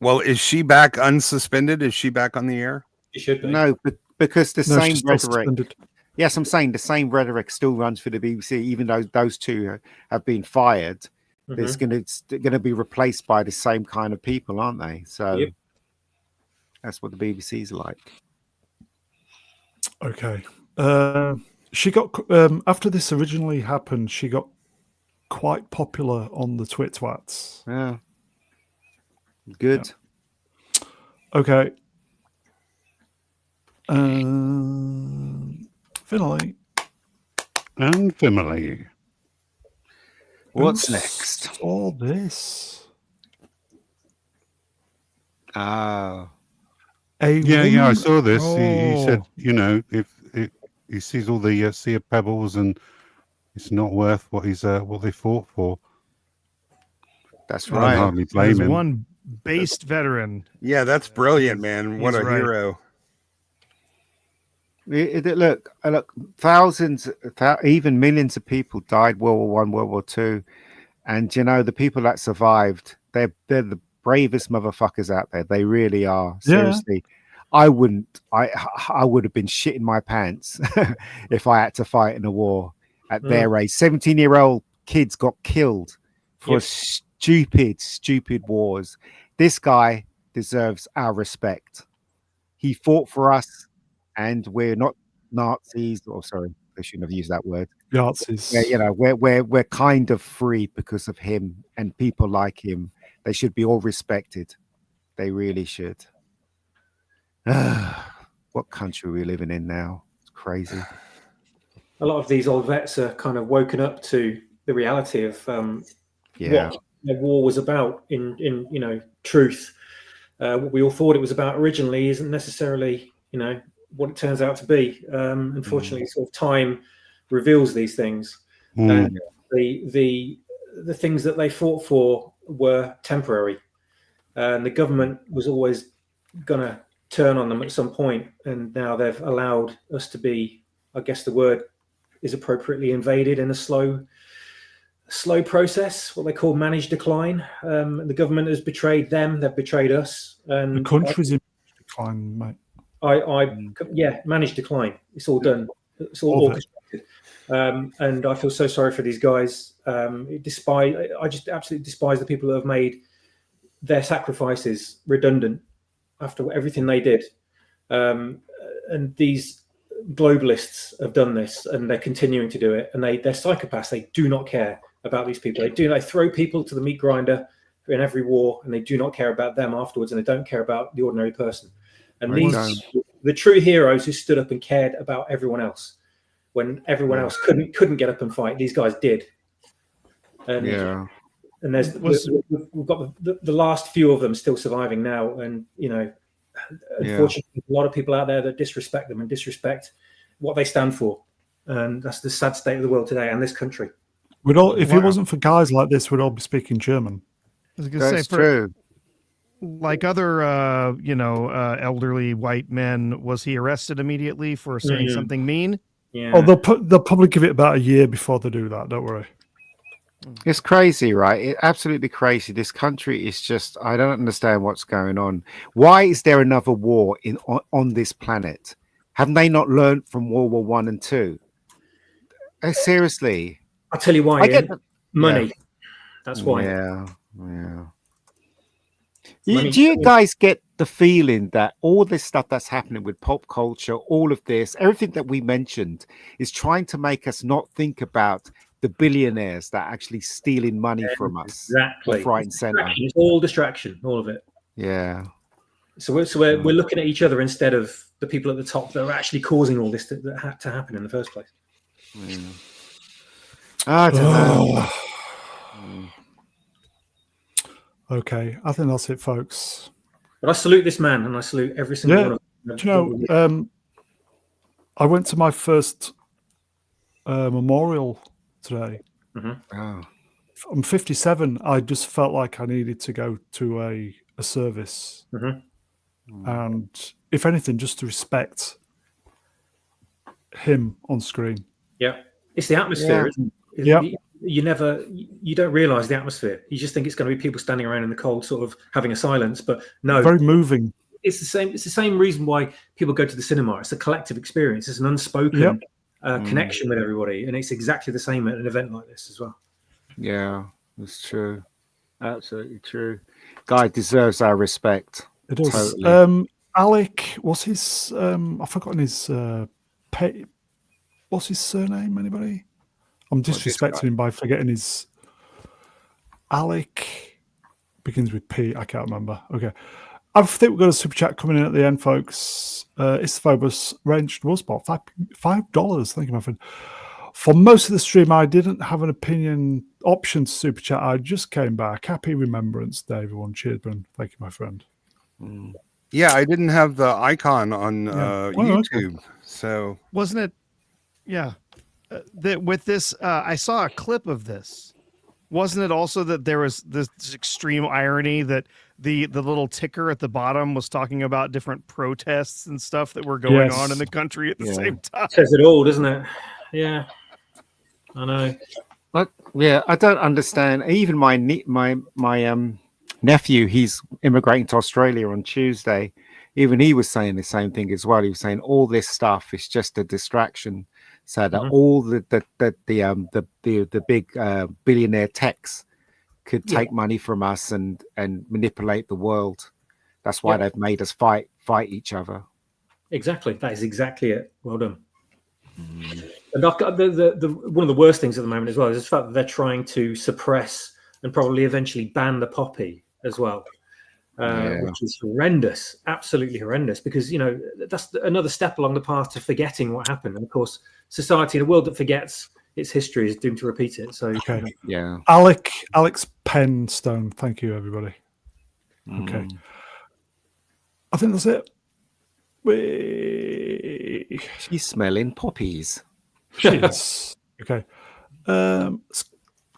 Well, is she back unsuspended? Is she back on the air? She should be. No, but because the No, same she's still rhetoric. suspended. Yes, I'm saying the same rhetoric still runs for the BBC, even though those two have been fired. It's going to be replaced by the same kind of people, aren't they? So that's what the BBC's like. Okay. She got after this originally happened, she got quite popular on the Twits. Yeah. Good. Yeah. Okay. Finally. And family. What's next? All this. Ah. Yeah, I saw this. Oh. He said, you know, if he sees all the sea of pebbles and it's not worth what they fought for. That's I right. can hardly blame him. One based veteran. Yeah, that's brilliant, man. What He's a right. hero. Look, thousands, even millions of people died World War One, World War Two, and you know the people that survived, they're the bravest motherfuckers out there. They really are. Seriously, I would have been shitting my pants if I had to fight in a war at their age. 17-year-old kids got killed for stupid wars. This guy deserves our respect. He fought for us. And we're not Nazis, or sorry, I shouldn't have used that word. Nazis. Yeah, you know, we're kind of free because of him and people like him. They should be all respected. They really should. What country are we living in now? It's crazy. A lot of these old vets are kind of woken up to the reality of what the war was about. In you know, truth, what we all thought it was about originally isn't necessarily, you know, what it turns out to be. Unfortunately, sort of time reveals these things. And the things that they fought for were temporary, and the government was always going to turn on them at some point. And now they've allowed us to be, I guess the word is appropriately, invaded in a slow process, what they call managed decline. The government has betrayed them; they've betrayed us. And the country's in decline, mate. Managed decline. It's all done. It's all orchestrated. And I feel so sorry for these guys. I just absolutely despise the people who have made their sacrifices redundant after everything they did. And these globalists have done this, and they're continuing to do it. And they're psychopaths. They do not care about these people. They throw people to the meat grinder in every war, and they do not care about them afterwards, and they don't care about the ordinary person. And the true heroes who stood up and cared about everyone else when everyone else couldn't get up and fight, these guys did. And and we've got the last few of them still surviving now. And you know, unfortunately, a lot of people out there that disrespect them and disrespect what they stand for. And that's the sad state of the world today and this country. If it wasn't for guys like this, we'd all be speaking German. I was going to say, true. Like other, elderly white men, was he arrested immediately for saying something mean? Yeah. Oh, they'll probably give it about a year before they do that. Don't worry. It's crazy, right? It's absolutely crazy. This country is just, I don't understand what's going on. Why is there another war on this planet? Haven't they not learned from World War One and Two? Seriously. I'll tell you why. I get money. That's why. Yeah. Do you guys get the feeling that all this stuff that's happening with pop culture, all of this, everything that we mentioned, is trying to make us not think about the billionaires that are actually stealing money from us? Exactly. Left, right, and center. It's all distraction, all of it. Yeah. So we're looking at each other instead of the people at the top that are actually causing all this that had to happen in the first place. Yeah. I don't know. Okay, I think that's it, folks. But I salute this man, and I salute every single one of them. Do you know, I went to my first memorial today. Oh. I'm 57. I just felt like I needed to go to a service, and if anything, just to respect him on screen. Yeah, it's the atmosphere, isn't it? Yeah. You don't realize the atmosphere. You just think it's going to be people standing around in the cold, sort of having a silence. But no, Very moving. It's the same. It's the same reason why people go to the cinema. It's a collective experience. It's an unspoken connection with everybody, and it's exactly the same at an event like this as well. Yeah, that's true. Absolutely true. Guy deserves our respect. It does. Totally. Alec, what's his? I've forgotten his. What's his surname? Anybody? I'm disrespecting him by forgetting his. Alec begins with P. I can't remember. Okay. I think we've got a super chat coming in at the end, folks. It's the Phobos ranged was bought $5. Thank you, my friend. For most of the stream, I didn't have an opinion option to super chat. I just came back. Happy Remembrance Day, everyone. Cheers, man. Thank you, my friend. Yeah, I didn't have the icon on YouTube, okay. So wasn't it? Yeah, with this, I saw a clip of this. Wasn't it also that there was this extreme irony that the little ticker at the bottom was talking about different protests and stuff that were going on in the country at the same time? Says it all, doesn't it? Yeah, I know. But yeah, I don't understand. Even my nephew, he's immigrating to Australia on Tuesday. Even he was saying the same thing as well. He was saying all this stuff is just a distraction, so that all the big billionaire techs could take money from us and manipulate the world. That's why they've made us fight each other. Exactly. That is exactly it. Well done. And the one of the worst things at the moment as well is the fact that they're trying to suppress and probably eventually ban the poppy as well, which is horrendous, absolutely horrendous, because, you know, that's another step along the path to forgetting what happened. And of course, society in a world that forgets its history is doomed to repeat it. So, yeah. Alex Penstone. Thank you, everybody. Okay. I think that's it. She's smelling poppies. She is. Okay.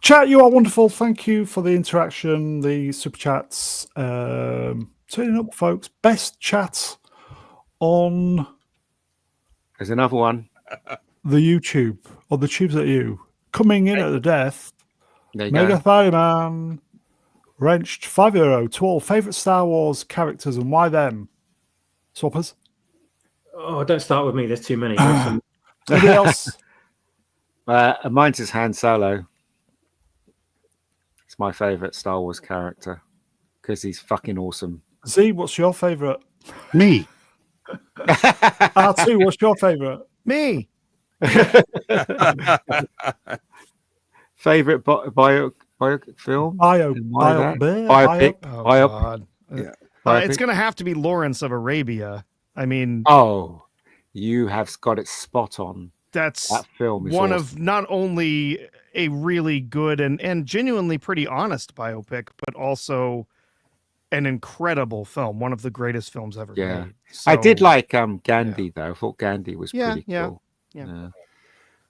Chat, you are wonderful. Thank you for the interaction, the super chats. Turning up, folks. Best chat on. There's another one. The YouTube, or the tubes at you. Coming in at the death. Mega Fireman. Wrenched €5 to all favourite Star Wars characters and why them? Swappers? Oh, don't start with me. There's too many. Anybody else? Mine's is Han Solo. It's my favourite Star Wars character because he's fucking awesome. Z, what's your favourite? Me. R2, what's your favourite? Me. Favorite bio film? Biopic. Oh, God. Yeah. It's going to have to be Lawrence of Arabia. I mean, you have got it spot on. That film is one awesome. of not only a really good and genuinely pretty honest biopic, but also an incredible film. One of the greatest films ever made. So, I did like Gandhi though. I thought Gandhi was pretty cool. Yeah.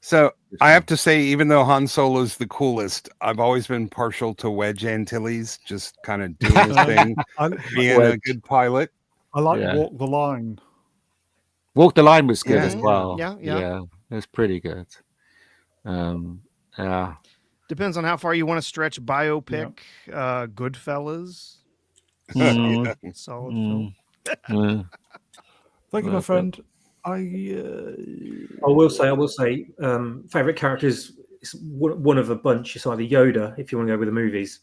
So I have to say, even though Han Solo's the coolest, I've always been partial to Wedge Antilles, just kind of doing his thing, being a good pilot. I like Walk the Line. Walk the Line was good as well. Yeah. It was pretty good. Depends on how far you want to stretch biopic. Goodfellas. Solid film. Thank you, my friend. I will say, favorite character is one of a bunch. It's either Yoda, if you want to go with the movies.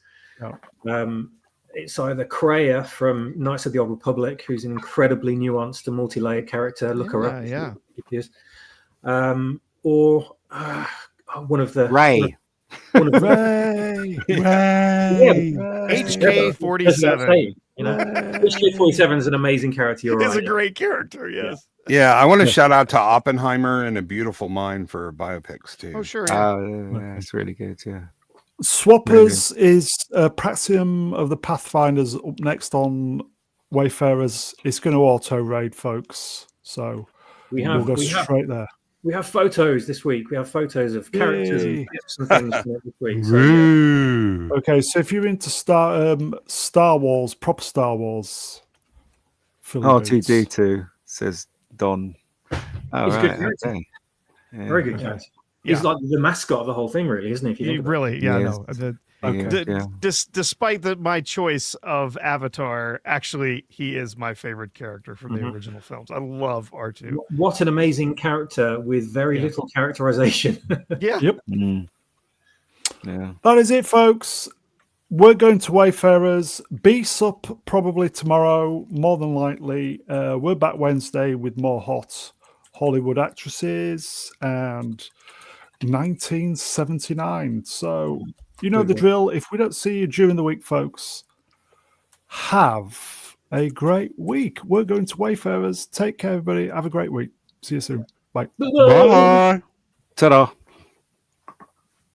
It's either Kreia from Knights of the Old Republic, who's an incredibly nuanced and multi-layered character. Look her up. Yeah. Or one of the Ray. Ray. HK-47. You know, HK-47 is an amazing character. He's a great character. Yes. Yeah, I want to shout out to Oppenheimer and A Beautiful Mind for biopics too. Oh, sure. Yeah, it's really good. Yeah. Swappers is Praxium of the Pathfinders up next on Wayfarers. It's going to auto raid, folks. So we'll go straight there. We have photos this week. We have photos of characters Yay. and gifts and things from this week. So, Woo. Okay, so if you're into Star Wars, proper Star Wars, R2D2 says Don. Oh, He's a good right, character. okay. Yeah, very good okay. character. Yeah. He's like the mascot of the whole thing, really, isn't he? If you He think about it. really, yeah, Yes. no. Okay. Yeah. Despite my choice of Avatar, actually, he is my favorite character from the original films. I love R2. What an amazing character with very Yeah. little characterization. Yeah. Yep. Mm. Yeah. That is it, folks. We're going to Wayfarers. Beast up probably tomorrow, more than likely. We're back Wednesday with more hot Hollywood actresses and 1979. So, you know the drill. If we don't see you during the week, folks, have a great week. We're going to Wayfarers. Take care, everybody. Have a great week. See you soon. Bye. Bye. Ta-da.